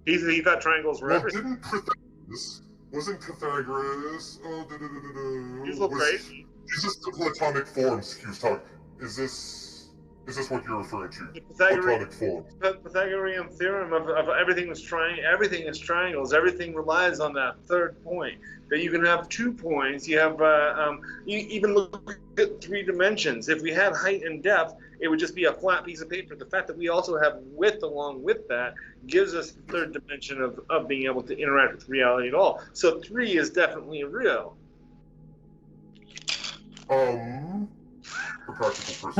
He thought triangles were Well, everything. wasn't Pythagoras... He's a little crazy. Is this the Platonic forms he was talking... Is this what you're referring to? The Platonic forms. Pythagorean theorem of everything is triangles. Everything relies on that third point. That you can have 2 points. You have you even look at 3 dimensions. If we had height and depth, it would just be a flat piece of paper. The fact that we also have width along with that gives us the third dimension of being able to interact with reality at all. So 3 is definitely real. For practical purposes,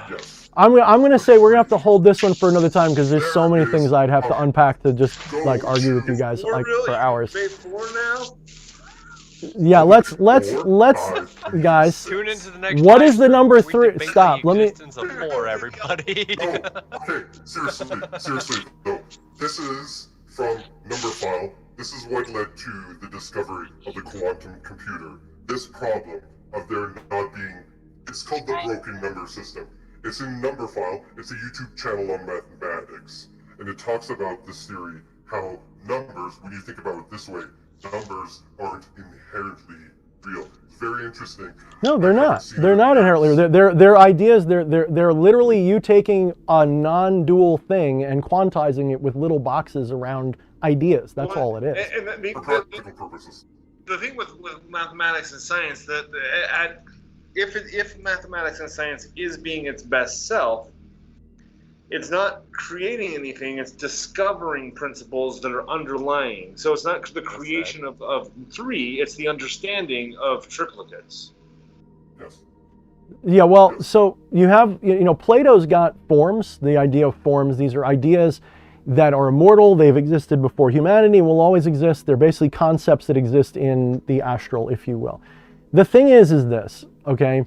yes. I'm gonna say we're gonna have to hold this one for another time because there's so many things I'd have to unpack to just like argue with you guys like for hours. Phase 4 now? Yeah, let's guys. Tune into the next. What is the number we 3? debate Stop. The Let me. existence of 4, everybody. Okay, seriously, though. This is from Number File. This is what led to the discovery of the quantum computer. This problem of there not being... It's called the broken number system. It's in Number File. It's a YouTube channel on mathematics. And it talks about this theory, how numbers, when you think about it this way, numbers aren't inherently real. It's very interesting. No, they're not. They're not inherently real. They're ideas. They're literally you taking a non-dual thing and quantizing it with little boxes around ideas. That's all it is. For practical purposes. The thing with mathematics and science that if mathematics and science is being its best self, it's not creating anything, it's discovering principles that are underlying. So it's not the creation of 3, it's the understanding of triplicates. Yes. Yeah, well, so you have, Plato's got forms, the idea of forms. These are ideas that are immortal. They've existed before humanity, will always exist. They're basically concepts that exist in the astral, if you will. The thing is this, okay?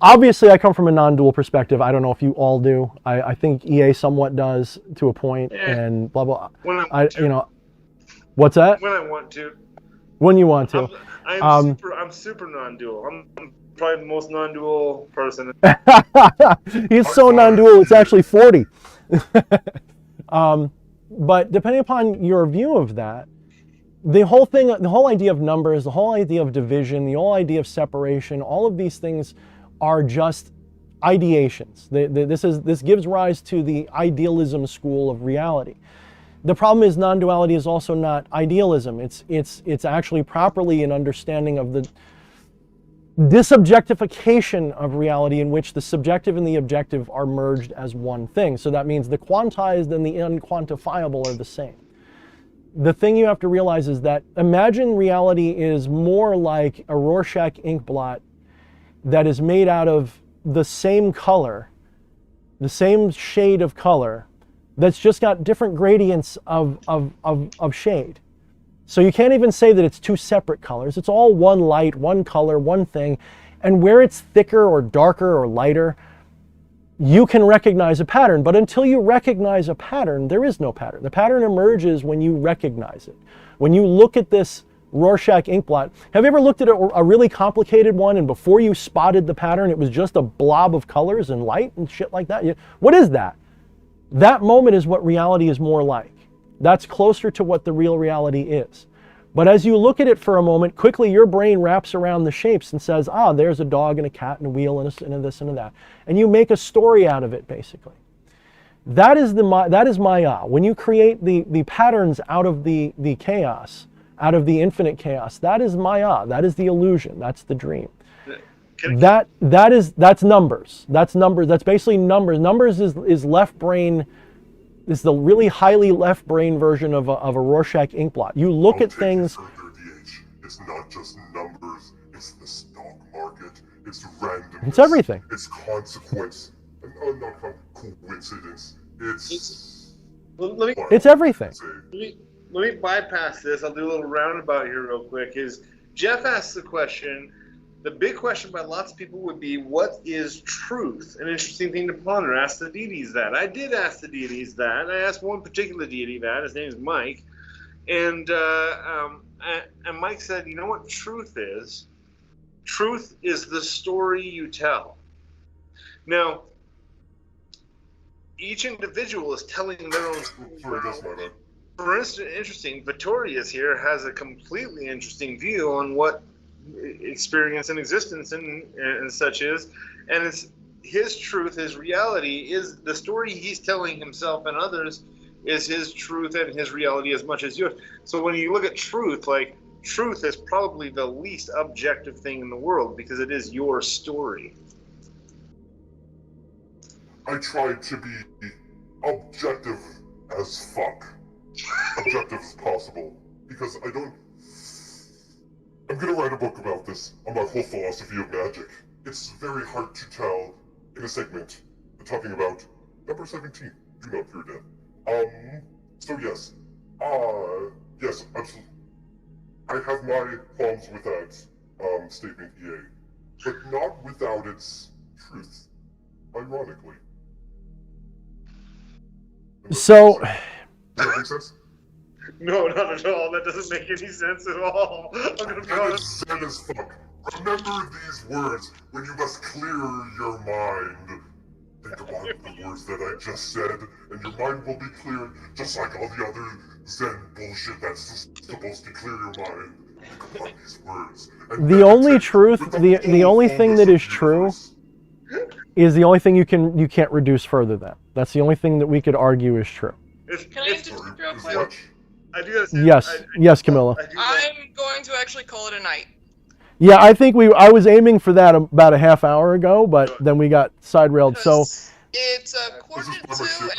Obviously, I come from a non-dual perspective. I don't know if you all do. I think EA somewhat does to a point, and blah blah. What's that? When I want to. When you want to. I'm super non-dual. I'm probably the most non-dual person. He's so non-dual. It's actually 40. But depending upon your view of that, the whole idea of numbers, the whole idea of division, the whole idea of separation, all of these things are just ideations. This gives rise to the idealism school of reality. The problem is non-duality is also not idealism. It's actually properly an understanding of the disobjectification of reality in which the subjective and the objective are merged as one thing. So that means the quantized and the unquantifiable are the same. The thing you have to realize is that imagine reality is more like a Rorschach ink blot that is made out of the same color, the same shade of color, that's just got different gradients of shade. So you can't even say that it's 2 separate colors. It's all one light, one color, one thing. And where it's thicker or darker or lighter, you can recognize a pattern. But until you recognize a pattern, there is no pattern. The pattern emerges when you recognize it. When you look at this Rorschach ink blot, have you ever looked at a really complicated one and before you spotted the pattern, it was just a blob of colors and light and shit like that? What is that? That moment is what reality is more like. That's closer to what the real reality is. But as you look at it for a moment, quickly your brain wraps around the shapes and says, there's a dog and a cat and a wheel and a this and a that. And you make a story out of it, basically. That is Maya. When you create the patterns out of the chaos, out of the infinite chaos, that is Maya. That is the illusion. That's the dream. That's numbers. That's numbers. That's basically numbers. Numbers is left brain. Is the really highly left brain version of a Rorschach ink blot. You look I'll at take things. You further, DH. It's not just numbers. It's the stock market. It's randomness. It's everything. It's consequence. Not coincidence. It's. It's everything. Let me bypass this. I'll do a little roundabout here real quick. Is Jeff asked the question. The big question by lots of people would be, what is truth? An interesting thing to ponder. Ask the deities that. I did ask the deities that. I asked one particular deity that. His name is Mike. And Mike said, you know what truth is? Truth is the story you tell. Now, each individual is telling their own story. For instance, interesting, Vittorius here has a completely interesting view on what experience and existence and such is, and it's his truth, his reality is the story he's telling himself and others is his truth and his reality as much as yours. So when you look at truth, like truth is probably the least objective thing in the world because it is your story. I tried to be objective as fuck. Objective as possible. Because I'm gonna write a book about this, on my whole philosophy of magic. It's very hard to tell in a segment. I'm talking about number 17, Do Not Fear Death. So yes. Yes, absolutely. I have my qualms with that, statement, EA. But not without its truth. Ironically. So. Does that make sense? No, not at all. That doesn't make any sense at all. I'm gonna be honest. Zen as fuck. Remember these words when you must clear your mind. Think about the words that I just said, and your mind will be cleared, just like all the other Zen bullshit that's supposed to clear your mind. Think about these words. The only truth, the only thing that is true is the only thing you can't reduce further than. That's the only thing that we could argue is true. Can I interrupt real quick? I do gotta say, Yes, Camilla. I'm going to actually call it a night. Yeah, I think I was aiming for that about a half hour ago, but then we got side railed. So it's a quarter to 2,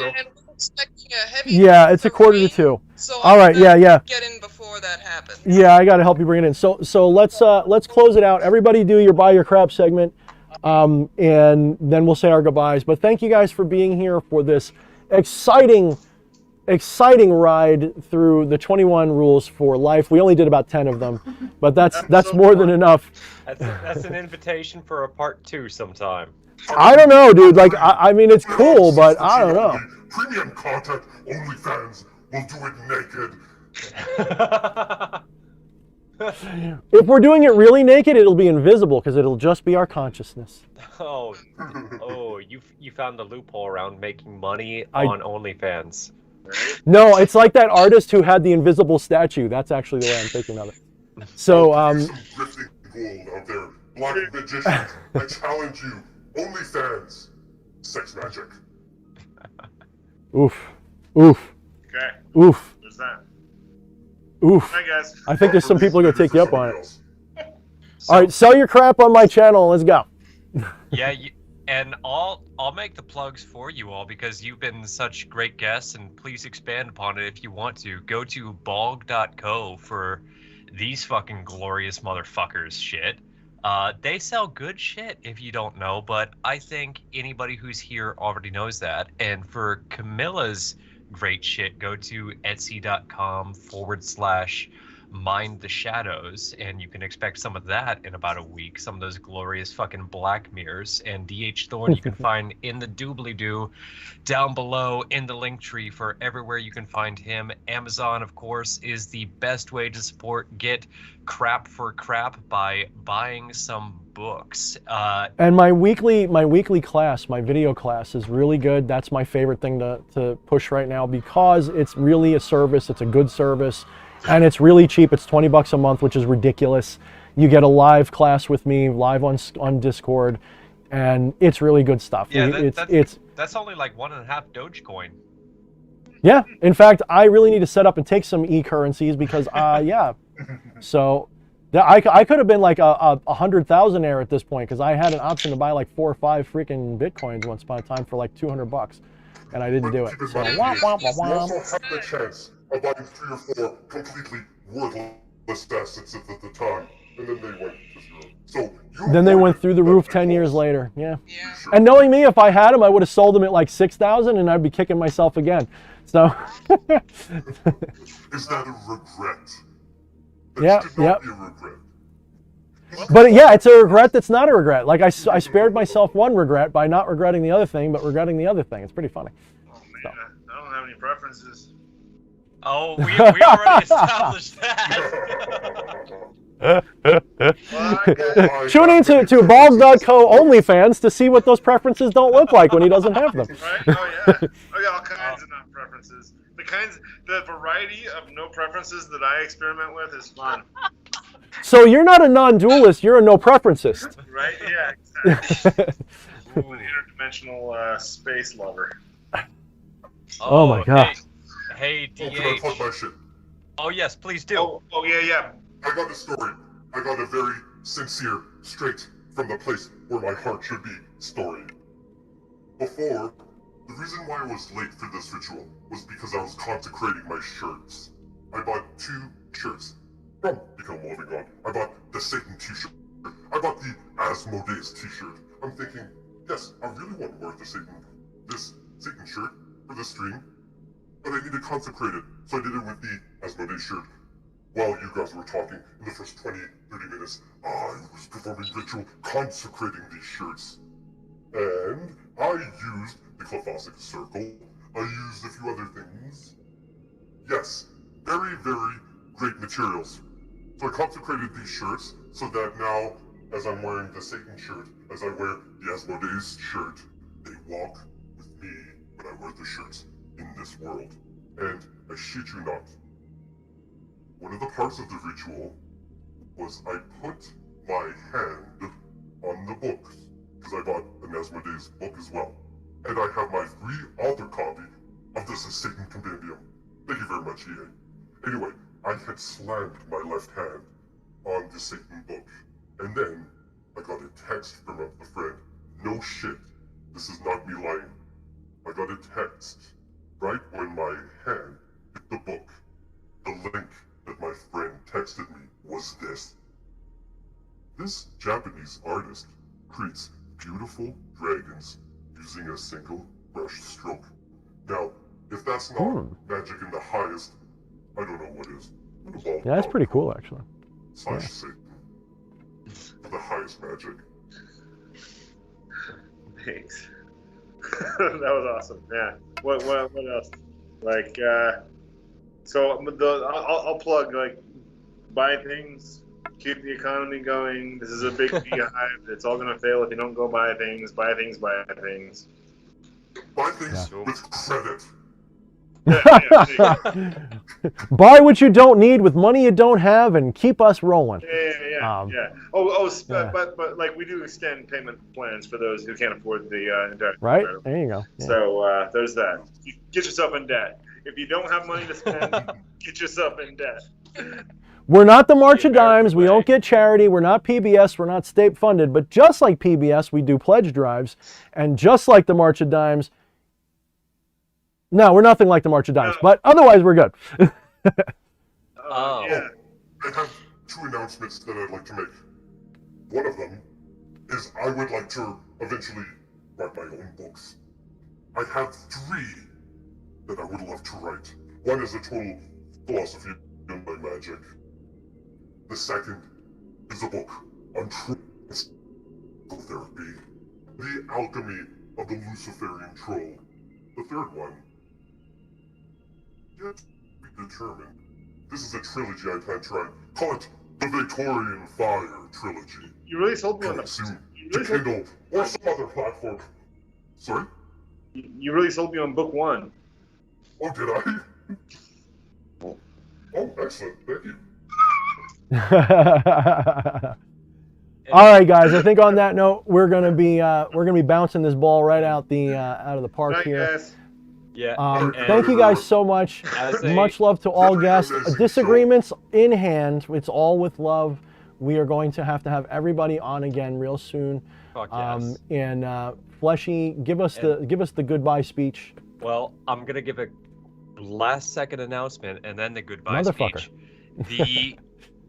and we're expecting a heavy. Yeah, it's a quarter to 2. So all right, yeah. Get in before that happens. Yeah, I got to help you bring it in. So let's close it out. Everybody, do your buy your crap segment, and then we'll say our goodbyes. But thank you guys for being here for this exciting ride through the 21 rules for life. We only did about 10 of them, but that's more than enough. That's an invitation for a part 2 sometime. I don't know, dude. Like, I mean, it's cool, but I don't know. Premium content, OnlyFans will do it naked. If we're doing it really naked, it'll be invisible because it'll just be our consciousness. Oh, you found the loophole around making money on OnlyFans. No, it's like that artist who had the invisible statue. That's actually the way I'm thinking of it. So, Some drifting gold out there. Black magicians, I challenge you. OnlyFans. Sex magic. Oof. Okay. Oof. There's that. Oof. Hi, guys. I think there's some people who are going to take you up on it. All right, sell your crap on my channel. Let's go. Yeah, and I'll make the plugs for you all because you've been such great guests, and please expand upon it if you want to. Go to balg.co for these fucking glorious motherfuckers shit. They sell good shit if you don't know, but I think anybody who's here already knows that. And for Camilla's great shit, go to etsy.com/mind the shadows, and you can expect some of that in about a week. Some of those glorious fucking black mirrors. And DH Thorne you can find in the doobly-doo down below in the link tree for everywhere you can find him. Amazon, of course, is the best way to support Get Crap for Crap by buying some books. And my weekly class, my video class, is really good. That's my favorite thing to push right now because it's really a service. It's a good service. And it's really cheap. It's $20 a month, which is ridiculous. You get a live class with me, live on Discord, and it's really good stuff. Yeah, that's only like 1.5 Dogecoin. Yeah, in fact, I really need to set up and take some e-currencies because, yeah. So, I could have been like a 100,000-aire at this point because I had an option to buy like 4 or 5 freaking bitcoins once upon a time for like $200, and I didn't do it. Keep in So mind, wah, wah, wah, you wah. also have the chance of buying 3 or 4 completely worthless assets at the time, and then they went to zero. So Then they went through the roof 10 years later. Yeah. Yeah. And knowing me, if I had them, I would have sold them at like 6,000, and I'd be kicking myself again. So. Is that a regret? That Yeah, should not be a regret. But yeah, it's a regret that's not a regret. Like I spared myself one regret by not regretting the other thing, but regretting the other thing. It's pretty funny. Oh man, I don't have any preferences. Oh, we already established that. Well, Tune in to Balls.co OnlyFans to see what those preferences don't look like when he doesn't have them. Right? Oh yeah. Oh yeah, all kinds of not preferences. The variety of no preferences that I experiment with is fun. So you're not a non-dualist, you're a no-preferencist. Right? Yeah, exactly. Ooh, an interdimensional space lover. Oh my God. Hey, Oh, can I plug DH. my shit? Oh yes, please do. Oh yeah. I got a story. I got a very sincere, straight from the place where my heart should be story. Before, the reason why I was late for this ritual was because I was consecrating my shirts. I bought 2 shirts from Become Loving God. I bought the Satan t-shirt. I bought the Asmodeus t-shirt. I'm thinking, yes, I really want to wear this Satan shirt for the stream, but I need to consecrate it, so I did it with the Asmodeus shirt. While you guys were talking, in the first 20, 30 minutes, I was performing ritual consecrating these shirts. And I used the Clephosic Circle. I used a few other things. Yes, very, very great materials. So I consecrated these shirts so that now, as I'm wearing the Satan shirt, as I wear the Asmodeus shirt, they walk with me when I wear the shirts in this world. And I shit you not, one of the parts of the ritual was I put my hand on the books, because I bought an Asmodeus book as well. And I have my free author copy of this Satan Compendium. Thank you very much, EA. Anyway, I had slammed my left hand on the Satan book, and then I got a text from a friend. No shit, this is not me lying. I got a text right when my hand hit the book. The link that my friend texted me was this. This Japanese artist creates beautiful dragons using a single brush stroke. Now, if that's not magic in the highest, I don't know what is. Yeah, that's pretty cool, actually. / Satan. For the highest magic. Thanks. That was awesome. Yeah. What else? Like, so I'll plug, like, buy things, keep the economy going. This is a big beehive. It's all gonna fail if you don't go buy things. Buy things. Buy things with credit. Buy what you don't need with money you don't have, and keep us rolling. Yeah. But like, we do extend payment plans for those who can't afford the entire. Right? Credit. There you go. Yeah. So there's that. You get yourself in debt. If you don't have money to spend, get yourself in debt. We're not the March of Dimes. We don't get charity. We're not PBS. We're not state funded. But just like PBS, we do pledge drives. And just like the March of Dimes, no, we're nothing like the March of Dimes. But otherwise, we're good. Yeah. I have 2 announcements that I'd like to make. One of them is I would like to eventually write my own books. I have 3 that I would love to write. One is a total philosophy of my magic. The second is a book on therapy, the alchemy of the Luciferian troll. The third one, yet to be determined. This is a trilogy I plan to write. Call it the Victorian Fire Trilogy. You really sold me on Coming the. soon to Kindle or some other platform. Sorry? You really sold me on book 1. Oh, did I? Oh, excellent. Thank you. All right, guys. I think on that note, we're gonna be bouncing this ball right out of the park Night, here. guys. Yeah. Thank you guys so much. As a- Much love to all guests. Disagreements in hand. It's all with love. we are going to have everybody on again real soon. Fuck yes. And Fleshy, give us the goodbye speech. Well, I'm gonna give a last second announcement and then the goodbye Motherfucker. speech.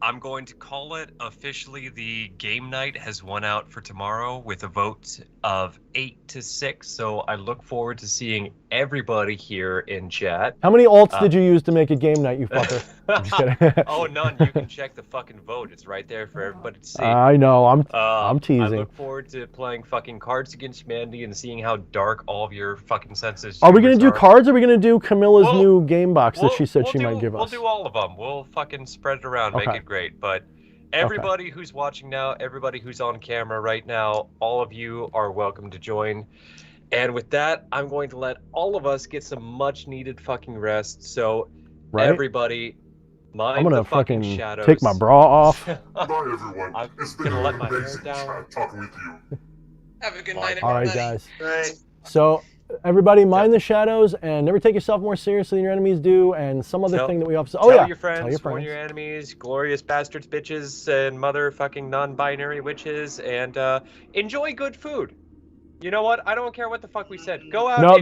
I'm going to call it officially. The game night has won out for tomorrow with a vote of 8-6. So I look forward to seeing everybody here in chat. How many alts did you use to make a game night, you fucker? I'm just kidding. Oh, none. You can check the fucking vote. It's right there for everybody to see. I know. I'm teasing. I look forward to playing fucking Cards Against Humanity and seeing how dark all of your fucking senses. Are we gonna do cards? Or are we gonna do Camilla's new game box that she said she might give us? We'll do all of them. We'll fucking spread it around, make it great. But everybody who's watching now, everybody who's on camera right now, all of you are welcome to join. And with that, I'm going to let all of us get some much needed fucking rest. So everybody, mind I'm gonna the fucking fucking shadows. take my bra off. Bye, everyone. I'm It's been gonna let an my hair amazing down. chat talking with you. Have a good night, All everybody. right, guys. Right. So everybody, mind the shadows and never take yourself more seriously than your enemies do. And some other thing that we also Tell your friends, tell your warn friends. your enemies, glorious bastards, bitches, and motherfucking non-binary witches, and enjoy good food. You know what? I don't care what the fuck we said. Go out. No,